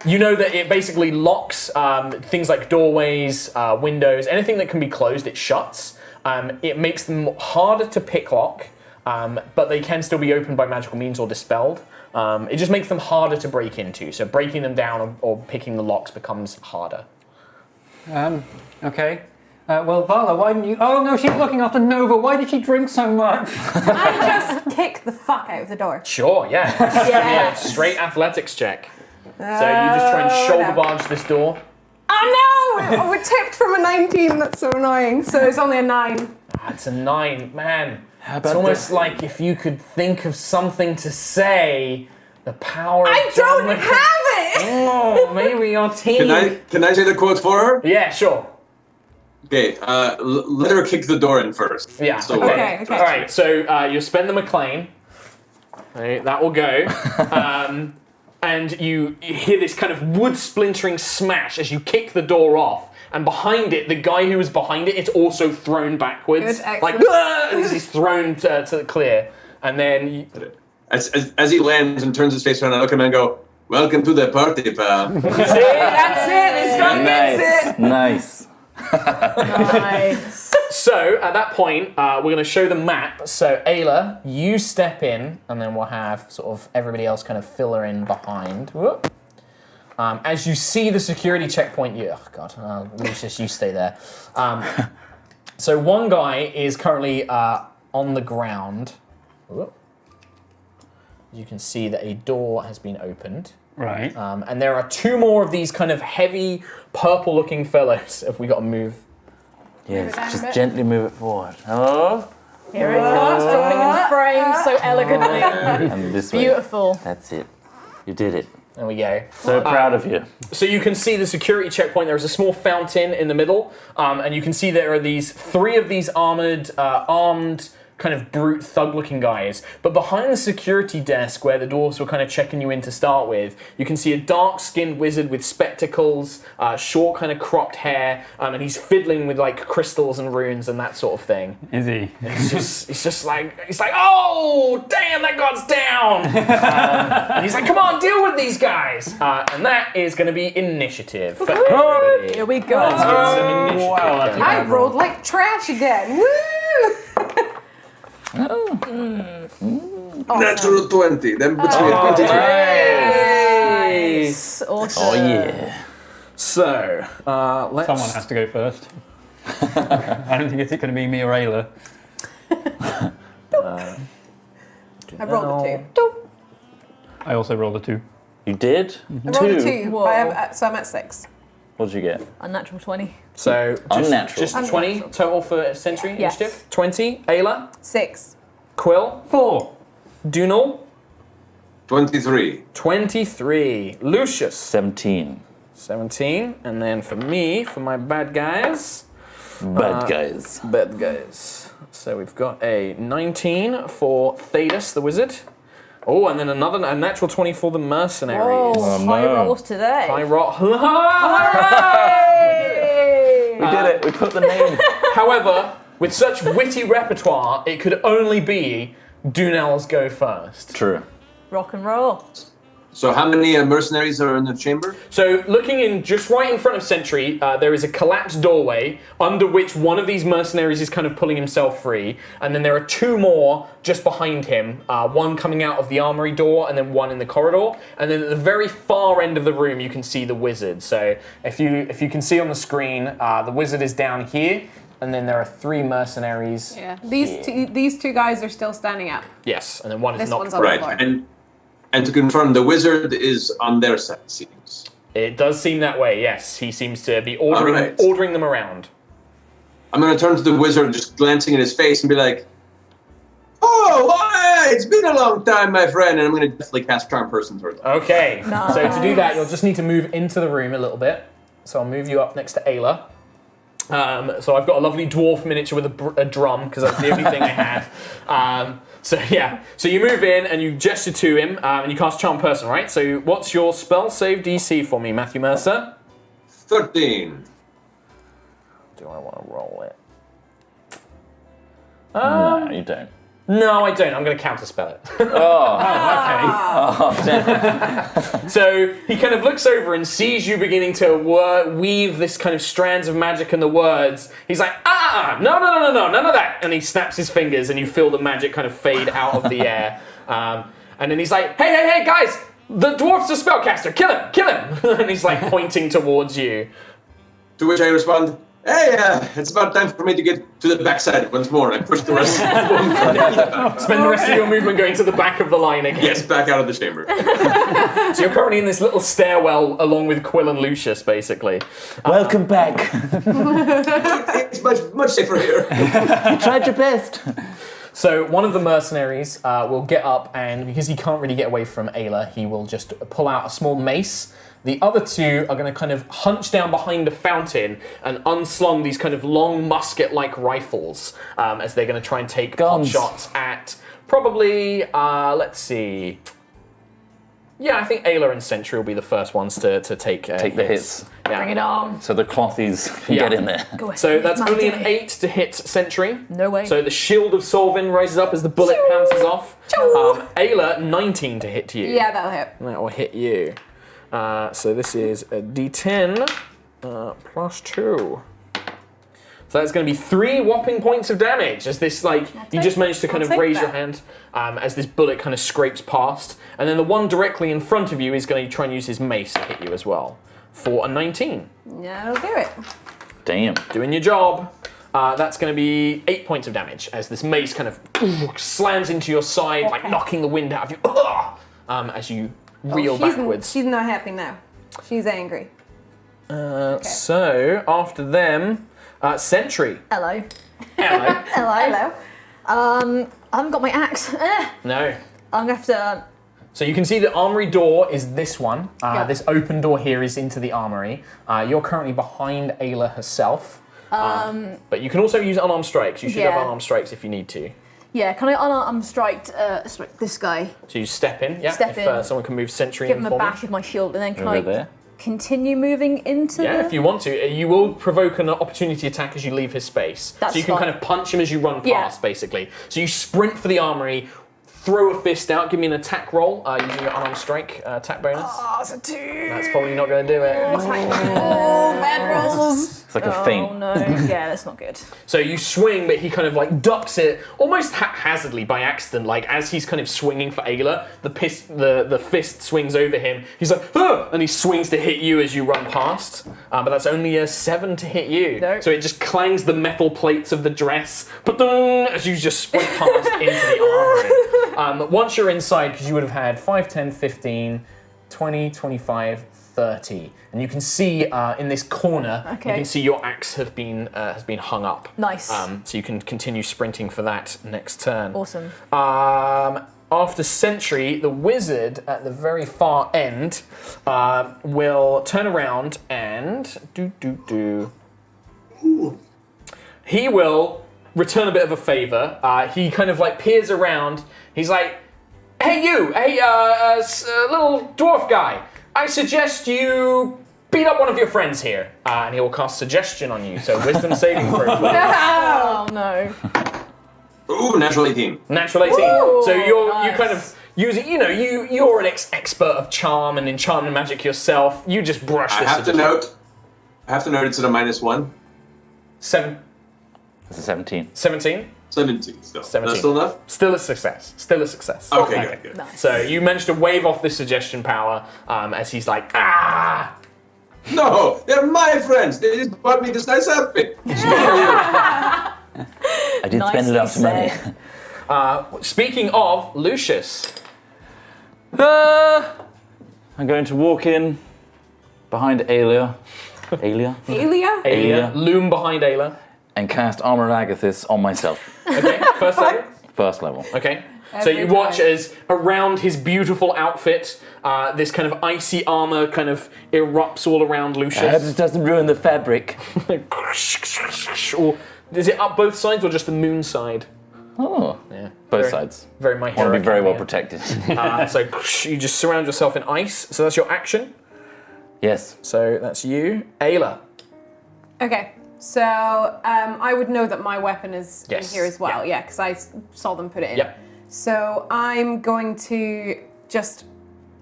You know that it basically locks things like doorways, windows, anything that can be closed, it shuts. It makes them harder to picklock, but they can still be opened by magical means or dispelled. It just makes them harder to break into, so breaking them down or picking the locks becomes harder. Okay. Well, Vala, why didn't you... Oh, no, she's looking after Nova. Why did she drink so much? I just kick the fuck out of the door. Sure, yeah. Yeah. Straight athletics check. So you just try and shoulder barge this door. Oh no! We're tipped from a 19, that's so annoying. So it's only a 9. It's a 9, man. It's almost like if you could think of something to say, the power I of don't John have it! Oh, maybe your team... Can I say the quote for her? Yeah, sure. Okay, let her kick the door in first. Yeah. So, Okay. All right, so you spend the McLean. Right, that will go. And you hear this kind of wood splintering smash as you kick the door off. And behind it, the guy who was behind it is also thrown backwards. Good, like, and he's thrown to the clear. And then... As he lands and turns his face around, I look at him and go, "Welcome to the party, pal." That's it. This guy gets it. Nice. Nice. So at that point, we're going to show the map. So Ayla, you step in, and then we'll have sort of everybody else kind of fill her in behind. Whoop. As you see the security checkpoint, Lucius, you stay there. So one guy is currently on the ground. Whoop. You can see that a door has been opened. Right. And there are 2 more of these kind of heavy, purple-looking fellows. If we got to move. Yes, just gently move it forward. Hello? Here it comes, dropping into frame so elegantly. And this way. Beautiful. That's it. You did it. There we go. So proud of you. So you can see the security checkpoint. There's a small fountain in the middle, and you can see there are these 3 of these armed, kind of brute thug-looking guys. But behind the security desk, where the dwarves were kind of checking you in to start with, you can see a dark-skinned wizard with spectacles, short kind of cropped hair, and he's fiddling with like crystals and runes and that sort of thing. Is he? It's just like, oh, damn, that god's down! And he's like, come on, deal with these guys! And that is going to be initiative. For everybody. Here we go. Let's get some initiative. Wow, I rolled like trash again. Woo! Natural 20, then between 23. Nice. Awesome. Oh, yeah. So, let's... Someone has to go first. I don't think it's going to be me or Ayla. I rolled a 2. I also rolled a 2. You did? I rolled a 2, Whoa. so I'm at 6. What did you get? Unnatural 20. So, Unnatural. just 20 total for Sentry Yes. Initiative. 20, Ayla, 6. Quill, 4. Dunal, 23. 23, Lucius, 17. 17, and then for me, for my bad guys. Bad guys. Bad guys. So we've got a 19 for Thedas, the wizard. Oh, and then a natural 20 for the mercenaries. Oh, high rolls today. High roll. We did it. We put the name. However, with such witty repertoire, it could only be Dunel's go first. True. Rock and roll. So how many mercenaries are in the chamber? So looking in just right in front of Sentry, there is a collapsed doorway under which one of these mercenaries is kind of pulling himself free, and then there are 2 more just behind him, one coming out of the armory door and then one in the corridor, and then at the very far end of the room you can see the wizard. So if you can see on the screen, the wizard is down here, and then there are 3 mercenaries. Yeah. These two guys are still standing up. Yes, and then one is This not. one's on the floor. And to confirm, the wizard is on their side, it seems. It does seem that way, yes. He seems to be ordering them around. I'm going to turn to the wizard, just glancing at his face, and be like, "Oh, hi! It's been a long time, my friend." And I'm going to definitely cast Charm Person towards him. Okay, Nice. so to do that, you'll just need to move into the room a little bit. So I'll move you up next to Ayla. So I've got a lovely dwarf miniature with a drum, because that's the only thing I had. So you move in and you gesture to him, and you cast Charm Person, right? So what's your spell save DC for me, Matthew Mercer? 13. Do I want to roll it? No, you don't. No, I don't. I'm going to counterspell it. Oh, okay. So he kind of looks over and sees you beginning to weave this kind of strands of magic and the words. He's like, no, none of that. And he snaps his fingers and you feel the magic kind of fade out of the air. And then he's like, hey, guys, the dwarf's a spellcaster, kill him. And he's like pointing towards you. To which I respond, hey, it's about time for me to get to the backside once more. I push the rest of the movement. Spend the rest of your movement going to the back of the line again. Yes, back out of the chamber. So you're currently in this little stairwell along with Quill and Lucius, basically. Welcome back. It's much safer here. You tried your best. So one of the mercenaries will get up, and because he can't really get away from Ayla, he will just pull out a small mace. The other two are going to kind of hunch down behind a fountain and unslung these kind of long musket-like rifles as they're going to try and take pot shots at probably, let's see. Yeah, I think Ayla and Sentry will be the first ones to take the hits. Yeah. Bring it on. So the clothies can get in there. Go ahead. So that's My only day. an 8 to hit Sentry. No way. So the shield of Solvin rises up as the bullet bounces off. Ayla, 19 to hit you. Yeah, that'll hit. That will hit you. So this is a D10 plus 2. So that's going to be 3 whopping points of damage as this, you just managed to kind of raise your hand as this bullet kind of scrapes past. And then the one directly in front of you is going to try and use his mace to hit you as well for a 19. Yeah, that'll do it. Damn. Doing your job. That's going to be 8 points of damage as this mace kind of slams into your side, like knocking the wind out of you as you reel backwards. She's not happy now. She's angry. So, after them, Sentry. Hello. Hello. Hello. I haven't got my axe. No. I'm going to have to... So you can see the armory door is this one. Yeah. This open door here is into the armory. You're currently behind Ayla herself. But you can also use unarmed strikes. You should have unarmed strikes if you need to. Yeah, can I unarmed strike this guy? So you step in, yeah. Step in. Someone can move Sentry Give in him a for me. bash with my shield, and then can Over I there. continue moving into Yeah, the... if you want to. You will provoke an opportunity attack as you leave his space. That's so you can fine. kind of punch him as you run past, basically. So you sprint for the armory, throw a fist out, give me an attack roll using your unarmed strike attack bonus. Oh, it's a 2. That's probably not going to do it. Oh, bad rolls. It's like a feint. Oh no, yeah, that's not good. So you swing, but he kind of ducks it almost haphazardly by accident. As he's kind of swinging for Ayla, the fist swings over him. He's like, ah! And he swings to hit you as you run past. But that's only a 7 to hit you. Nope. So it just clangs the metal plates of the dress as you just sprint past into the armory. Once you're inside, because you would have had 5, 10, 15, 20, 25, 30. And you can see in this corner, you can see your axe has been hung up. Nice. So you can continue sprinting for that next turn. Awesome. After Sentry, the wizard at the very far end will turn around and he will return a bit of a favor. He kind of peers around. He's like, hey you, little dwarf guy. I suggest you beat up one of your friends here. And he will cast Suggestion on you. So wisdom saving throw. Oh no. Ooh, natural 18. Natural 18. Ooh, So you nice. kind of use it, you're an expert of charm and enchantment magic yourself. You just brush I this. have to note it's at a -1. 7. It's a 17. 17? 17 still. 17. That's still enough? Still a success. Still a success. Okay, good. Nice. So you managed to wave off this suggestion power as he's like, ah! No, they're my friends. They just bought me this nice outfit. I did spend Nicely enough money. said. Speaking of, Lucius. I'm going to walk in behind Ayla. Aelia? Ayla. Loom behind Ayla. And cast Armor of Agathis on myself. Okay, first level? First level. Okay. So you watch as around his beautiful outfit, this kind of icy armor kind of erupts all around I hope Lucius. it doesn't ruin the fabric. Or is it up both sides or just the moon side? Oh, Yeah. both Very- sides. Very My Want to Hero be very well Academia. protected. So you just surround yourself in ice. So that's your action. Yes. So that's you. Ayla. Okay, so I would know that my weapon is Yes, in here as well, yeah. because I saw them put it in. Yep. So I'm going to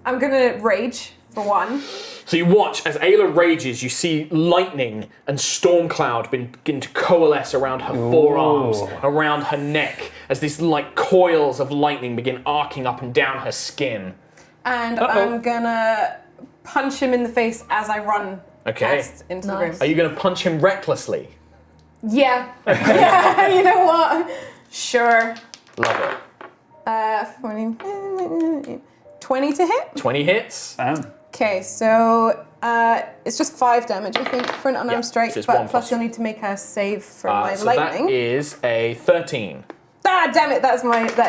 I'm gonna rage for one. So you watch as Ayla rages, you see lightning and storm cloud begin to coalesce around her forearms, around her neck, as these like coils of lightning begin arcing up and down her skin. And I'm gonna punch him in the face as I run past into the room. Are you going to punch him recklessly? Yeah. Yeah, you know what? Sure. Love it. 20 to hit? 20 hits. Okay, so it's just 5 damage, I think, for an unarmed strike, so it's but one plus you'll need to make a save for my so lightning. that is a 13. Ah, damn it! That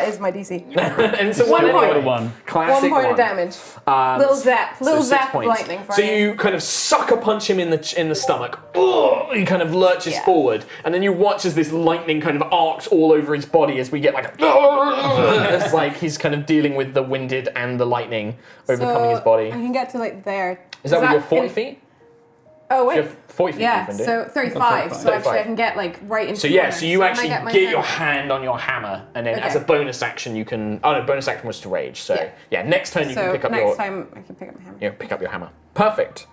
is my DC. And it's a 1 anyway. point. One. Classic 1 point of damage. Little zap, so little 6 zap of points. lightning for So you. you kind of sucker punch him in the stomach. Ugh, he kind of lurches forward, and then you watch as this lightning kind of arcs all over his body as we get like it's like he's kind of dealing with the winded and the lightning overcoming his body. I can get to like there. Is that with your 40 feet? Oh wait. You have 40 feet yeah, movement, so 35. So actually I can get like right into So the yeah, corner. so you when I actually get my get your hand- hand on your hammer, and then as a Okay. bonus action you can. Oh no, bonus action was to rage. So yeah, next turn you so can pick up next your. time I can pick up my hammer. Yeah, pick up your hammer. Perfect.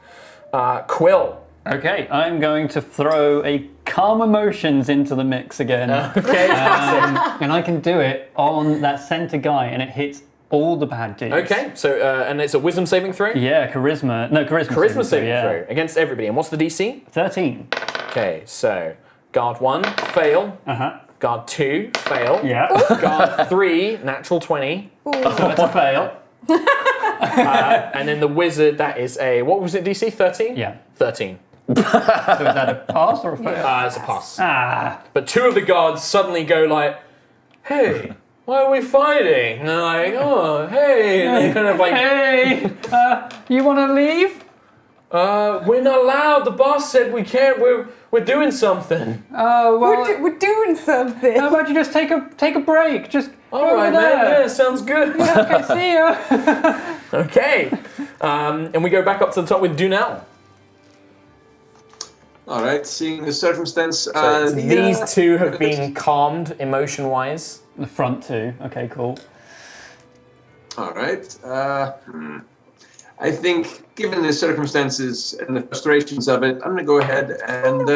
Quill. Okay, I'm going to throw a calm emotions into the mix again. Okay. And I can do it on that center guy, and it hits all the bad dudes. Okay, so and it's a wisdom saving throw? Yeah, charisma. No, charisma. Charisma saving yeah. throw against everybody. And what's the DC? 13. Okay, so guard 1, fail. Guard 2, fail. Yeah. Guard 3, natural 20. So that's a fail. And then the wizard, that is a, what was it, DC? 13? Yeah. 13. So is that a pass or a fail? It's a pass. Ah. But 2 of the guards suddenly go like, hey, why are we fighting? And they're like, oh, hey. And they kind of like, hey, you want to leave? We're not allowed. The boss said we can't. We're doing something. Oh, well. We're doing something. How about you just take a break? Just All go right, over there. man. Yeah, sounds good. Yeah, okay, see ya. Okay. And we go back up to the top with Dunel. All right, seeing the circumstance. These 2 have been calmed emotion-wise. The front 2. Okay, cool. All right. I think, given the circumstances and the frustrations of it, I'm going to go ahead and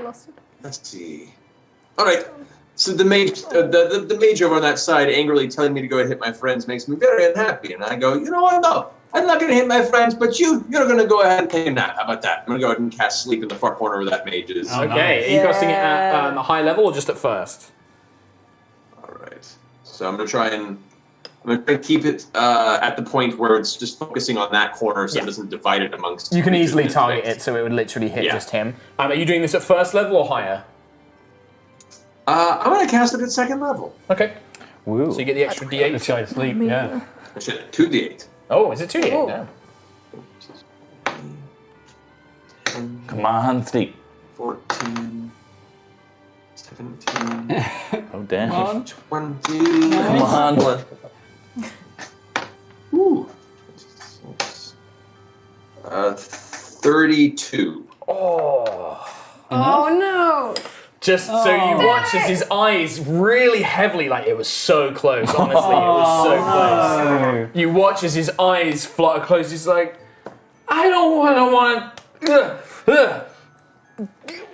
let's see. All right. So the mage, the mage over on that side, angrily telling me to go and hit my friends, makes me very unhappy. And I go, you know what? No, I'm not going to hit my friends, but you're going to go ahead and take a nap. How about that? I'm going to go ahead and cast sleep in the far corner where that mage is. Okay. Are you casting it at a high level or just at first? All right. So I'm going to try and keep it at the point where it's just focusing on that corner so it doesn't divide it amongst. You can easily target it so it would literally hit just him. Are you doing this at first level or higher? I'm going to cast it at second level. Okay. Woo. So you get the extra D8. This guy's asleep, yeah. I should 2d8. Oh, is it 2D8 now? Come on, sleep. 14, 17, Oh, damn. Come on. 20. Come on. Ooh. 32. Oh no! Just so you watch as his eyes really heavily, like it was so close, honestly, it was so close. You watch as his eyes flutter close, he's like, I don't want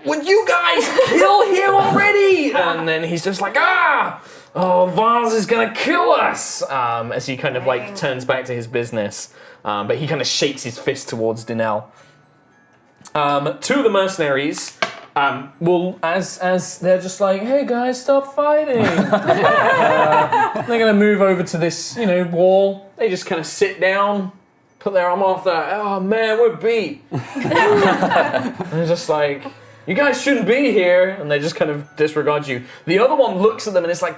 would you guys kill him already? And then he's just like, Vaz is gonna kill us! As he kind of like turns back to his business. But he kind of shakes his fist towards Dinell. 2 of the mercenaries will, as they're just like, hey guys, stop fighting. They're gonna move over to this, wall. They just kind of sit down, put their arm off there. Oh man, we're beat. And they're just like, you guys shouldn't be here. And they just kind of disregard you. The other one looks at them and it's like,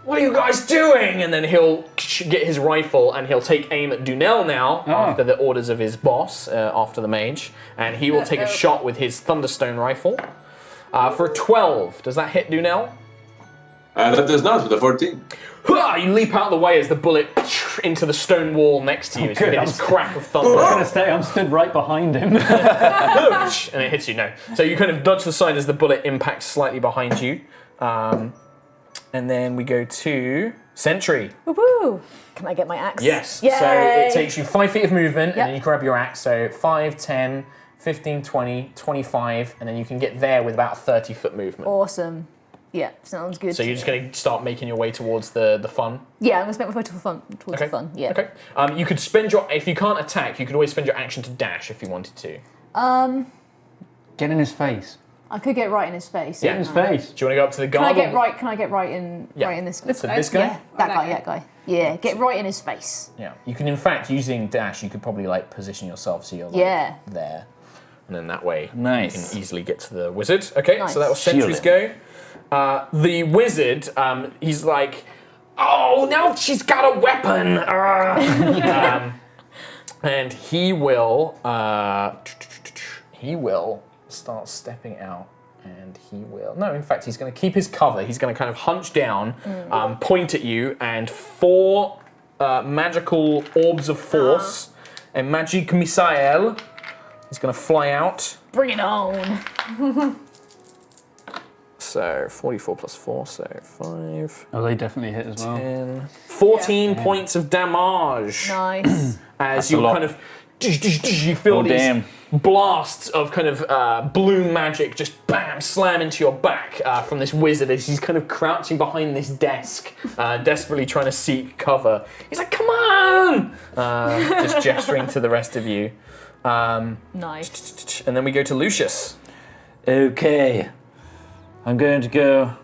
what are you guys doing? And then he'll get his rifle and he'll take aim at Dunel now, after the orders of his boss, after the mage. And he will take a shot with his Thunderstone rifle. For a 12. Does that hit Dunel? That does not, with a 14. You leap out of the way as the bullet into the stone wall next to you. As you get this crack of thunder. I'm going to stay, I'm stood right behind him. And it hits you, no. So you kind of dodge to the side as the bullet impacts slightly behind you. And then we go to Sentry. Woo-hoo. Can I get my axe? Yes. Yay. So it takes you 5 feet of movement, Yep. and then you grab your axe. So 5, 10, 15, 20, 25, and then you can get there with about a 30-foot movement. Awesome. Yeah, sounds good. So you're just going to start making your way towards the fun. Yeah, I'm going to spend my way towards the fun. Yeah. Okay. You could spend your, if you can't attack, you could always spend your action to dash if you wanted to. Get in his face. I could get right in his face. Yeah. In his face. Do you want to go up to the Can guard? I get right in this guy? So this guy? Yeah, that guy. Yeah, get right in his face. Yeah. You can, in fact, using dash, you could probably like position yourself so you're like there. And then that way you can easily get to the wizard. Okay, so that was sentries go. The wizard, he's like, oh, now she's got a weapon. And he will start stepping out. And he will, no, in fact, he's going to keep his cover. He's going to kind of hunch down, point at you, and 4 magical orbs of force, a magic missile. He's going to fly out. Bring it on. So 44 plus 4, so 5. Oh, they definitely hit as well. 10, 14 points of damage. Nice. As you kind of, you feel these blasts of kind of blue magic just bam, slam into your back from this wizard as he's kind of crouching behind this desk, desperately trying to seek cover. He's like, come on! Just gesturing to the rest of you. Nice. And then we go to Lucius. Okay. I'm going to go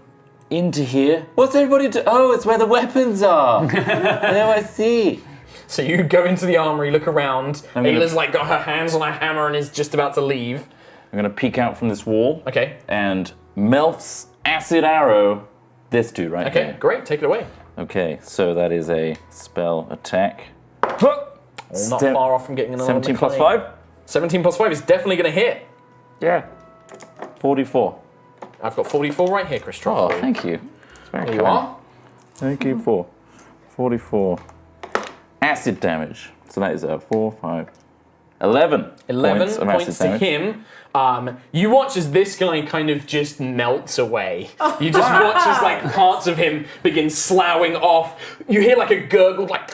into here. What's everybody do? Oh, it's where the weapons are. Now I see. So you go into the armory, look around. Ayla's like got her hands on a hammer and is just about to leave. I'm going to peek out from this wall. Okay. And Melf's acid arrow. This dude right Okay, here. great. Take it away. Okay, so that is a spell attack. Not far off from getting another 17 plus 5? 17 plus 5 is definitely going to hit. Yeah. 44. I've got 44 right here, Chris. Oh, thank you. Very There you kind. are. Thank you for 44 acid damage. So that is 4, 5, 11. 11 points of points acid to damage. him. You watch as this guy kind of just melts away. You just watch as like parts of him begin sloughing off. You hear like a gurgle, like.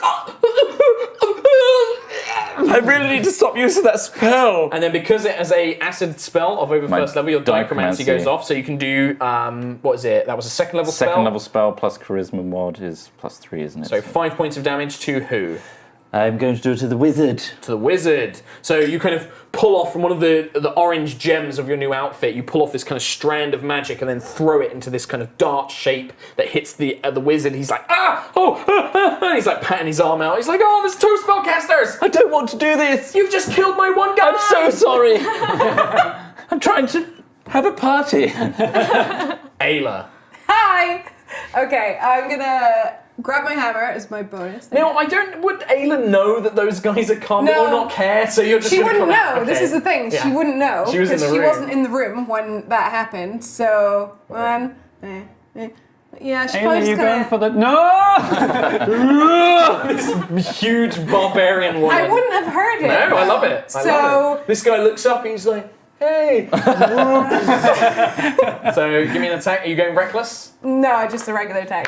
I really need to stop using that spell. And then because it has a acid spell of over My first level, your dichromancy goes dichromancy. off, so you can do what is it? That was a second level spell. Second level spell plus charisma mod is +3, isn't it? So 5 points of damage to who? I'm going to do it to the wizard. To the wizard. So you kind of pull off from one of the orange gems of your new outfit, you pull off this kind of strand of magic and then throw it into this kind of dart shape that hits the wizard. He's like, and he's like patting his arm out. He's like, oh, there's 2 spellcasters. I don't want to do this. You've just killed my one guy. I'm so sorry. I'm trying to have a party. Ayla. Hi! Okay, I'm gonna grab my hammer as my bonus. Now, would Ayla know that those guys are coming or not care? So you're just She gonna wouldn't come out? know. This Okay. is the thing. Yeah. She wouldn't know She was in because the she room. wasn't in the room when that happened. So, yeah, she Ayla, probably you just going kinda, for the... No! This huge barbarian woman. I wouldn't have heard it. No, I love it. I love it. This guy looks up and he's like, hey. So give me an attack. Are you going reckless? No, just a regular attack.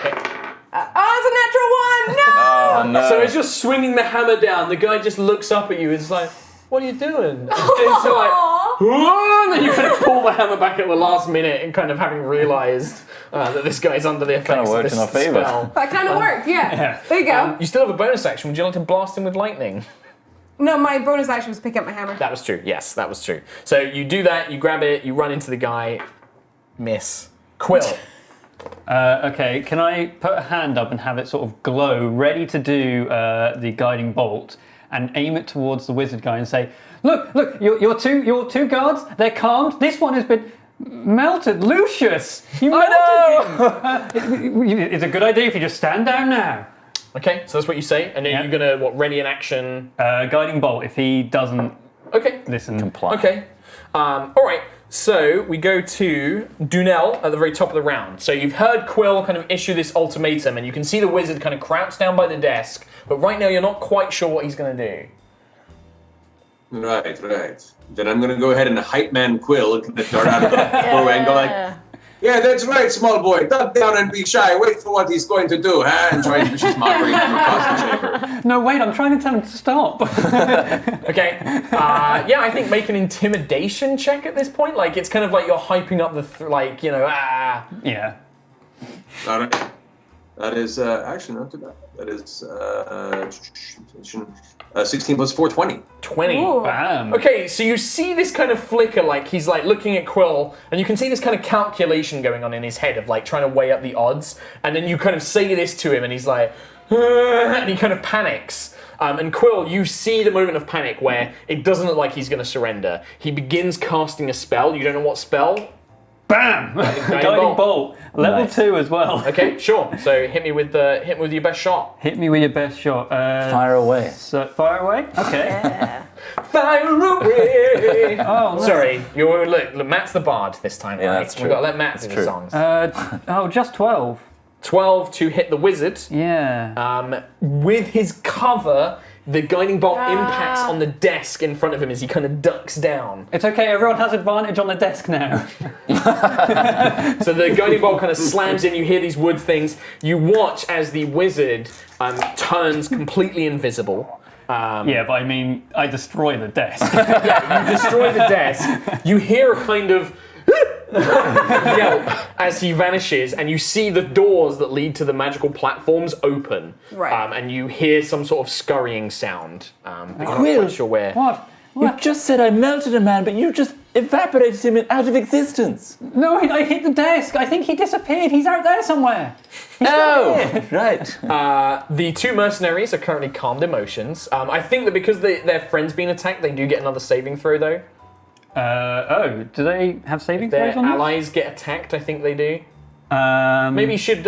It's a natural one! No! Oh, no. So as you're swinging the hammer down, the guy just looks up at you and is like, what are you doing? And it's like, "Whoa!" And then you kind of pull the hammer back at the last minute and kind of having realised that this guy's under the effects of this worked in our favour. spell. That kind of worked, yeah. There you go. You still have a bonus action. Would you like to blast him with lightning? No, my bonus action was pick up my hammer. That was true. Yes, that was true. So you do that, you grab it, you run into the guy, miss. Quill. Okay, can I put a hand up and have it sort of glow, ready to do the guiding bolt, and aim it towards the wizard guy and say, look, your two guards, they're calmed. This one has been melted. Lucius, you melted him. It's a good idea if you just stand down now. Okay, so that's what you say, and then you're gonna ready an action? Guiding bolt if he doesn't listen. Comply. Okay. All right. So we go to Dunel at the very top of the round. So you've heard Quill kind of issue this ultimatum, and you can see the wizard kind of crouched down by the desk. But right now you're not quite sure what he's going to do. Right. Then I'm going to go ahead and hype man Quill, kind of dart out of the doorway and go like, Yeah, that's right, small boy. Duck down and be shy. Wait for what he's going to do, huh? And try and push his mockery across the chamber. No, wait, I'm trying to tell him to stop. Okay. Yeah, I think make an intimidation check at this point. Like, it's kind of like you're hyping up the, Yeah. All right. That is actually not too bad. That is 16 plus 4, 20. 20. Ooh. Bam. Okay, so you see this kind of flicker, like he's like looking at Quill, and you can see this kind of calculation going on in his head of like trying to weigh up the odds, and then you kind of say this to him, and he's like, and he kind of panics. And Quill, you see the moment of panic where it doesn't look like he's going to surrender. He begins casting a spell. You don't know what spell? Bam! Guiding bolt. Level 2 as well. Okay, sure. So hit me with your best shot. Hit me with your best shot. Fire away. So, fire away? Okay. Yeah. Fire away! Oh, look. Sorry. Look, Matt's the bard this time, Yeah, right? that's true. We've got to let Matt do the songs. Just 12. 12 to hit the wizard. Yeah. With his cover, the guiding bolt impacts on the desk in front of him as he kind of ducks down. It's okay, everyone has advantage on the desk now. So the guiding bolt kind of slams in, you hear these wood things. You watch as the wizard turns completely invisible. Yeah, but I mean, I destroy the desk. Yeah, you destroy the desk. You hear a kind of yelp as he vanishes, and you see the doors that lead to the magical platforms open. Right. And you hear some sort of scurrying sound. But you're not Quill, quite sure where. What? You just said I melted a man, but you just evaporated him out of existence. No, I hit the desk. I think he disappeared. He's out there somewhere. Oh, right. The two mercenaries are currently calmed emotions. I think that because their friend's been attacked, they do get another saving throw, though. Do they have saving Their throws on this? allies get attacked, I think they do. Um, Maybe you should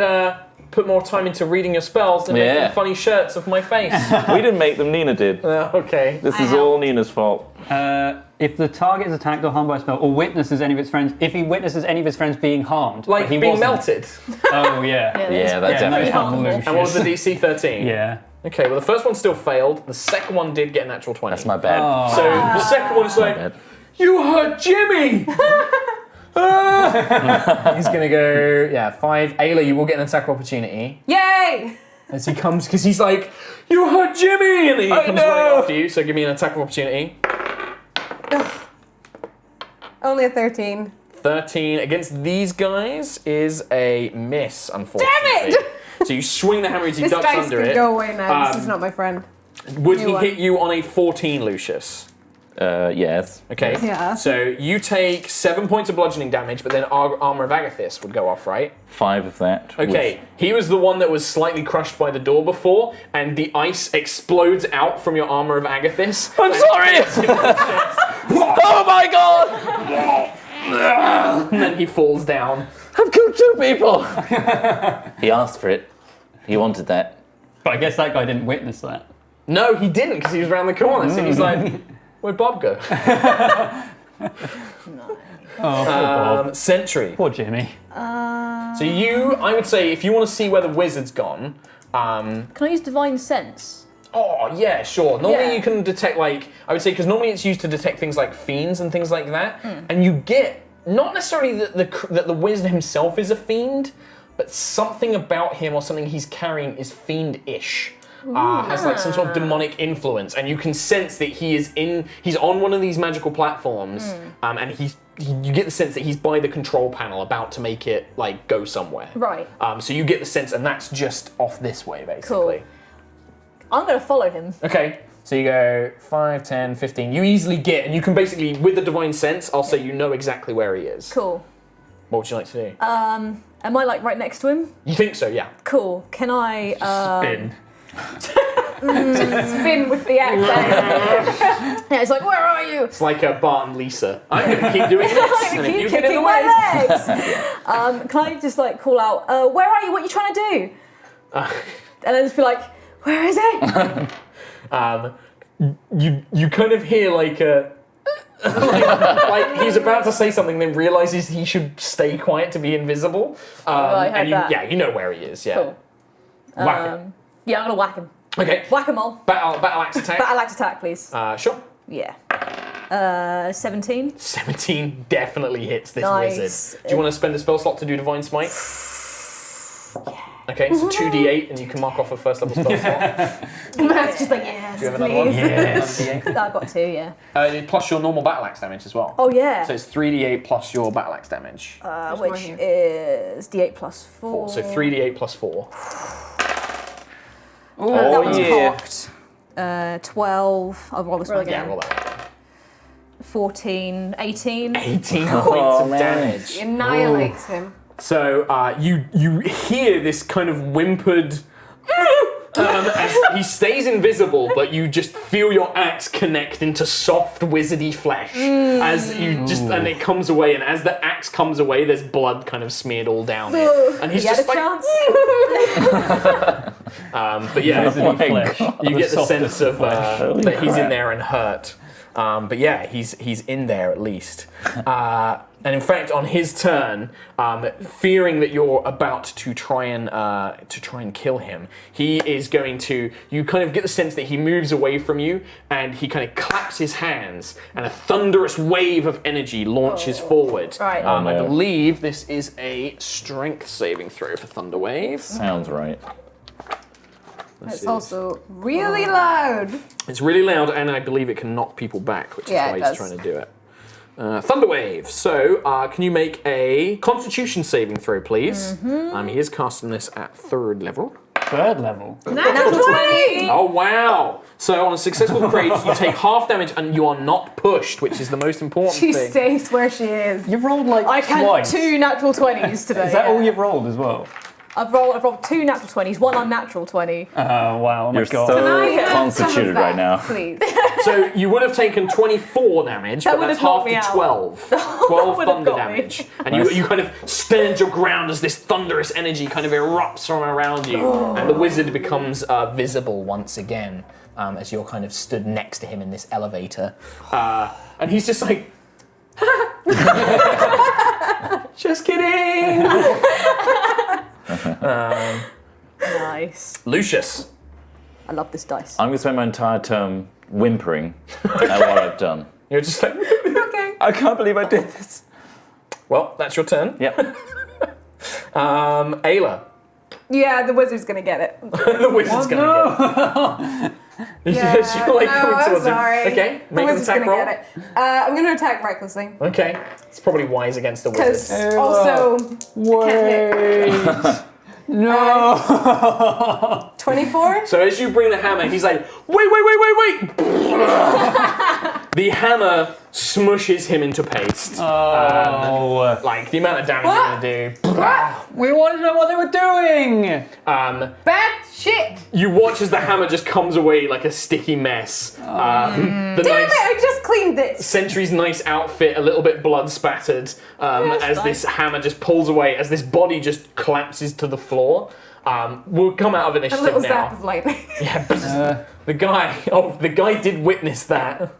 put more time into reading your spells and making funny shirts of my face. We didn't make them, Nina did. Okay. This is all Nina's fault. If the target is attacked or harmed by a spell, or witnesses any of its friends, if he witnesses any of his friends being harmed, Like he being wasn't. melted. Oh yeah. Yeah, that's definitely harmful. And what was the DC 13? Yeah. Okay, well the first one still failed. The second one did get a natural 20. That's my bad. Oh. So the second one's like, bad. you hurt Jimmy! He's gonna go, 5. Ayla, you will get an attack of opportunity. Yay! As he comes, because he's like, you hurt Jimmy! And then he comes running after you, so give me an attack of opportunity. Only a 13. 13 against these guys is a miss, unfortunately. Damn it! So you swing the hammer as he This ducks dice under can it. go away now. This is not my friend. Would New he one. hit you on a 14, Lucius? Yes. Okay. Yeah. So you take 7 points of bludgeoning damage, but then Armor of Agathis would go off, right? 5 of that. Okay. He was the one that was slightly crushed by the door before, and the ice explodes out from your Armor of Agathis. I'm sorry! Oh my god! And then he falls down. I've killed 2 people! He asked for it. He wanted that. But I guess that guy didn't witness that. No, he didn't, because he was around the corner. So he's like, where'd Bob go? Sentry. Poor Jimmy. So I would say, if you want to see where the wizard's gone, Can I use Divine Sense? oh yeah, sure. Normally Yeah. you can detect, like, I would say, because normally it's used to detect things like fiends and things like that, and you get not necessarily that the wizard himself is a fiend, but something about him or something he's carrying is fiendish. Has like some sort of demonic influence, and you can sense that he's on one of these magical platforms, and you get the sense that he's by the control panel about to make it like go somewhere. Right. So you get the sense, and that's just off this way, basically. Cool. I'm going to follow him. Okay, so you go 5, 10, 15. You easily get, and you can basically, with the divine sense, I'll say you know exactly where he is. Cool. What would you like to do? Am I like right next to him? You think so, yeah. Cool. Can I Spin. Spin with the accent. Yeah, it's like, where are you? It's like Bart and Lisa. I'm going to keep doing this, and if Keep you get in kicking the my way... legs. Can I just like call out, where are you? What are you trying to do? And then just be like, where is he? You kind of hear like a... like he's about to say something, then realizes he should stay quiet to be invisible. I heard and that. yeah, you know where he is. Yeah. Cool. Whack him. Yeah, I'm going to whack him. Okay. Whack 'em all. Battle axe attack. Battle axe attack, please. Sure. Yeah. 17. 17 definitely hits this Nice. wizard. Do you want to spend a spell slot to do Divine Smite? Okay, so 2d8 and you can mark off a first level spell slot. Matt's just like, yes, Do you have another one? please. Yes. I've got 2, yeah. Plus your normal battle axe damage as well. Oh, yeah. So it's 3d8 plus your battle axe damage. Which is d8 plus 4. So 3d8 plus 4. That one's cocked. 12. I'll roll this one again. Yeah, roll that one. 14, 18. 18 points of damage. He annihilates him. So you hear this kind of whimpered as he stays invisible, but you just feel your axe connect into soft wizardy flesh as you just and it comes away, and as the axe comes away, there's blood kind of smeared all down it, and he's just like. But yeah, you get the sense of that he's in there and hurt. But yeah, he's in there at least. And in fact, on his turn, fearing that you're about to try and kill him, he is going to. You kind of get the sense that he moves away from you, and he kind of claps his hands, and a thunderous wave of energy launches forward. Right. I believe this is a strength saving throw for Thunder Wave. Sounds right. It's also really loud. It's really loud, and I believe it can knock people back, which is why he's trying to do it. Thunder Wave. So, can you make a Constitution saving throw, please? He is casting this at 3rd level. 3rd level? Natural 20! Oh, wow. So, on a successful crate, you take half damage, and you are not pushed, which is the most important She thing. stays where she is. You've rolled like I had twice. 2 natural 20s today. Is that all you've rolled as well? I've rolled 2 natural 20s, 1 unnatural 20. Oh, wow. Oh my You're God. so Can I have constituted some of right now. that, please? So, you would have taken 24 damage, That but would that's have half knocked me to out. 12. 12 would have thunder got me. damage. And you kind of stand your ground as this thunderous energy kind of erupts from around you. And the wizard becomes visible once again as you're kind of stood next to him in this elevator. And he's just like, just kidding! Nice. Lucius. I love this dice. I'm going to spend my entire term whimpering at what I've done. You're just like, Okay. I can't believe I did this. well, that's your turn. Yep. Ayla. Yeah, the wizard's gonna get it. The wizard's gonna get it. Yeah, You're like no, coming I'm towards him. sorry. Okay, The make an wizard's attack gonna roll. get it. I'm gonna attack recklessly. Okay, it's probably wise against the Because wizard. also, can't hit. No! 24? So as you bring the hammer, he's like, wait! The hammer smushes him into paste. Oh. Like the amount of damage you're gonna do. We wanted to know what they were doing! Bad shit! You watch as the hammer just comes away like a sticky mess. The Damn nice, it, I just cleaned this! Sentry's nice outfit, a little bit blood spattered, as this hammer just pulls away, as this body just collapses to the floor. We'll come out of A initiative little now. zap of lightning. Yeah, the guy did witness that.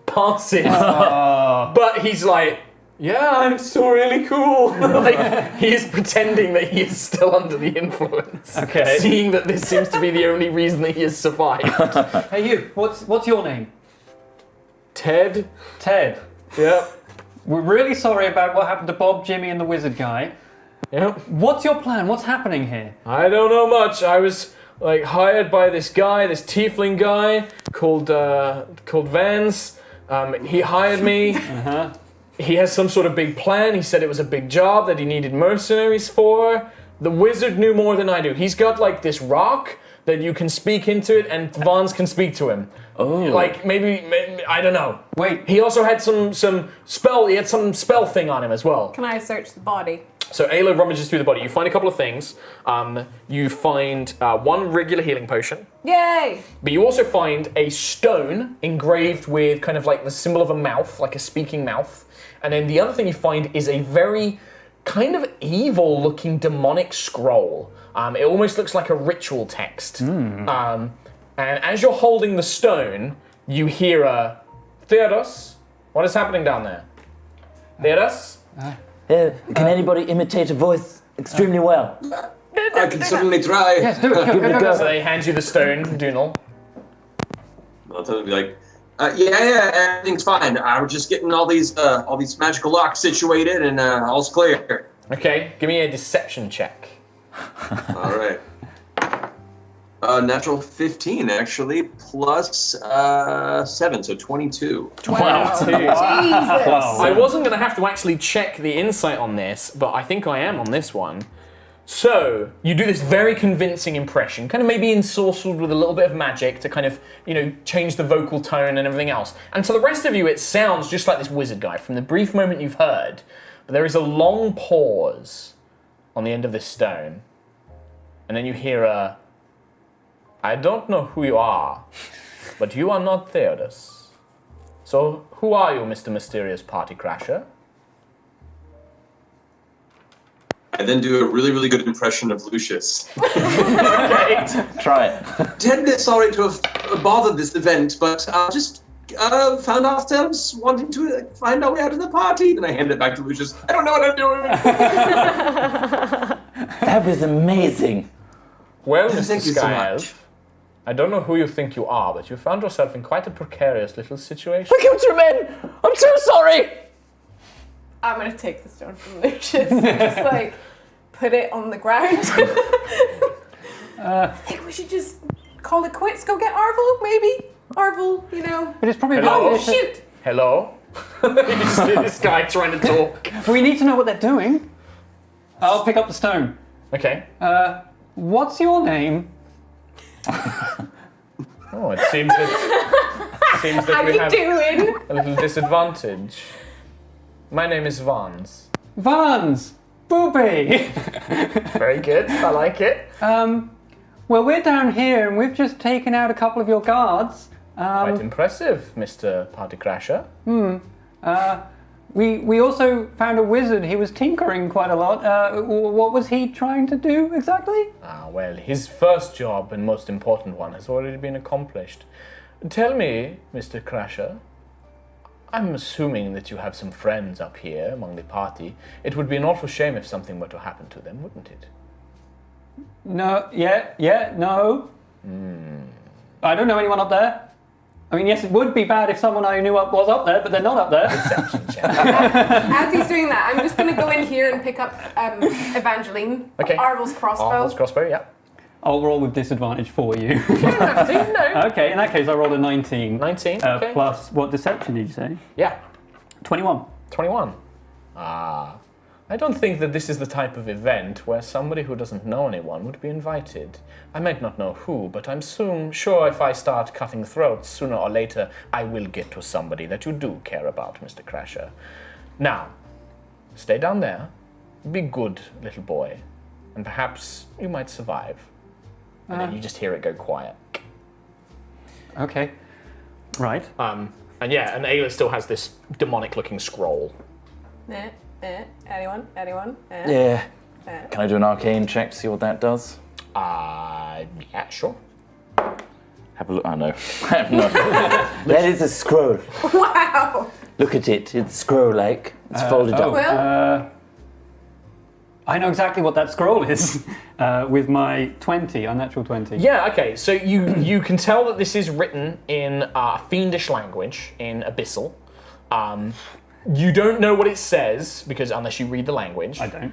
Passes. But he's like, yeah, I'm still really cool. Like, he is pretending that he is still under the influence. Okay. Seeing that this seems to be the only reason that he has survived. Hey you, what's your name? Ted? Ted. Yep. We're really sorry about what happened to Bob, Jimmy, and the wizard guy. Yep. What's your plan? What's happening here? I don't know much. I was like hired by this guy, this tiefling guy called Vance. He hired me. He has some sort of big plan. He said it was a big job that he needed mercenaries for. The wizard knew more than I do. He's got like this rock that you can speak into it, and Vance can speak to him. Oh. Like maybe I don't know. Wait. He also had some spell. He had some spell thing on him as well. Can I search the body? So Ayla rummages through the body. You find a couple of things. You find one regular healing potion. Yay! But you also find a stone engraved with kind of like the symbol of a mouth, like a speaking mouth. And then the other thing you find is a very kind of evil-looking demonic scroll. It almost looks like a ritual text. And as you're holding the stone, you hear a, Theodos, what is happening down there? Theodos? Can anybody imitate a voice extremely well? I can certainly try. Yes, do it. Go. So they hand you the stone, Dunal. I'll tell him, like, Yeah, everything's fine. We're just getting all these magical locks situated, and all's clear. Okay, give me a deception check. All right. Natural 15, actually, plus 7, so 22. 22. I wasn't going to have to actually check the insight on this, but I think I am on this one. So, you do this very convincing impression, kind of maybe ensorcelled with a little bit of magic to kind of, change the vocal tone and everything else. And to the rest of you, it sounds just like this wizard guy from the brief moment you've heard. But there is a long pause on the end of this stone. And then you hear a... I don't know who you are, but you are not Theodos. So, who are you, Mr. Mysterious Party Crasher? I then do a really, really good impression of Lucius. Okay. Try it. Dead sorry to have bothered this event, but just found ourselves wanting to find our way out of the party. Then I hand it back to Lucius. I don't know what I'm doing. That was amazing. Well, Thank Mr. you so Sky much. Elf, I don't know who you think you are, but you found yourself in quite a precarious little situation. I killed your men! I'm so sorry! I'm gonna take the stone from Lucius and just put it on the ground. I think we should just call it quits. Go get Arvel, maybe. Arvel, But it's probably Hello? Oh shoot! Hello? You just see this guy trying to talk. We need to know what they're doing. I'll pick up the stone. Okay. What's your name? Oh, it seems that How we you have doing? a little disadvantage. My name is Vans. Vans! Booby! Very good, I like it. Well, we're down here and we've just taken out a couple of your guards. Quite impressive, Mr. Party Crasher. We also found a wizard. He was tinkering quite a lot. What was he trying to do exactly? Well, his first job and most important one has already been accomplished. Tell me, Mr. Crasher, I'm assuming that you have some friends up here among the party. It would be an awful shame if something were to happen to them, wouldn't it? No, no. I don't know anyone up there. I mean, yes, it would be bad if someone I knew was up there, but they're not up there. As he's doing that, I'm just gonna go in here and pick up Evangeline. Okay. Arvel's crossbow. Arvel's crossbow, yeah. I'll roll with disadvantage for you. You don't have to, no. Okay, in that case, I rolled a 19. 19, okay. Plus, what deception did you say? Yeah. 21. 21. I don't think that this is the type of event where somebody who doesn't know anyone would be invited. I might not know who, but I'm sure if I start cutting throats, sooner or later, I will get to somebody that you do care about, Mr. Crasher. Now, stay down there, be good, little boy, and perhaps you might survive. And then you just hear it go quiet. Okay. Right. And Ayla still has this demonic-looking scroll. Anyone? Yeah. Can I do an arcane check to see what that does? Yeah, sure. Have a look. Oh, no. No. That is a scroll. Wow! Look at it. It's scroll-like. It's folded up. Well, I know exactly what that scroll is with my 20, unnatural 20. Yeah, okay, so you can tell that this is written in fiendish language, in Abyssal. You don't know what it says, because unless you read the language. I don't.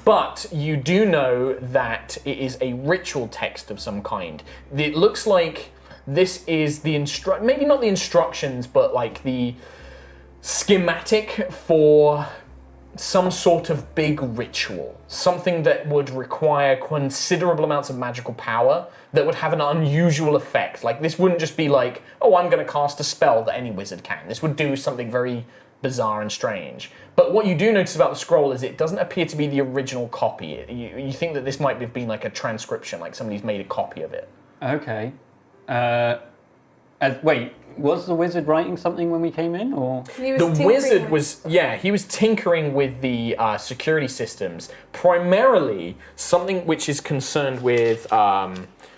But you do know that it is a ritual text of some kind. It looks like this is the maybe not the instructions, but like the schematic for some sort of big ritual. Something that would require considerable amounts of magical power that would have an unusual effect. Like, this wouldn't just be like, oh, I'm going to cast a spell that any wizard can. This would do something very bizarre and strange. But what you do notice about the scroll is it doesn't appear to be the original copy. You think that this might have been like a transcription, like somebody's made a copy of it. Okay. Wait, was the wizard writing something when we came in, or? The wizard was, he was tinkering with the security systems, primarily something which is concerned with,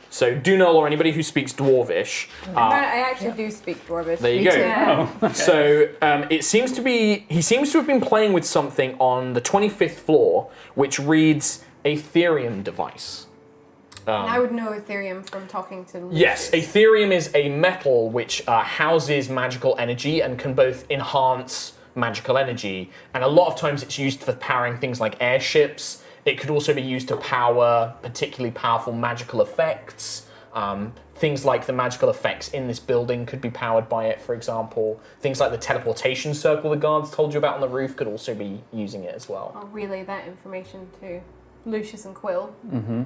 so Dunel or anybody who speaks Dwarvish. I actually do speak Dwarvish. There you go. Yeah. Oh, okay. So he seems to have been playing with something on the 25th floor, which reads a Therium device. And I would know Ethereum from talking to Lucius. Yes, Ethereum is a metal which houses magical energy and can both enhance magical energy. And a lot of times it's used for powering things like airships. It could also be used to power particularly powerful magical effects. Things like the magical effects in this building could be powered by it, for example. Things like the teleportation circle the guards told you about on the roof could also be using it as well. I'll relay that information to Lucius and Quill. Mm-hmm.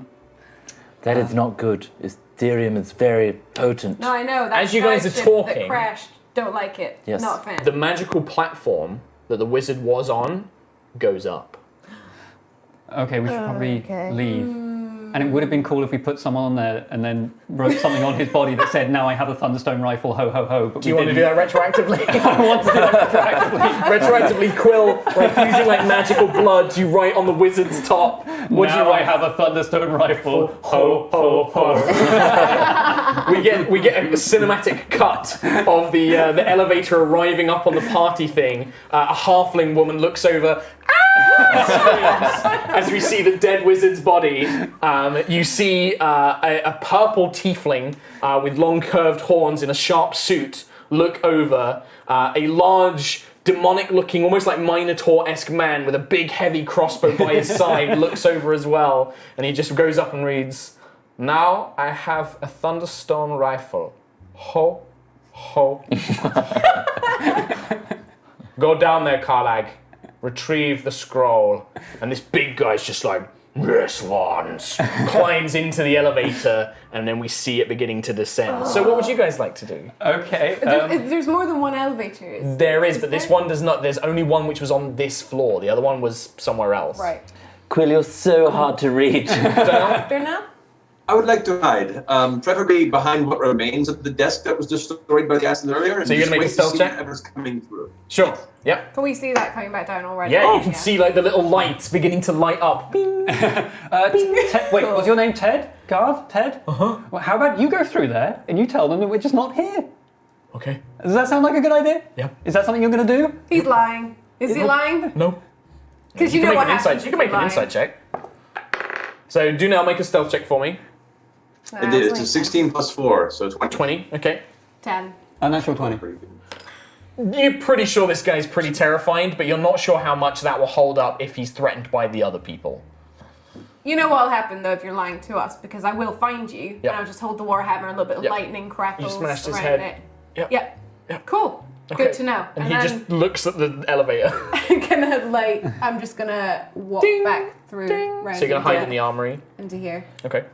That is not good. Ethereum is very potent. No, I know. That As you guys are ship talking- that crashed, don't like it. Yes. Not a fan. The magical platform that the wizard was on goes up. Okay, we should probably Okay. leave. And it would have been cool if we put someone on there and then wrote something on his body that said, "Now I have a Thunderstone rifle, ho ho ho." But Do you want to do that retroactively? I want to do that retroactively. Retroactively, Quill, like using like magical blood, you write on the wizard's top. What do you Now I write? have a Thunderstone rifle, ho ho ho. we get a cinematic cut of the elevator arriving up on the party thing. A halfling woman looks over. As we see the dead wizard's body, you see a purple tiefling with long curved horns in a sharp suit look over. A large, demonic-looking, almost like Minotaur-esque man with a big, heavy crossbow by his side looks over as well, and he just goes up and reads, "Now I have a Thunderstone rifle. Ho, ho." Go down there, Karlag. Retrieve the scroll. And this big guy's just like, "Yes, Vance," climbs into the elevator, and then we see it beginning to descend. So what would you guys like to do? Okay. There's more than one elevator. There is, but this one does not. There's only one which was on this floor. The other one was somewhere else. Right. Quill, you're so hard to read. Darnell? I would like to hide, preferably behind what remains of the desk that was destroyed by the accident earlier. And So you're just gonna make a wait to stealth see check? whatever's coming through. Sure. Yep. Can we see that coming back down already? Yeah, you can see like the little lights beginning to light up. Wait, what's your name? Ted? Guard? Ted? Uh-huh. Well, how about you go through there and you tell them that we're just not here? Okay. Does that sound like a good idea? Yep. Is that something you're going to do? He's lying. Is he lying? No. Because you know can what make an happens. insight. You can make an insight check. So do now make a stealth check for me. I did. It's a 16 plus 4, so 20. 20. Okay. 10. A natural 20. You're pretty sure this guy's pretty terrified, but you're not sure how much that will hold up if he's threatened by the other people. You know what'll happen though if you're lying to us, because I will find you, Yep. and I'll just hold the warhammer, a little bit of Yep. lightning crackles smashed his around head. it. Yep. Yep. Cool. Okay. Good to know. And he then just looks at the elevator. I'm just gonna walk back through. Round So you're gonna hide into- in the armory. into here. Okay.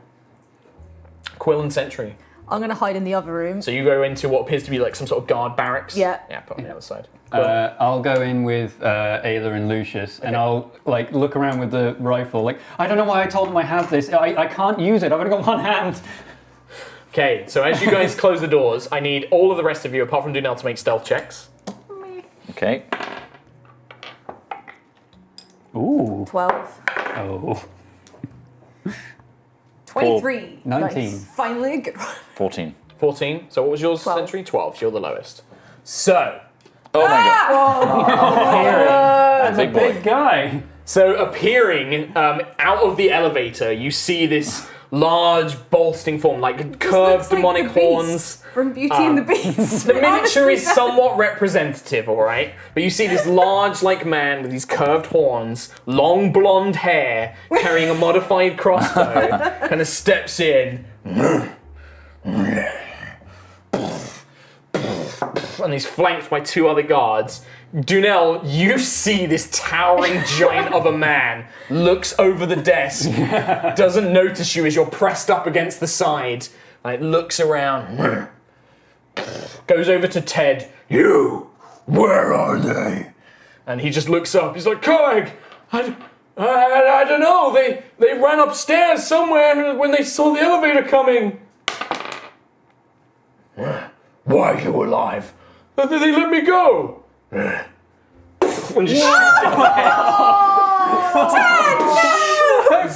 Quill and Sentry. I'm going to hide in the other room. So you go into what appears to be like some sort of guard barracks. Yeah. Yeah, put on the other side. I'll go in with Ayla and Lucius, and I'll like look around with the rifle. Like, I don't know why I told them I have this. I can't use it. I've only got one hand. Okay, so as you guys close the doors, I need all of the rest of you, apart from Dunel, to make stealth checks. Okay. Ooh. 12. Oh. 23. 19. Nice. Finally a good one. 14. 14. So what was yours, 12. Sentry? 12. You're the lowest. So. Oh my god. That's a big guy. So appearing out of the elevator, you see this large, bolstering form, like curved looks like demonic the Beast horns. From Beauty and the Beast. The miniature Honestly, is somewhat representative, all right? But you see this large, like man with these curved horns, long blonde hair, carrying a modified crossbow, kind of steps in. And he's flanked by two other guards. Dunel, you see this towering giant of a man, looks over the desk, doesn't notice you as you're pressed up against the side, like looks around, goes over to Ted. "You, where are they?" And he just looks up. He's like, "Craig, I don't know. They ran upstairs somewhere when they saw the elevator coming." "Why are you alive?" "They let me go." And just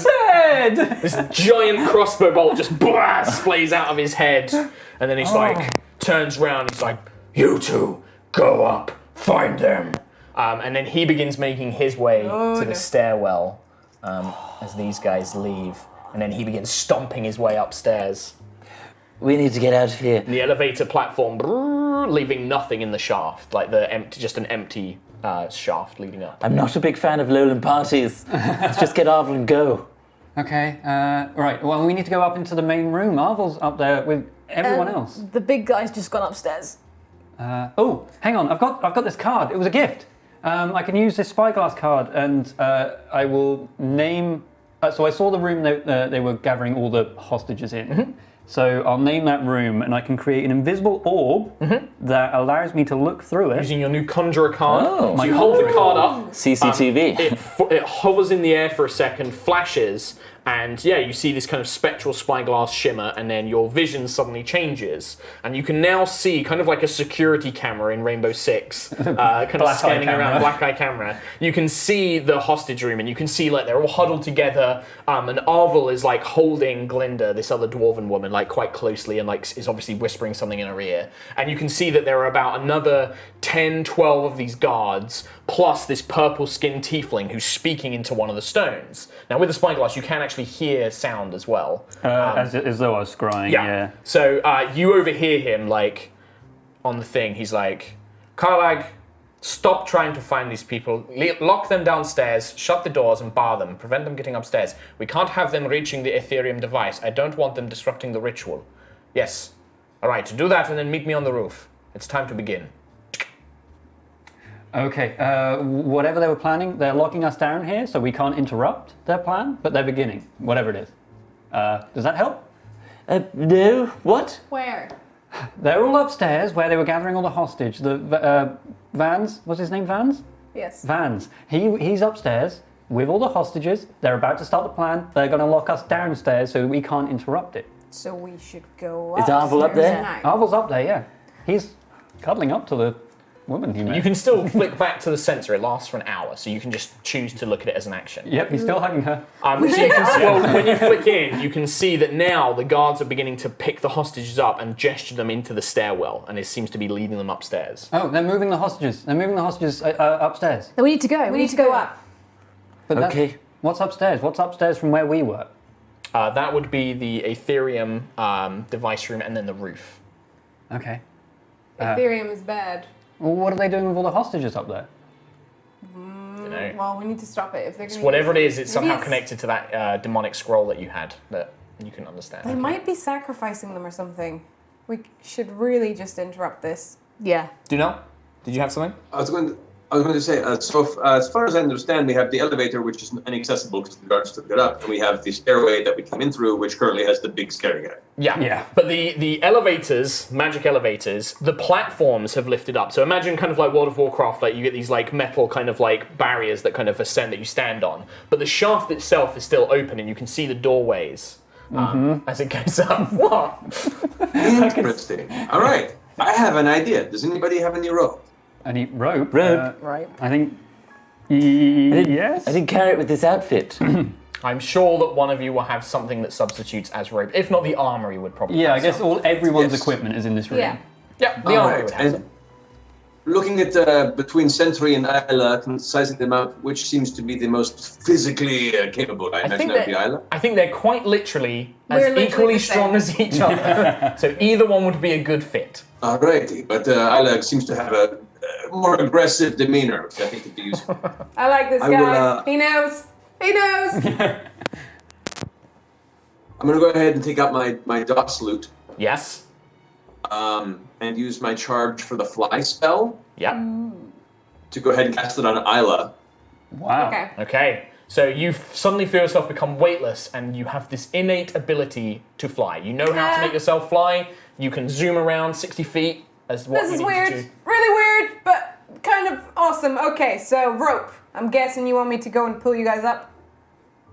Ted! This giant crossbow bolt just splays out of his head, and then he's like, turns around. He's like, "You two, go up, find them." And then he begins making his way to the stairwell as these guys leave. And then he begins stomping his way upstairs. We need to get out of here. The elevator platform, leaving nothing in the shaft, like just an empty shaft leading up. I'm not a big fan of lowland parties. Let's just get Arvel and go. Okay, right. Well, we need to go up into the main room. Arvel's up there with everyone else. The big guy's just gone upstairs. Oh, hang on. I've got this card. It was a gift. I can use this spyglass card, and I will name. So I saw the room they were gathering all the hostages in. Mm-hmm. So I'll name that room, and I can create an invisible orb that allows me to look through it. Using your new Conjurer card. Oh. So you hold the card up. CCTV. It hovers in the air for a second, flashes, and yeah, you see this kind of spectral spyglass shimmer, and then your vision suddenly changes. And you can now see, kind of like a security camera in Rainbow Six, kind of scanning around, black eye camera. You can see the hostage room, and you can see like they're all huddled together, and Arvel is like holding Glinda, this other dwarven woman, like quite closely, and like is obviously whispering something in her ear. And you can see that there are about another 10, 12 of these guards, plus this purple-skinned tiefling who's speaking into one of the stones. Now with the spyglass, you can actually hear sound as well. As though I was scrying, yeah. So you overhear him, like, on the thing. He's like, Karlag, stop trying to find these people. Lock them downstairs, shut the doors and bar them. Prevent them getting upstairs. We can't have them reaching the Ethereum device. I don't want them disrupting the ritual. Yes. All right, do that and then meet me on the roof. It's time to begin. Okay, whatever they were planning, they're locking us down here, so we can't interrupt their plan, but they're beginning, whatever it is. Does that help? No. What? Where? They're all upstairs where they were gathering all the hostage. The Vans, what's his name, Vans? Yes. Vans. He's upstairs with all the hostages. They're about to start the plan. They're going to lock us downstairs so we can't interrupt it. So we should go Is Arvel up there? Arvel's up there, yeah. He's cuddling up to the woman he met. You can still flick back to the sensor. It lasts for an hour, so you can just choose to look at it as an action. Yep, he's still hugging her. So you can see, well, when you flick in, you can see that now the guards are beginning to pick the hostages up and gesture them into the stairwell, and it seems to be leading them upstairs. Oh, they're moving the hostages. They're moving the hostages upstairs. No, we need to go. We need to go up. But Okay. What's upstairs? What's upstairs from where we were? That would be the Ethereum device room and then the roof. Okay. Ethereum is bad. Well, what are they doing with all the hostages up there? Dunno. Well, we need to stop it if they're going to. Whatever it is, it's Maybe somehow connected to that demonic scroll that you had that you can understand. They might be sacrificing them or something. We should really just interrupt this. Yeah. Dunel, did you have something? I was going to say, as far as I understand, we have the elevator, which is inaccessible because the guards took it up, and we have the stairway that we came in through, which currently has the big scary guy. Yeah. But the elevators, magic elevators, the platforms have lifted up. So imagine kind of like World of Warcraft, like you get these like metal kind of like barriers that kind of ascend that you stand on. But the shaft itself is still open, and you can see the doorways as it goes up. What? Interesting. All right. I have an idea. Does anybody have any rope? Any rope? Right. I think. Yes. I didn't carry it with this outfit. I'm sure that one of you will have something that substitutes as rope. If not, the armory would probably. Yeah, have I guess some. everyone's equipment is in this room. Yeah. Yeah, the armory would have And some. looking at between Sentry and Isla, sizing them out, which seems to be the most physically capable? I imagine that would be Isla. I think they're quite literally We're as literally equally the same. strong as each other. So either one would be a good fit. Alrighty, but Isla seems to have a more aggressive demeanor, which I think could be useful. I like this I guy. will, He knows. He knows. I'm going to go ahead and take out my DOS loot. Yes. And use my charge for the fly spell. Yep. To go ahead and cast it on Isla. Wow. Okay. Okay. So you suddenly feel yourself become weightless, and you have this innate ability to fly. You know how to make yourself fly. You can zoom around 60 feet as what This you is need weird. to do. Really weird, but kind of awesome. Okay, so rope. I'm guessing you want me to go and pull you guys up?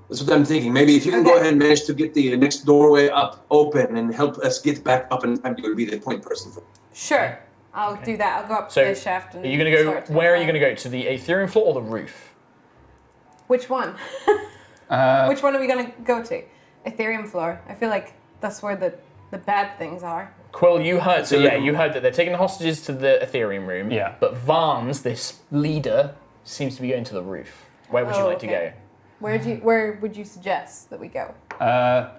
That's what I'm thinking. Maybe if you can go ahead and manage to get the next doorway up open and help us get back up in time, you'll be the point person for. Sure. I'll do that. I'll go up So to the shaft and are you going to start go? Where are you going to go? To the Ethereum floor or the roof? Which one? Which one are we going to go to? Ethereum floor. I feel like that's where the bad things are. Quill, you heard. So yeah, you heard that they're taking the hostages to the Ethereum room. Yeah. But Vans, this leader, seems to be going to the roof. Where would you like to go? Where would you suggest that we go? Well,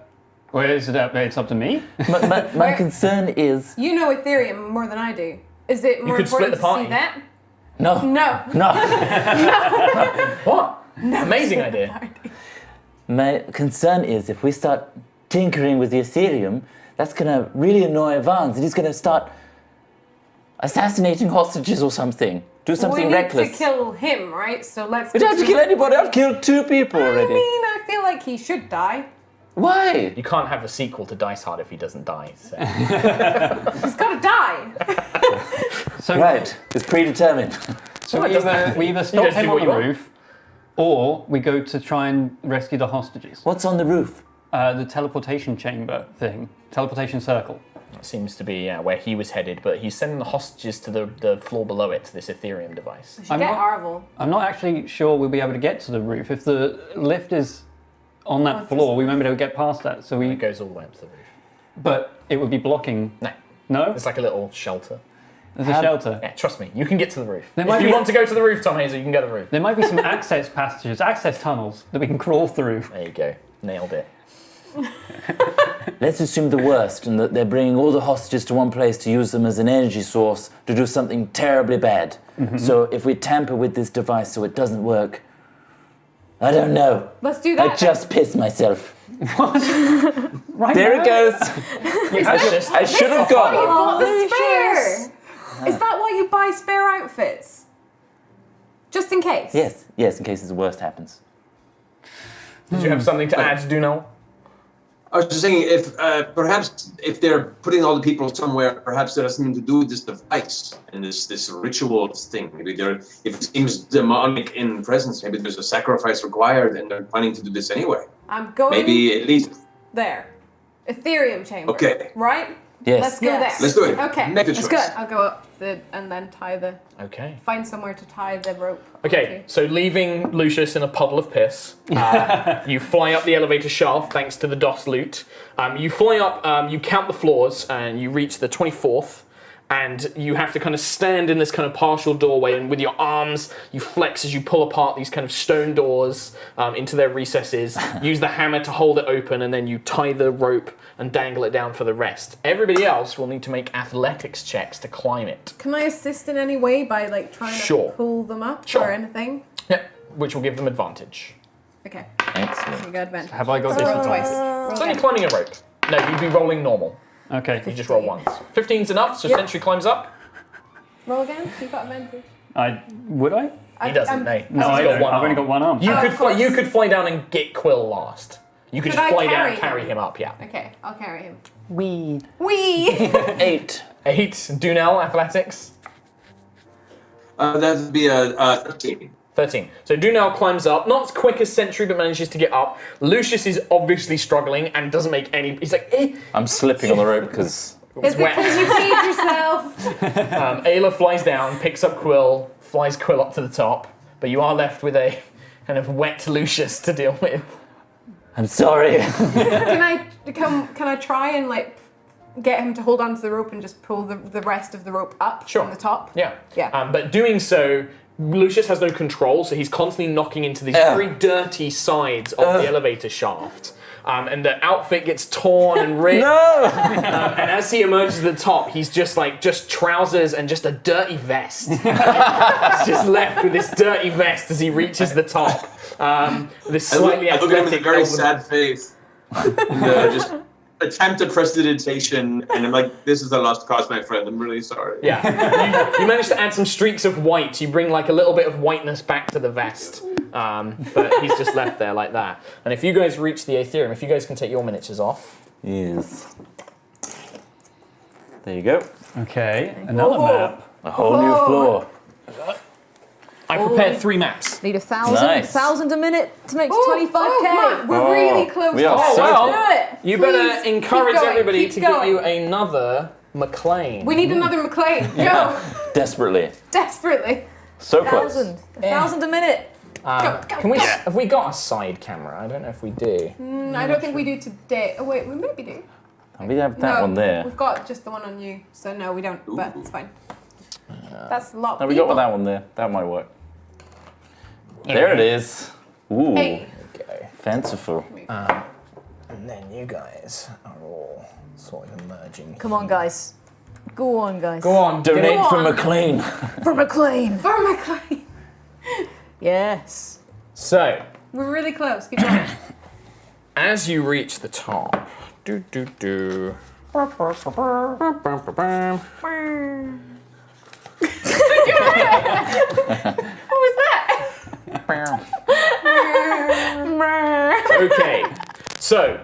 it's up to me. My concern is... You know Ethereum more than I do. Is it more could split important the to see party. that? No. No. What? No. Amazing idea. My concern is if we start tinkering with the Ethereum, that's going to really annoy Vance, and he's going to start assassinating hostages or something. Do something we reckless. need to kill him, right? So let's. We don't have to kill anybody. I've killed 2 people already. I mean, I feel like he should die. Why? You can't have a sequel to Dice Hard if he doesn't die. So. He's got to die. Right, it's predetermined. So we either stop him on the roof, or we go to try and rescue the hostages. What's on the roof? The teleportation chamber thing. Teleportation circle. It seems to be where he was headed, but he's sending the hostages to the floor below it, to this Ethereum device. We should get Arvel. I'm not actually sure we'll be able to get to the roof. If the lift is on that floor, we won't be able to get past that. So it goes all the way up to the roof. But it would be blocking. No. No? It's like a little shelter. There's a shelter. Yeah, trust me, you can get to the roof. There If might you be- want to go to the roof, Tom Hazer, you can go to the roof. There might be some access passages, access tunnels that we can crawl through. There you go. Nailed it. Let's assume the worst and that they're bringing all the hostages to one place to use them as an energy source to do something terribly bad. So if we tamper with this device so it doesn't work, I don't know. Let's do that. I just pissed myself. Right There now? it goes. I should have Why you gone. bought the spare? Is that why you buy spare outfits? Just in case. Yes, in case the worst happens. Did you have something to add, Dunel? I was just saying, if perhaps if they're putting all the people somewhere, perhaps there has something to do with this device and this rituals thing. Maybe if it seems demonic in presence, maybe there's a sacrifice required, and they're planning to do this anyway. I'm going Maybe at least. there. Ethereum chamber. Okay. Right? Yes. Let's go there. Let's do it. Okay. Make the That's choice. good. I'll go up and then tie the. Okay. Find somewhere to tie the rope. Okay, so leaving Lucius in a puddle of piss, you fly up the elevator shaft thanks to the DOS loot. You fly up, you count the floors, and you reach the 24th. And you have to kind of stand in this kind of partial doorway, and with your arms, you flex as you pull apart these kind of stone doors into their recesses. Use the hammer to hold it open, and then you tie the rope and dangle it down for the rest. Everybody else will need to make athletics checks to climb it. Can I assist in any way by like trying Sure. to pull them up Sure. or anything? Yep, which will give them advantage. Okay. Excellent. So you got advantage. Have I got Roll this twice. advantage? It's only climbing a rope. No, you'd be rolling normal. Okay. You just roll once. 15's enough, so Yep. Sentry climbs up. Roll again. You got advantage. Would I? He doesn't, no. No, He's I got don't. one I've only arm. got one arm. You could fly down and get Quill last. You could Could just I fly down carry and carry him up, yeah. Okay, I'll carry him. Weed. Wee! 8. 8. Dunel, athletics. That would be a 13. 13. So Dunel climbs up, not as quick as Sentry, but manages to get up. Lucius is obviously struggling and doesn't make any. He's like, eh. I'm slipping on the rope because... Is it because you peed yourself? Ayla flies down, picks up Quill, flies Quill up to the top, but you are left with a kind of wet Lucius to deal with. I'm sorry. Can I try and like get him to hold onto the rope and just pull the rest of the rope up from the top? Yeah. Yeah. But doing so, Lucius has no control, so he's constantly knocking into these very dirty sides of the elevator shaft. And the outfit gets torn and ripped. And as he emerges to the top, he's just trousers and just a dirty vest. He's just left with this dirty vest as he reaches the top. This slightly I look at him with a athletic very elven- sad face. And, just attempted prestidigitation, and I'm like, this is a lost cause, my friend. I'm really sorry. Yeah, you manage to add some streaks of white. You bring like a little bit of whiteness back to the vest, but he's just left there like that. And if you guys reach the Aetherium, if you guys can take your miniatures off. Yes. There you go. Okay, another map. A whole new floor. I prepared 3 maps. Need 1,000 Nice. 1,000 a minute to make to Oh, 25k. we're really close. we are to so it. well. Do it. You Please, better keep encourage going, everybody keep to going. get you another McLean. We need another McLean. Go. Desperately. Desperately. So close. 1,000 a minute. Can we? Have we got a side camera? I don't know if we do. I don't think we do today. Oh wait, we maybe do. We have that no, one there. We've got just the one on you, so no, we don't. But it's fine. That's a lot. No, Of we people. got that one there. That might work. There it is. Ooh. Hey. Okay. Fanciful. And then you guys are all sort of emerging. Come on, guys. Go on, guys. Go on, donate for McLean. For McLean. For McLean. Yes. So, We're really close. Keep going. as you reach the top, What was that? Okay, so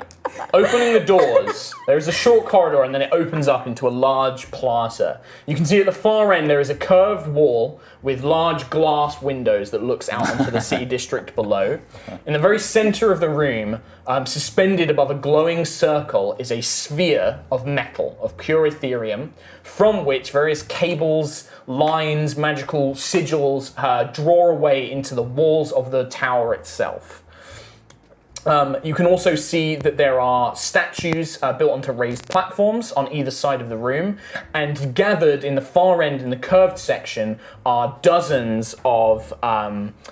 opening the doors, there is a short corridor and then it opens up into a large plaza. You can see at the far end there is a curved wall with large glass windows that looks out onto the city district below. In the very center of the room, suspended above a glowing circle, is a sphere of metal, of pure Ethereum, from which various cables, lines, magical sigils draw away into the walls of the tower itself. You can also see that there are statues built onto raised platforms on either side of the room, and gathered in the far end in the curved section are dozens of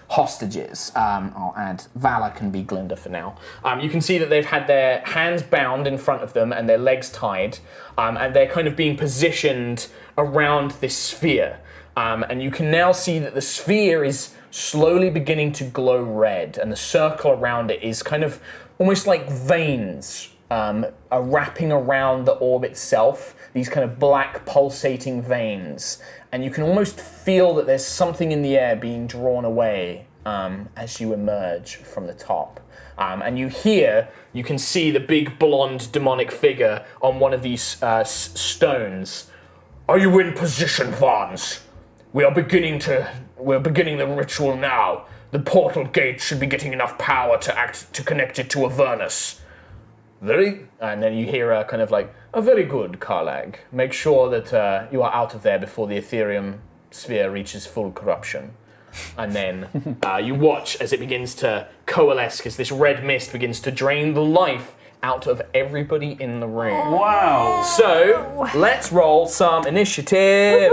hostages. I'll add Valor can be Glinda for now. You can see that they've had their hands bound in front of them and their legs tied, and they're kind of being positioned around this sphere. And you can now see that the sphere is slowly beginning to glow red, and the circle around it is kind of almost like veins are wrapping around the orb itself, these kind of black pulsating veins. And you can almost feel that there's something in the air being drawn away as you emerge from the top. And you can see the big blonde demonic figure on one of these stones. Are you in position, Vons? We're beginning the ritual now. The portal gate should be getting enough power to connect it to Avernus. And then you hear a kind of like, very good, Karlag. Make sure that you are out of there before the Ethereum sphere reaches full corruption. And then you watch as it begins to coalesce, as this red mist begins to drain the life out of everybody in the room. Wow. So, let's roll some initiative.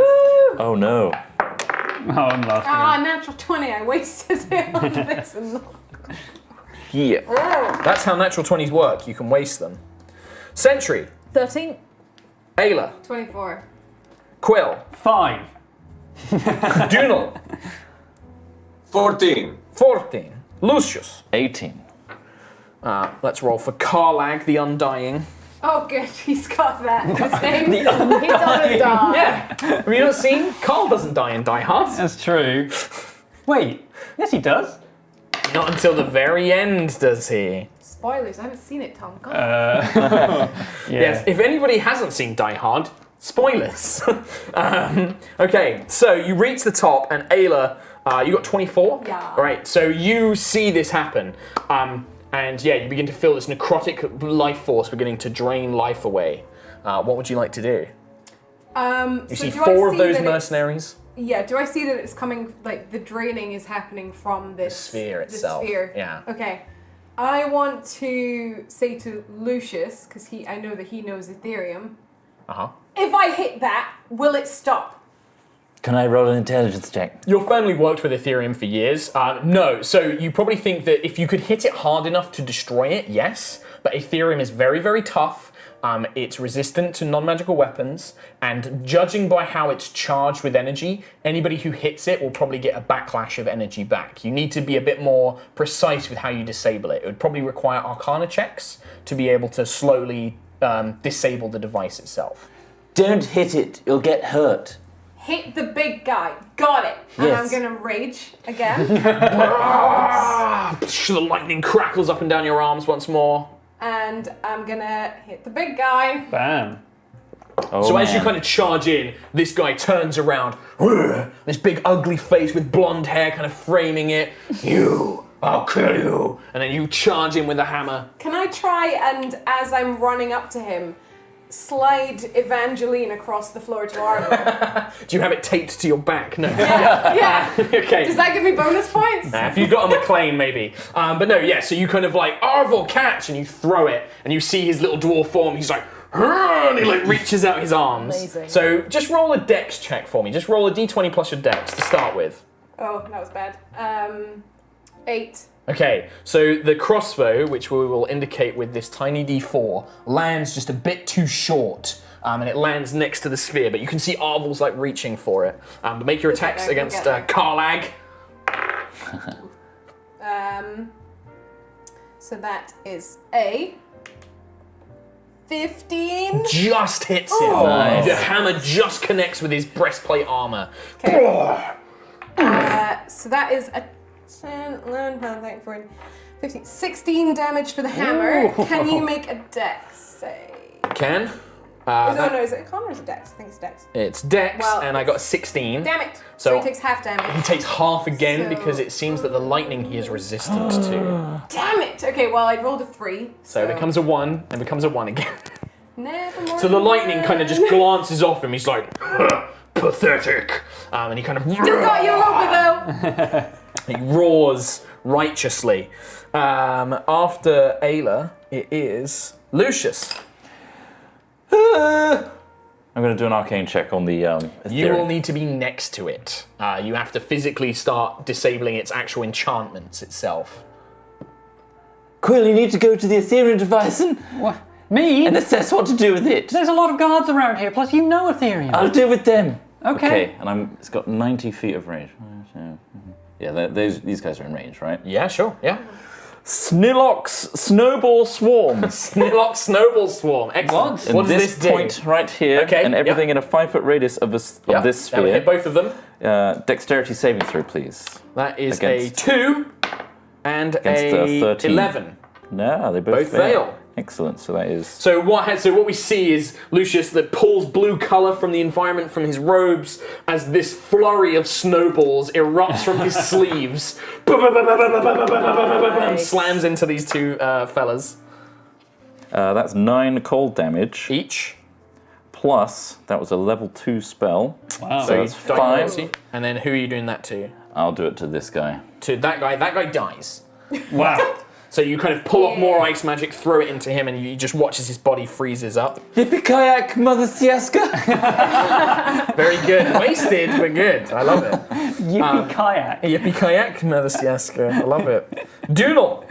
Oh no. Oh, I'm laughing. Natural 20. I wasted it on this. Yeah. That's how natural 20s work. You can waste them. Sentry. 13. Ayla. 24. Quill. 5. Dunal. 14. 14. Lucius. 18. Let's roll for Karlag the Undying. Oh, good. He's got that. His name. He doesn't die. Yeah. Have you not seen? Carl doesn't die in Die Hard. That's true. Wait. Yes, he does. Not until the very end, does he? Spoilers. I haven't seen it, Tom. God. Yes. If anybody hasn't seen Die Hard, spoilers. Okay. So you reach the top, and Ayla, you got 24. Yeah. Right. So you see this happen. And yeah, you begin to feel this necrotic life force beginning to drain life away. What would you like to do? You see 4 of those mercenaries. Yeah, do I see that it's coming, like, the draining is happening from this... sphere itself. The sphere. Yeah. Okay. I want to say to Lucius, because I know that he knows Ethereum, if I hit that, will it stop? Can I roll an intelligence check? Your family worked with Ethereum for years. No, so you probably think that if you could hit it hard enough to destroy it, yes. But Ethereum is very, very tough. It's resistant to non-magical weapons, and judging by how it's charged with energy, anybody who hits it will probably get a backlash of energy back. You need to be a bit more precise with how you disable it. It would probably require Arcana checks to be able to slowly disable the device itself. Don't hit it, you'll get hurt. Hit the big guy. Got it. And Yes. I'm going to rage again. The lightning crackles up and down your arms once more. And I'm going to hit the big guy. Bam. So as you kind of charge in, this guy turns around. This big ugly face with blonde hair kind of framing it. I'll kill you. And then you charge in with a hammer. Can I try and, as I'm running up to him, slide Evangeline across the floor to Arvo? Do you have it taped to your back? No. Yeah. Okay. Does that give me bonus points? If you've got a McLean, maybe. But no, yeah, so you kind of like, Arvo, catch, and you throw it, and you see his little dwarf form, he's like, and he like reaches out his arms. Amazing. So just roll a dex check for me. Just roll a d20 plus your dex to start with. Oh, that was bad. 8. Okay, so the crossbow, which we will indicate with this tiny D4, lands just a bit too short. And it lands next to the sphere, but you can see Arvel's like reaching for it. But make your attacks against Karlag. So that is a 15. Just hits him. Oh. The hammer just connects with his breastplate armor. Okay. So that is a 10, 11, 12, 13, 14, 15, 16 damage for the hammer. Ooh. Can you make a dex save? Can. Is it a con or is it dex? I think it's dex. It's dex, Well, and I got a 16. Damn it. So he takes half damage. He takes half again So- because it seems that the lightning he is resistant to. Damn it. Okay, well, I rolled a 3. So it becomes a 1, and becomes a 1 again. Never more So the than lightning one. kind of just glances off him. He's like, pathetic. And he kind of Still got you over though. he roars righteously. After Ayla, it is Lucius. I'm going to do an arcane check on the You Ethereum. will need to be next to it. You have to physically start disabling its actual enchantments itself. Quill, you need to go to the Ethereum device and... What? Me? And assess what to do with it. There's a lot of guards around here, plus you know Ethereum. I'll deal with them. Okay. And it's got 90 feet of range. Yeah, these guys are in range, right? Yeah, sure, yeah. Snillock's Snowball Swarm. Snillock Snowball Swarm. Excellent. And What does this this do? point right here, Okay, and everything yep. in a 5-foot radius of this Yep, this that would sphere. hit both of them. Dexterity saving throw, please. That is Against- a 2 and Against a 13. 11. No, they both Both fail. Excellent. So that is. So what we see is Lucius that pulls blue colour from the environment from his robes as this flurry of snowballs erupts from his sleeves. And slams into these two fellas. That's 9 cold damage. Each. Plus, that was a level 2 spell. Wow. So that's 5. And then who are you doing that to? I'll do it to this guy. To that guy. That guy dies. Wow. So you kind of pull off more ice magic, throw it into him, and he just watches his body freezes up. Yippee-kayak, Mother Siaska. Very good. Wasted, but good. I love it. Yippee-kayak. Yippee-kayak, Mother Siaska. I love it. Doodle.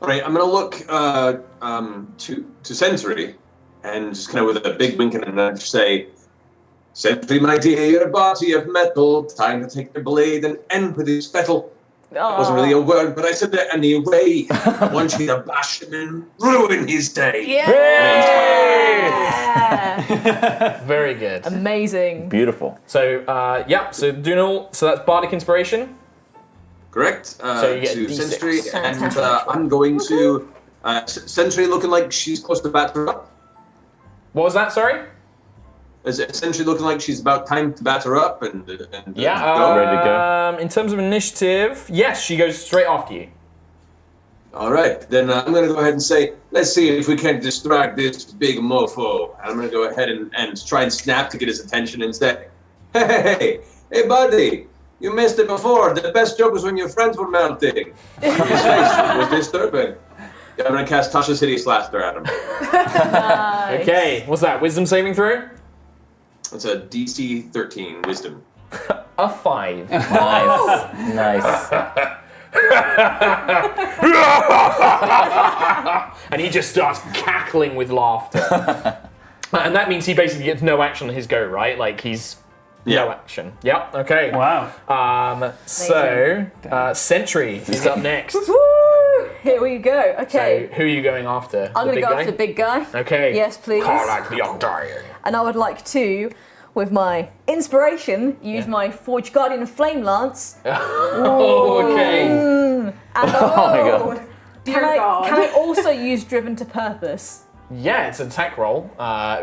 All right, I'm going to look to Sentry and just kind of with a big wink and a nudge say, Sentry, my dear, you're a body of metal. Time to take the blade and end with his fettle. That wasn't really a word, but I said that anyway. I want you to bash him and ruin his day. Very good. Amazing. Beautiful. So, so Doodle, so that's Bardic Inspiration. Correct. So you get to D6. Sentry, and I'm going to Sentry looking like she's close to batter up. What was that, sorry? Is it Sentry looking like she's about time to batter up and go? Ready to go. In terms of initiative, yes, she goes straight after you. All right, then I'm going to go ahead and say, let's see if we can distract this big mofo. And I'm going to go ahead and try and snap to get his attention and say, hey, buddy, you missed it before. The best joke was when your friends were melting. His face was disturbing. Yeah, I'm going to cast Tasha's Hideous Laughter at him. Nice. Okay, what's that, wisdom saving throw? It's a DC 13 Wisdom. A 5. Nice. And he just starts cackling with laughter. And that means he basically gets no action on his go, right? Like he's no action. Yep, okay. Wow. Sentry is up next. Here we go. Okay. So who are you going after? I'm going to go after the big guy. Okay. Yes, please. Karlak the Undying. And I would like to, with my inspiration, use my Forge Guardian of Flame Lance. Oh, okay. And Oh my god. can I also use Driven to Purpose? Yeah, it's an attack roll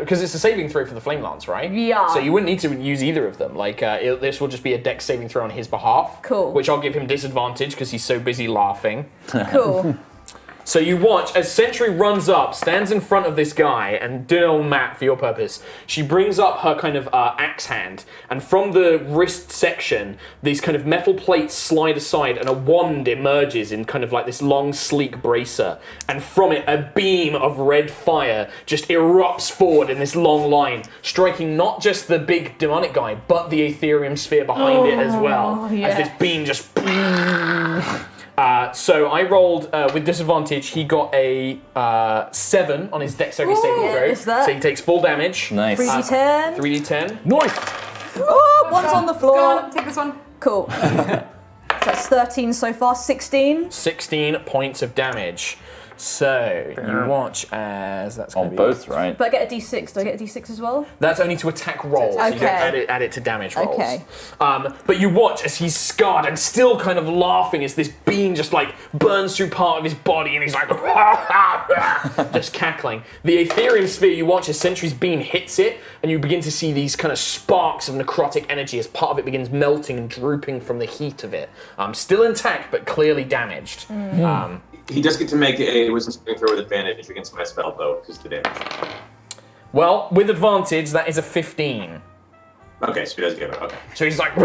because it's a saving throw for the Flame Lance, right? Yeah. So you wouldn't need to use either of them. Like this will just be a dex saving throw on his behalf. Cool. Which I'll give him disadvantage because he's so busy laughing. Cool. So you watch as Sentry runs up, stands in front of this guy, and Dunil Matt, for your purpose, she brings up her kind of axe hand, and from the wrist section, these kind of metal plates slide aside, and a wand emerges in kind of like this long, sleek bracer, and from it, a beam of red fire just erupts forward in this long line, striking not just the big demonic guy, but the Aetherium sphere behind it as well, as this beam just... So I rolled with disadvantage. He got a 7 on his dexterity saving throw. is that? So he takes full damage. Nice. 3d10. 3d10. Nice. Oh, one's on the floor. Take this one. Cool. So that's 13 so far. 16. 16 points of damage. So you watch as that's going On to be both, right? But I get a d6. Do I get a d6 as well? That's only to attack rolls. So you don't Okay. add it to damage rolls. Okay. But you watch as he's scarred and still kind of laughing as this beam just like burns through part of his body and he's like just cackling. The Aetherium sphere, you watch as Sentry's beam hits it and you begin to see these kind of sparks of necrotic energy as part of it begins melting and drooping from the heat of it. Still intact, but clearly damaged. He does get to make a wisdom saving throw with advantage against my spell, though, because of the damage. Well, with advantage, that is a 15. Okay, so he does get it. Okay. So he's like,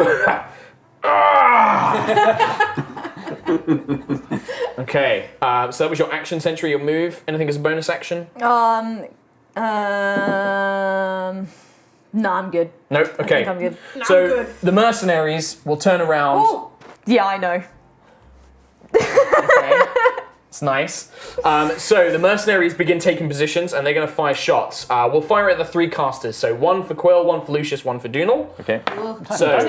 okay. So that was your action, Sentry. Your move. Anything as a bonus action? No, I'm good. Nope. I Okay. think I'm good. So the mercenaries will turn around. Oh. Yeah, I know. It's nice. So the mercenaries begin taking positions, and they're going to fire shots. We'll fire at the 3 casters. So 1 for Quill, 1 for Lucius, 1 for Dunal. Okay. So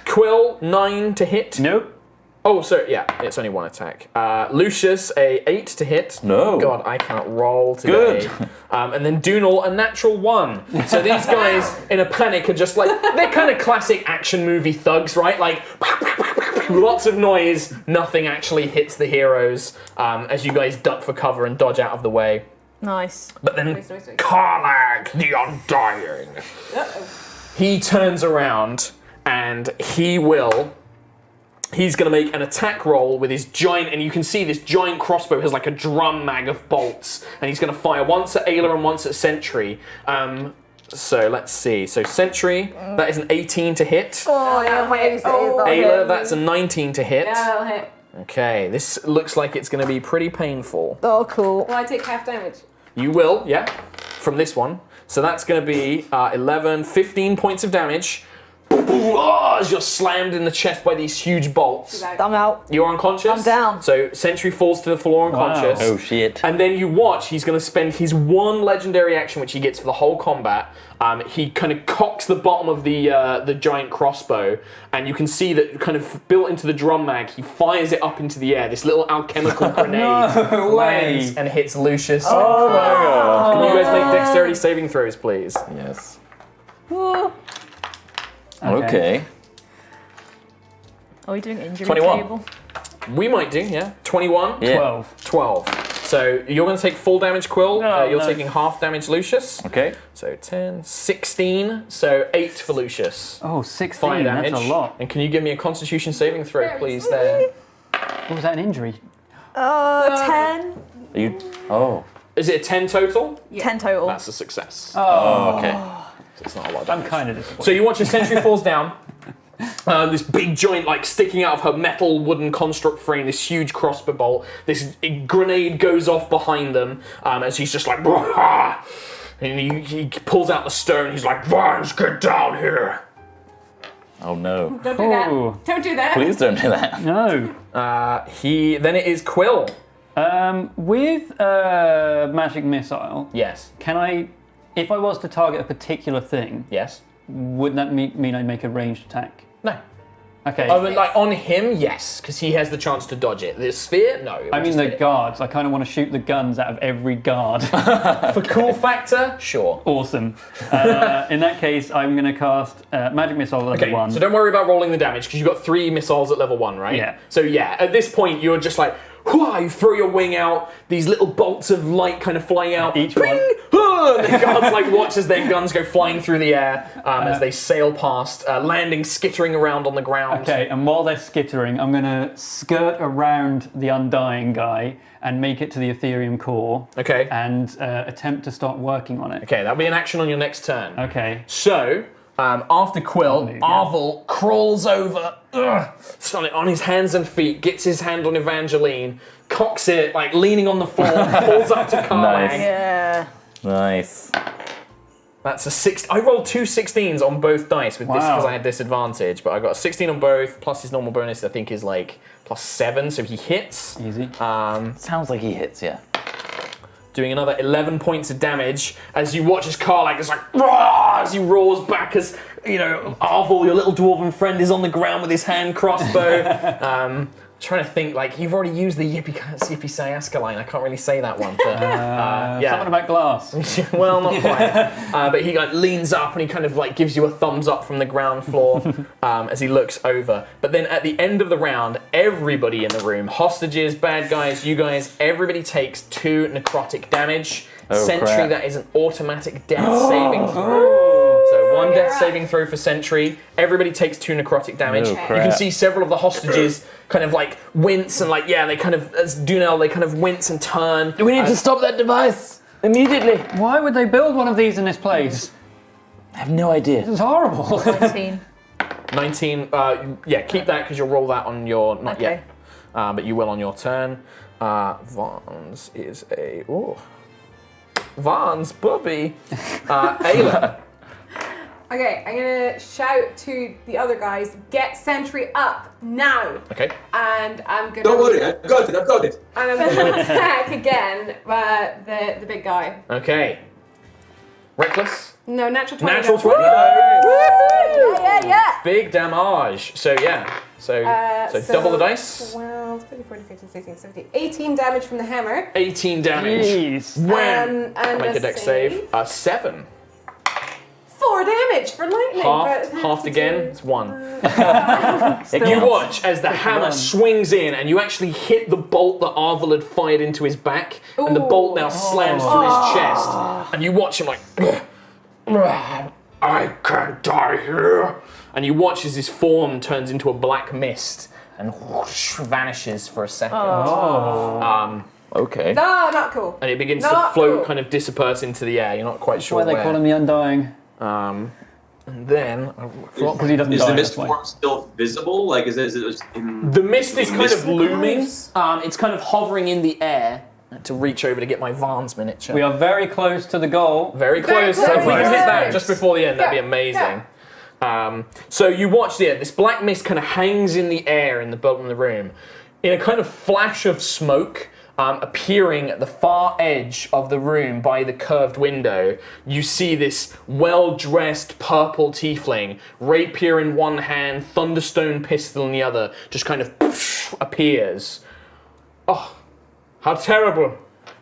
Quill 9 to hit. Nope. Oh, so yeah, it's only 1 attack. Lucius a 8 to hit. No. God, I cannot roll today. Good. And then Dunal a natural 1. So these guys in a panic are just like they're kind of classic action movie thugs, right? Like lots of noise, nothing actually hits the heroes as you guys duck for cover and dodge out of the way. Nice. But then Karlach the Undying, he turns around and he's going to make an attack roll with his giant, and you can see this giant crossbow has like a drum mag of bolts, and he's going to fire once at Ayla and once at Sentry. So let's see. So Sentry, that is an 18 to hit. Oh, yeah, wait. Ayla, that's a 19 to hit. Yeah, that'll hit. Okay, this looks like it's going to be pretty painful. Oh, cool. Will I take half damage? You will, yeah, from this one. So that's going to be 11, 15 points of damage. As you're slammed in the chest by these huge bolts. I'm out. You're unconscious? I'm down. So Sentry falls to the floor unconscious. Oh shit. And then you watch, he's going to spend his 1 legendary action, which he gets for the whole combat. He kind of cocks the bottom of the giant crossbow, and you can see that kind of built into the drum mag, he fires it up into the air. This little alchemical grenade lands and hits Lucius. Oh my god. Can you guys make dexterity saving throws, please? Yes. Ooh. Okay. Are we doing injury 21. table? We might do, yeah. 21? Yeah. 12. So you're going to take full damage, Quill. You're no. taking half damage, Lucius. Okay. So 10, 16, so 8 for Lucius. Oh, 16. Fire damage. That's a lot. And can you give me a Constitution saving throw, please, there? Oh, was that an injury? 10. Are you? Oh. Is it a 10 total? 10 total. That's a success. Oh. Okay. So it's not a lot of I'm damage. kind of disappointed. So you watch as Sentry falls down. This big joint like sticking out of her metal wooden construct frame, this huge crossbow bolt. This grenade goes off behind them as he's just like, "Brah!" And he pulls out the stone. He's like, "Vines, get down here." Oh no. Don't do that. Oh. Don't do that. Please don't do that. No. Then it is Quill. With magic missile, Yes. can I, if I was to target a particular thing, Yes. would that mean I'd make a ranged attack? No. Okay. Oh, but like on him, yes, because he has the chance to dodge it. The sphere, no. I mean the guards. I kind of want to shoot the guns out of every guard. For cool factor, sure. Awesome. In that case, I'm going to cast magic missile level Okay, 1. so don't worry about rolling the damage because you've got 3 missiles at level 1, right? Yeah. So yeah, at this point you're just like, you throw your wing out, these little bolts of light kind of flying out. Each one. And the guards like watch as their guns go flying through the air as they sail past, landing, skittering around on the ground. Okay, and while they're skittering, I'm going to skirt around the Undying guy and make it to the Ethereum core. Okay. And attempt to start working on it. Okay, that'll be an action on your next turn. Okay. So, after Quill, Arvel crawls over, on his hands and feet, gets his hand on Evangeline, cocks it, like leaning on the floor, pulls up to Carlang. Nice. Yeah. Nice. That's a 6. I rolled 2 16s on both dice with this because I had disadvantage, but I got a 16 on both, plus his normal bonus I think is like +7, so he hits. Easy. Sounds like he hits, yeah. Doing another 11 points of damage as you watch as Carlag is like, Rah! As he roars back as, Arvel, your little dwarven friend, is on the ground with his hand crossbow. Trying to think, like, you've already used the Yippee-Say-Aska line. I can't really say that one. But, Something about glass. Well, not quite. But he leans up and he kind of gives you a thumbs up from the ground floor as he looks over. But then at the end of the round, everybody in the room, hostages, bad guys, you guys, everybody takes 2 necrotic damage. Sentry, crap. that is an automatic death saving throw. So 1 death saving throw for Sentry. Everybody takes 2 necrotic damage. Oh, You crap. can see several of the hostages kind of wince and they kind of, as Dunel, they kind of wince and turn. We need to stop that device immediately. Why would they build one of these in this place? I have no idea. This is horrible. 19. 19, keep that because you'll roll that on your, not yet, but you will on your turn. Vons is a, Vons, Bubby. Ayla. Okay, I'm gonna shout to the other guys, get Sentry up now. Okay. And I'm gonna. Don't worry, I've got it. And I'm gonna attack again the big guy. Okay. Reckless. No, natural 20. Natural 20. Yeah. Big damage. So So double the dice. 12, 13, 14, 15, 16, 17, 18 damage from the hammer. 18 damage. Jeez. When? And Make a a dex save. 7. 4 damage for lightning. Halved again. It's 1. You watch as the hammer swings in, and you actually hit the bolt that Arvel had fired into his back, and the bolt now slams through his chest. And you watch him I can't die here. And you watch as his form turns into a black mist and whoosh, vanishes for a second. Okay. No, not cool. And it begins Not to float, cool. kind of disperse into the air. You're not quite sure Why they where. call him the Undying? And then Because he doesn't Is die. the mist that's why. form still visible? Like, is it in... the mist is kind of Mist? looming. It's kind of hovering in the air. To reach over to get my Vons miniature. We are very close to the goal. Very close. So if we can hit that just before the end, that'd be amazing. So you watch this black mist kind of hangs in the air in the bottom of the room. In a kind of flash of smoke, appearing at the far edge of the room by the curved window, you see this well-dressed purple tiefling, rapier in one hand, thunderstone pistol in the other, just kind of appears. Oh, how terrible.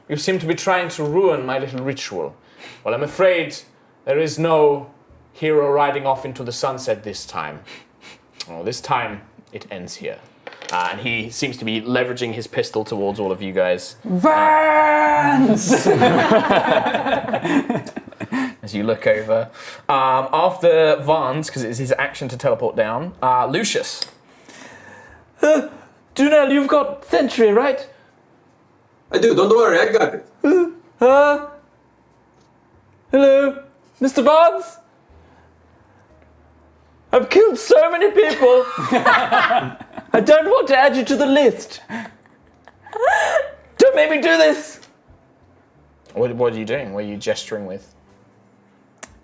You seem to be trying to ruin my little ritual. Well, I'm afraid there is no hero riding off into the sunset this time. Oh, this time it ends here. And he seems to be leveraging his pistol towards all of you guys. Vans! As you look over. After Vans, because it's his action to teleport down, Lucius. Dunel, you've got Sentry, right? I do, don't worry, I got it. Hello, Mr. Vance? I've killed so many people. I don't want to add you to the list. Don't make me do this. What are you doing? What are you gesturing with?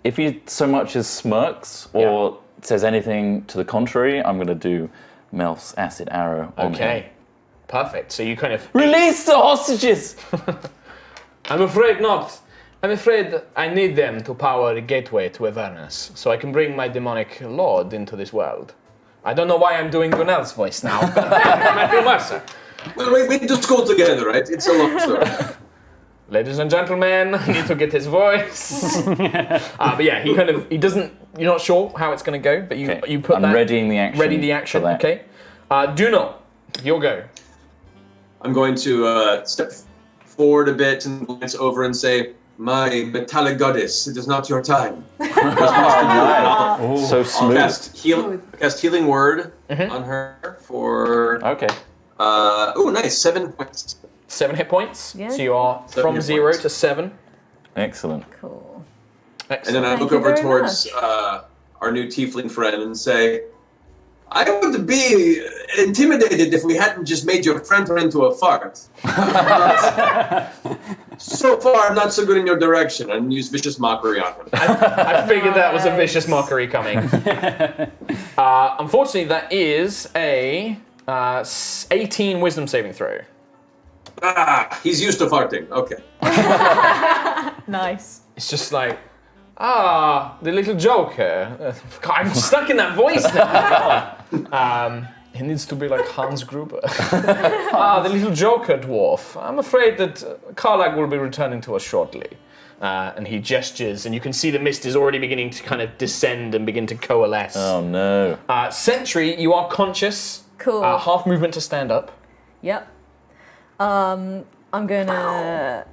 If he so much as smirks or says anything to the contrary, I'm going to do Melf's acid arrow on him. Okay, perfect. So you kind of... Release the hostages! I'm afraid not. I'm afraid I need them to power the gateway to Avernus, so I can bring my demonic lord into this world. I don't know why I'm doing Dunel's voice now, but Matthew Mercer. Well, we went to school together, right? It's a long story. Ladies and gentlemen, I need to get his voice. But yeah, he doesn't, you're not sure how it's going to go, but you put I'm that... readying the action. Ready the action, for that. okay. Dunel, your go. I'm going to step forward a bit and glance over and say, "My metallic goddess, it is not your time." So smooth. Cast healing word on her for. Okay. Nice. 7 points. 7 hit points. Yeah. So you are 7 from hit 0 points. to 7. Excellent. Cool. And then I Thank look you over very towards our new tiefling friend and say, "I would be intimidated if we hadn't just made your friend turn into a fart. So far, I'm not so good in your direction," and use vicious mockery on him. I figured that was a vicious mockery coming. Unfortunately, that is a 18 wisdom saving throw. He's used to farting. Okay. Nice. It's just like, the little joker. God, I'm stuck in that voice now. He needs to be like Hans Gruber. The little joker dwarf. I'm afraid that Karlach will be returning to us shortly. And he gestures, and you can see the mist is already beginning to kind of descend and begin to coalesce. Oh no. Sentry, you are conscious. Cool. Half movement to stand up. Yep. I'm gonna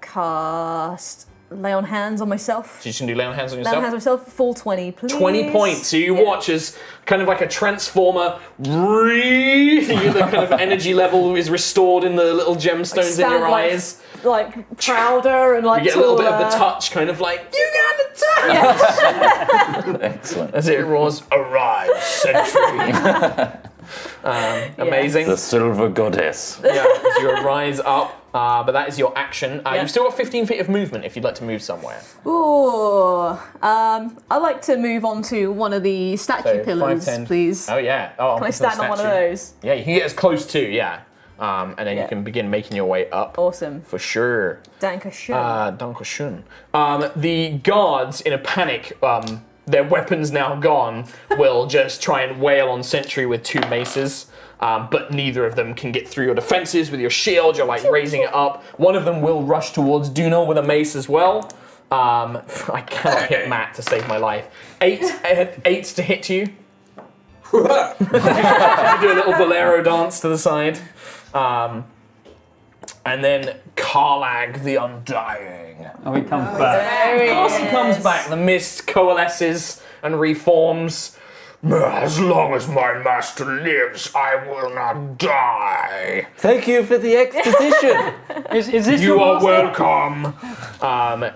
cast Lay on Hands on myself. So you can do lay on hands on Lay yourself. on Hands on myself, full 20, please. 20 points. So you watch as kind of like a transformer, the kind of energy level is restored in the little gemstones in your eyes. Like prouder and like You get a little bit of the taller. touch, kind of like, you got the touch! Excellent. As it roars, "Arise, Sentry." Amazing. The silver goddess. Yeah, as you rise up, but that is your action. Yeah. You've still got 15 feet of movement if you'd like to move somewhere. Ooh. I'd like to move on to one of the statue So, pillars, 5, 10. please. Oh yeah. Oh, Can I so the stand on one of statue. those? Yeah, you can get as close to, yeah. And then you can begin making your way up. Awesome. For sure. Dankeschön. Dankeschön. The guards, in a panic, their weapons now gone, will just try and wail on Sentry with 2 maces. But neither of them can get through your defenses with your shield. You're like raising it up. One of them will rush towards Dunal with a mace as well. I cannot hit Matt to save my life. 8 to hit you. You do a little bolero dance to the side. And then Karlag the Undying. Oh, he comes back. Of course he comes back. The mist coalesces and reforms. "As long as my master lives, I will not die." Thank you for the exposition. Is this You your are master? welcome.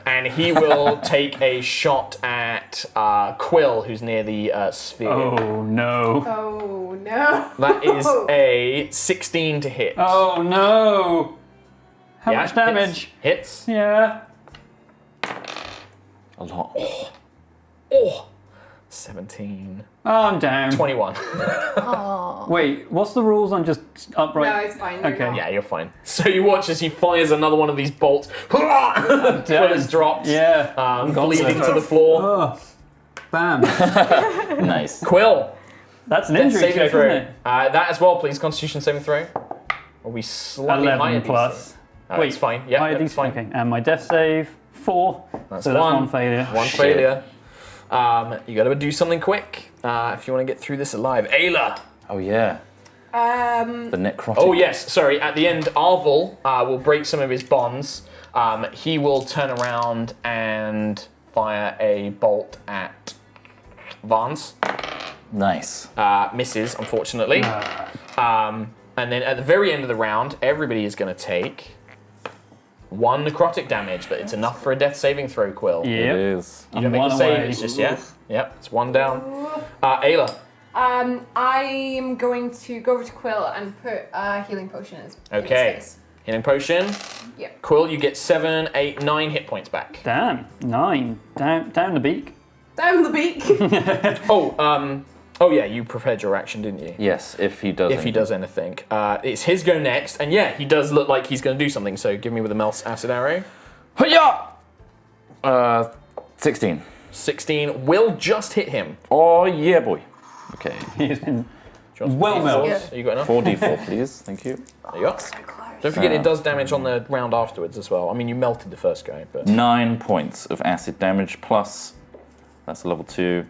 And he will take a shot at Quill, who's near the sphere. Oh no. Oh no. That is a 16 to hit. Oh no. How Yeah, much damage? Hits. Yeah. A lot. Oh. 17. Oh, I'm down. 21. Wait, what's the rules on just upright? No, it's fine. You're Okay. not. Yeah, you're fine. So you watch as he fires another one of these bolts. Quill is dropped. Yeah. Bleeding to the floor. Oh. Bam. Nice. Quill. That's an Death injury saving check, throw. isn't it? That as well, please. Constitution saving throw. Are we slightly higher 11 DC? plus. Wait, it's fine. Yeah, higher it's DC. fine. Okay. And my death save, 4. That's so that's one. one failure. One Shit. failure. You got to do something quick if you want to get through this alive. Ayla. Oh yeah. The necrotic. Oh yes. Sorry. At the end, Arvel will break some of his bonds. He will turn around and fire a bolt at Vance. Nice. Misses, unfortunately. And then at the very end of the round, everybody is going to take 1 necrotic damage, but it's enough for a death saving throw, Quill. It Yep. is. You don't make the save, it's just, Yep, it's 1 down. Ayla. I'm going to go over to Quill and put a healing potion in his Okay. face. Healing potion. Yep. Quill, you get 7, 8, 9 hit points back. Damn. 9. Down the beak. Down the beak. Oh yeah, you prepared your action, didn't you? Yes, if he does. If he does anything. It's his go next, and yeah, he does look like he's going to do something, so give me with a Mel's acid arrow. Hiya! 16. 16 will just hit him. Oh yeah, boy. Okay. He's been Well, Mel. You got enough? 4d4, please. Thank you. There you go. Don't forget it does damage on the round afterwards as well. I mean, you melted the first guy, but 9 points of acid damage plus. That's a level 2.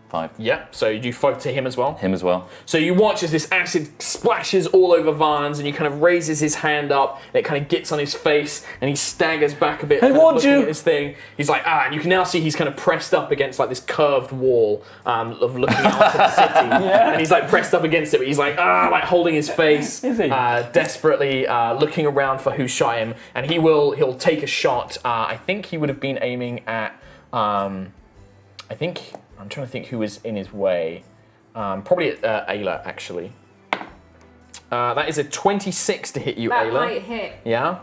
5. Yep, so you do 5 to him as well? Him as well. So you watch as this acid splashes all over Vans and he kind of raises his hand up and it kind of gets on his face and he staggers back a bit. I warned you! At his thing. He's like, and you can now see he's kind of pressed up against like this curved wall of looking out to the city. And he's like pressed up against it, but he's like, like holding his face, desperately looking around for who shot him. And he'll take a shot. I think he would have been aiming at, I'm trying to think who was in his way. Probably Ayla, actually. That is a 26 to hit you, That Ayla. might hit. Yeah.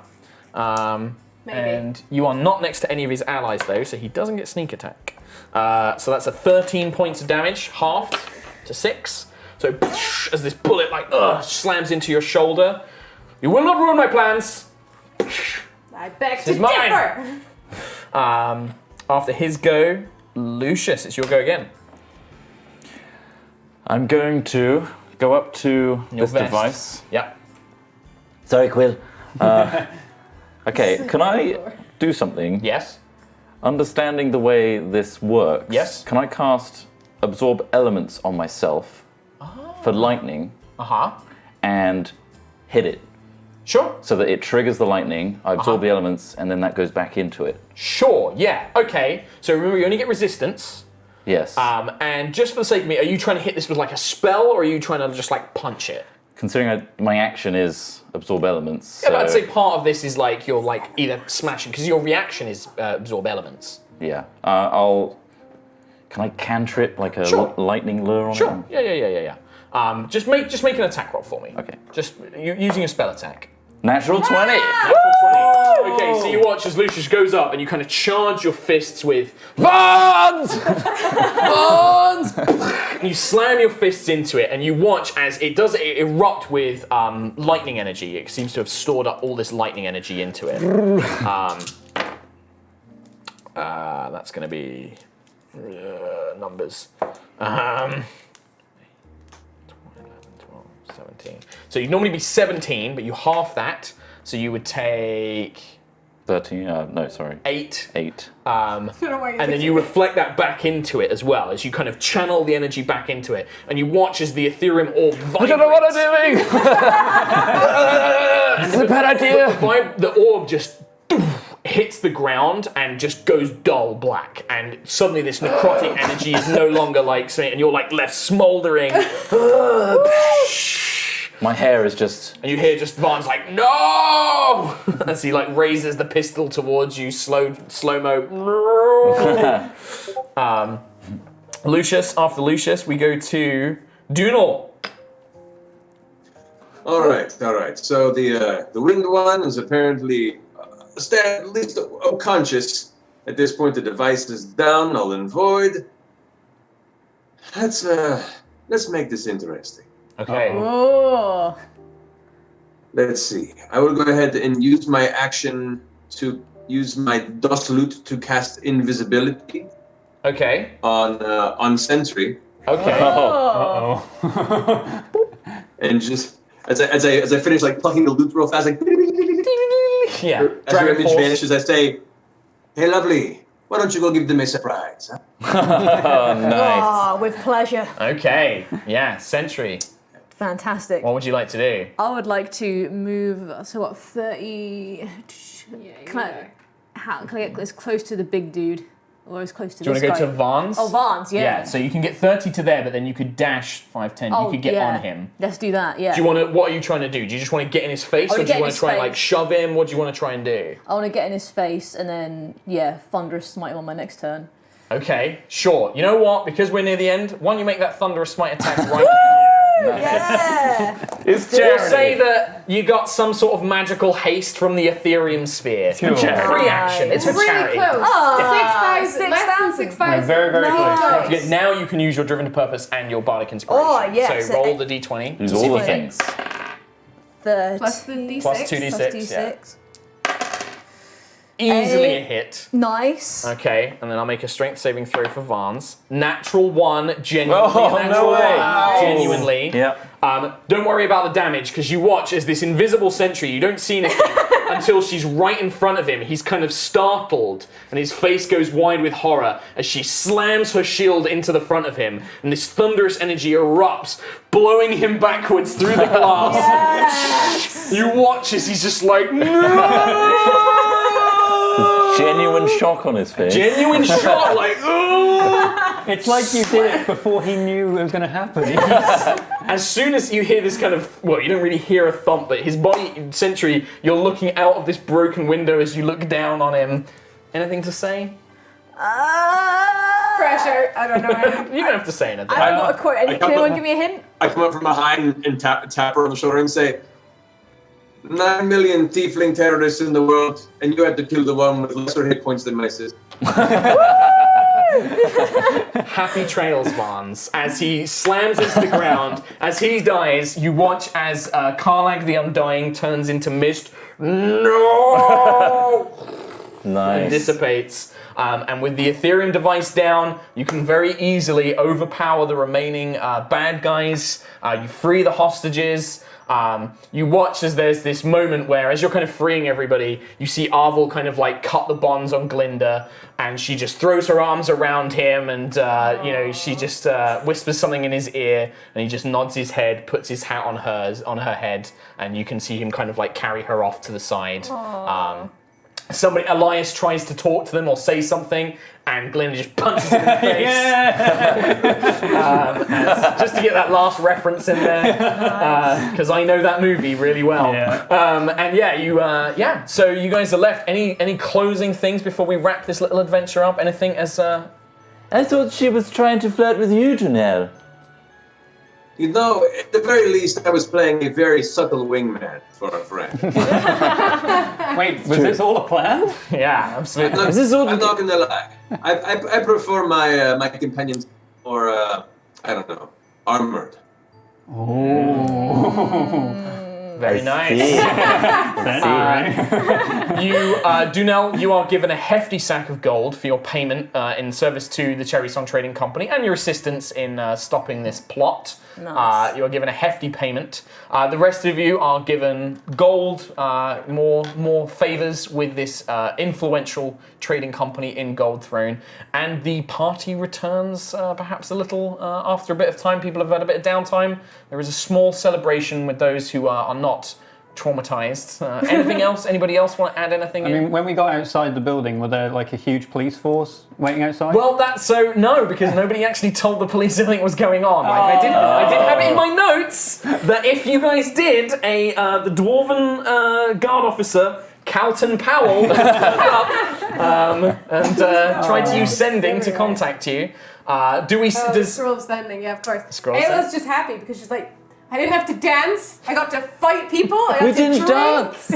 Maybe. And you are not next to any of his allies, though, so he doesn't get sneak attack. So that's a 13 points of damage, halved to 6. So as this bullet slams into your shoulder, you will not ruin my plans. I beg to This is mine. differ. After his go, Lucius, it's your go again. I'm going to go up to Your this vest. device. Yep. Sorry, Quill. Okay, can I do something? Yes. Understanding the way this works. Yes. Can I cast absorb elements on myself for lightning and hit it? Sure. So that it triggers the lightning, I absorb the elements, and then that goes back into it. Sure, yeah, okay. So remember, you only get resistance. Yes. And just for the sake of me, are you trying to hit this with like a spell, or are you trying to just like punch it? Considering my action is absorb elements. Yeah, but I'd so- say part of this is like you're like either smashing, because your reaction is absorb elements. Yeah. Can I cantrip like a Sure. lightning lure on it? Sure, yeah. Just make an attack roll for me. Okay. Just using a spell attack. Natural 20! Natural 20. Okay, so you watch as Lucius goes up and you kind of charge your fists with Vans! Vans! And you slam your fists into it and you watch as it does erupt with lightning energy. It seems to have stored up all this lightning energy into it. That's going to be numbers. 17. So you'd normally be 17, but you half that, so you would take 13, no, sorry. 8. 8. And then you reflect that back into it as well, as you kind of channel the energy back into it, and you watch as the Ethereum orb vibrates. I don't know what I'm doing! This is a bad idea! The orb just hits the ground and just goes dull black, and suddenly this necrotic energy is no longer like something, and you're like left smouldering. My hair is just... And you hear just Vaughn's like, no! As he like raises the pistol towards you, slow-mo. Lucius, after Lucius, we go to Dunal. All right. So the winged one is apparently at least unconscious. At this point, the device is down, null and void. Let's make this interesting. Okay. Oh. Let's see. I will go ahead and use my action to use my Dosloot to cast invisibility. Okay. On Sentry. Okay. Uh-oh. And just as I finish like plucking the loot real fast, like yeah. as your image vanishes, I say, "Hey, lovely, why don't you go give them a surprise?" Huh? Oh, nice. Oh, with pleasure. Okay. Yeah. Sentry. Fantastic. What would you like to do? I would like to move. So what? 30. Can I get as close to the big dude, or as close to Do you this want to go guy? to Vans? Oh, Vans, yeah. Yeah. So you can get 30 to there, but then you could dash 5, 10. You could get on him. Let's do that. Yeah. Do you want to? What are you trying to do? Do you just want to get in his face, or do you want to try and like shove him? What do you want to try and do? I want to get in his face and then thunderous smite him on my next turn. Okay, sure. You know what? Because we're near the end, why don't you make that thunderous smite attack right now? Yeah. It's We'll say that you got some sort of magical haste from the Ethereum sphere. Cool. Free action. It's for really charity. close. Oh, 6,000. Less than 6,000. Very, very close. Don't forget, now you can use your Driven to Purpose and your Bardic Inspiration. Oh, yes. So roll the d20. Use all the things. Plus the d6. Plus 2d6. Plus D6. Easily a hit. Nice. Okay, and then I'll make a strength saving throw for Vans. Natural 1, genuinely. Oh, no natural way. 1, genuinely. Yeah. Don't worry about the damage, because you watch as this invisible sentry, you don't see anything until she's right in front of him. He's kind of startled, and his face goes wide with horror as she slams her shield into the front of him, and this thunderous energy erupts, blowing him backwards through the glass. Yes! You watch as he's just like, no! Genuine shock on his face. Genuine shock, like, It's like you did it before he knew it was going to happen. As soon as you hear this kind of, well, you don't really hear a thump, but his body, Sentry, you're looking out of this broken window as you look down on him. Anything to say? Pressure. I don't know. You don't have to say anything. I don't know a quote. Can anyone give me a hint? I come up from behind and tap her on the shoulder and say, 9 million tiefling terrorists in the world, and you had to kill the one with lesser hit points than my sister. Happy trails, Vans. As he slams into the ground, as he dies, you watch as Karlag the Undying turns into mist. No! Nice. And dissipates. And with the Ethereum device down, you can very easily overpower the remaining bad guys. You free the hostages. You watch as there's this moment where, as you're kind of freeing everybody, you see Arvel kind of like cut the bonds on Glinda, and she just throws her arms around him, and she just whispers something in his ear, and he just nods his head, puts his hat on her head, and you can see him kind of like carry her off to the side. Elias tries to talk to them or say something, and Glinda just punches him in the face. Just to get that last reference in there, because I know that movie really well. So you guys are left. Any closing things before we wrap this little adventure up? Anything as? I thought she was trying to flirt with you, Janelle. You know, at the very least, I was playing a very subtle wingman for a friend. Wait, was this all a plan? Yeah, absolutely. I'm not gonna lie. I prefer my companions more, I don't know, armored. Very nice. Dunel, you are given a hefty sack of gold for your payment in service to the Cherry Song Trading Company and your assistance in stopping this plot. Nice. You are given a hefty payment. The rest of you are given gold, more favors with this influential trading company in Gold Throne, and the party returns perhaps a little after a bit of time. People have had a bit of downtime. There is a small celebration with those who are not traumatized. Anything else? Anybody else want to add anything? I mean, when we got outside the building, were there like a huge police force waiting outside? Well, no, because nobody actually told the police anything was going on. Like, I did have it in my notes that if you guys did, the dwarven guard officer, Calton Powell, tried to use sending to contact you. Scroll of sending, yeah, of course. Ayla's just happy because she's like, I didn't have to dance. I got to fight people. I got We to didn't drink. dance.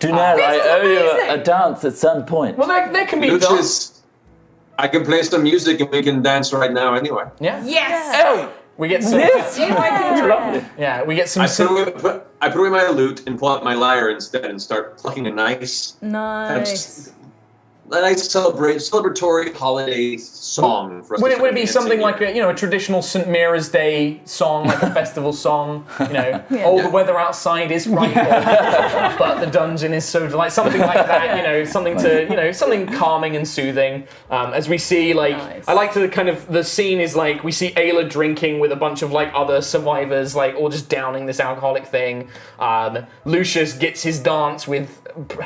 Dunel, I owe you a dance at some point. Well, there can be Lucius, I can play some music and we can dance right now anyway. Yeah. Yes. Oh, we get some. Yes. Lovely. Yeah, we get some. I put away my lute and pull out my lyre instead and start plucking a nice celebratory holiday song for us. Would it be something like a traditional St. Mira's Day song, like a festival song? The weather outside is frightful, but the dungeon is so delightful. Something like that. Something calming and soothing. As we see, I like to the scene is like we see Ayla drinking with a bunch of other survivors, all just downing this alcoholic thing. Lucius gets his dance with.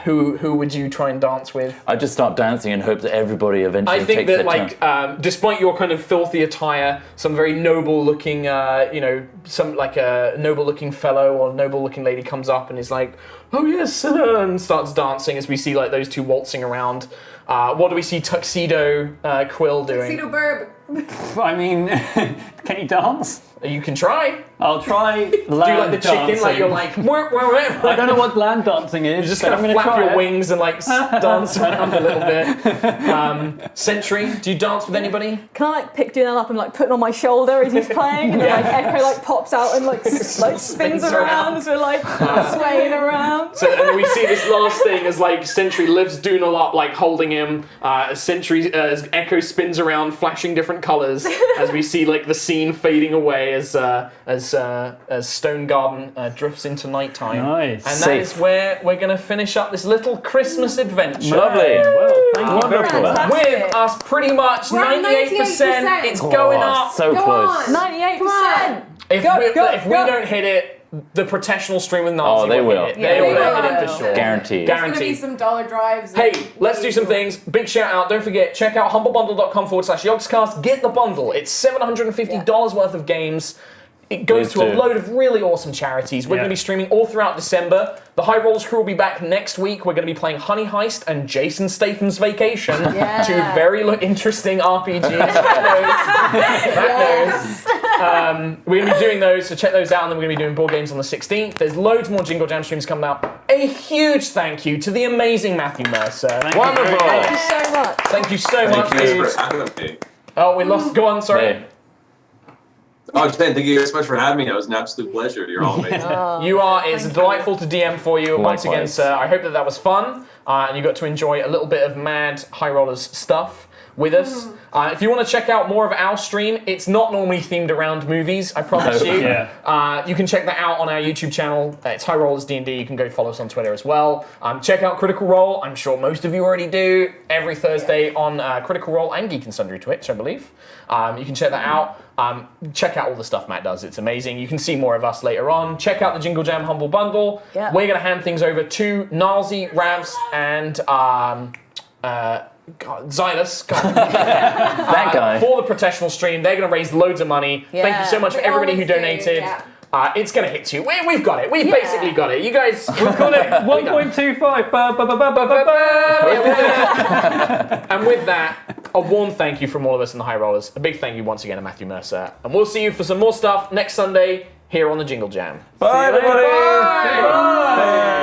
Who would you try and dance with? I just start dancing and hope that everybody eventually takes their turn. I think that despite your kind of filthy attire, some very noble looking, some like a noble looking fellow or noble looking lady comes up and is like, oh yes, and starts dancing as we see those two waltzing around. What do we see Tuxedo Quill doing? Tuxedo Burb. I mean, can he dance? You can try. I'll try land do the chicken, dancing. You're like, I don't know what land dancing is. You're just going to flap your wings and dance around a little bit. Sentry, do you dance with anybody? Can I pick Dunel up and put it on my shoulder as he's playing, and then Echo pops out and spins around, so swaying around. So and we see this last thing as Sentry lifts Dunel up, holding him. As Echo spins around, flashing different different colours as we see like the scene fading away as Stone Garden drifts into nighttime. Nice. And that is where we're going to finish up this little Christmas adventure. Lovely. Well, thank you very Wonderful. much. With us pretty much We're at 98%. It's going up. So close. 98%. If we don't hit it, the professional stream with Nazi they will. hit it. They will hit it for sure. Guaranteed. There's going to be some dollar drives. Hey, let's do some things. Big shout out. Don't forget, check out humblebundle.com/Yogscast. Get the bundle. It's $750 worth of games. It goes to a load of really awesome charities. We're going to be streaming all throughout December. The High Rollers crew will be back next week. We're going to be playing Honey Heist and Jason Statham's Vacation. Two very interesting RPGs. We're going to be doing those, so check those out, and then we're going to be doing board games on the 16th. There's loads more Jingle Jam streams coming out. A huge thank you to the amazing Matthew Mercer. Wonderful. Thank you so much. Thank you so much, Thank you dude. guys for having me. Oh, we lost. Go on, sorry. Hey. Oh, just saying, thank you guys so much for having me. It was an absolute pleasure. You're all amazing. You are. It's delightful to DM for you once again, Likewise. sir. I hope that was fun, and you got to enjoy a little bit of mad High Rollers stuff with us. If you want to check out more of our stream, it's not normally themed around movies, I promise you. You can check that out on our YouTube channel. It's High Rollers D&D. You can go follow us on Twitter as well. Check out Critical Role. I'm sure most of you already do. Every Thursday on Critical Role and Geek and Sundry Twitch, I believe. You can check that out. Check out all the stuff Matt does. It's amazing. You can see more of us later on. Check out the Jingle Jam Humble Bundle. Yeah. We're going to hand things over to Nazi, Ravs, and Xylus. That guy. For the professional stream. They're going to raise loads of money. Yeah. Thank you so much for everybody who always do, donated. yeah. It's going to hit you. We've got it. We've basically got it. You guys, we've got it. 1.25. And with that, a warm thank you from all of us in the High Rollers. A big thank you once again to Matthew Mercer. And we'll see you for some more stuff next Sunday here on the Jingle Jam. Bye, everybody. Bye.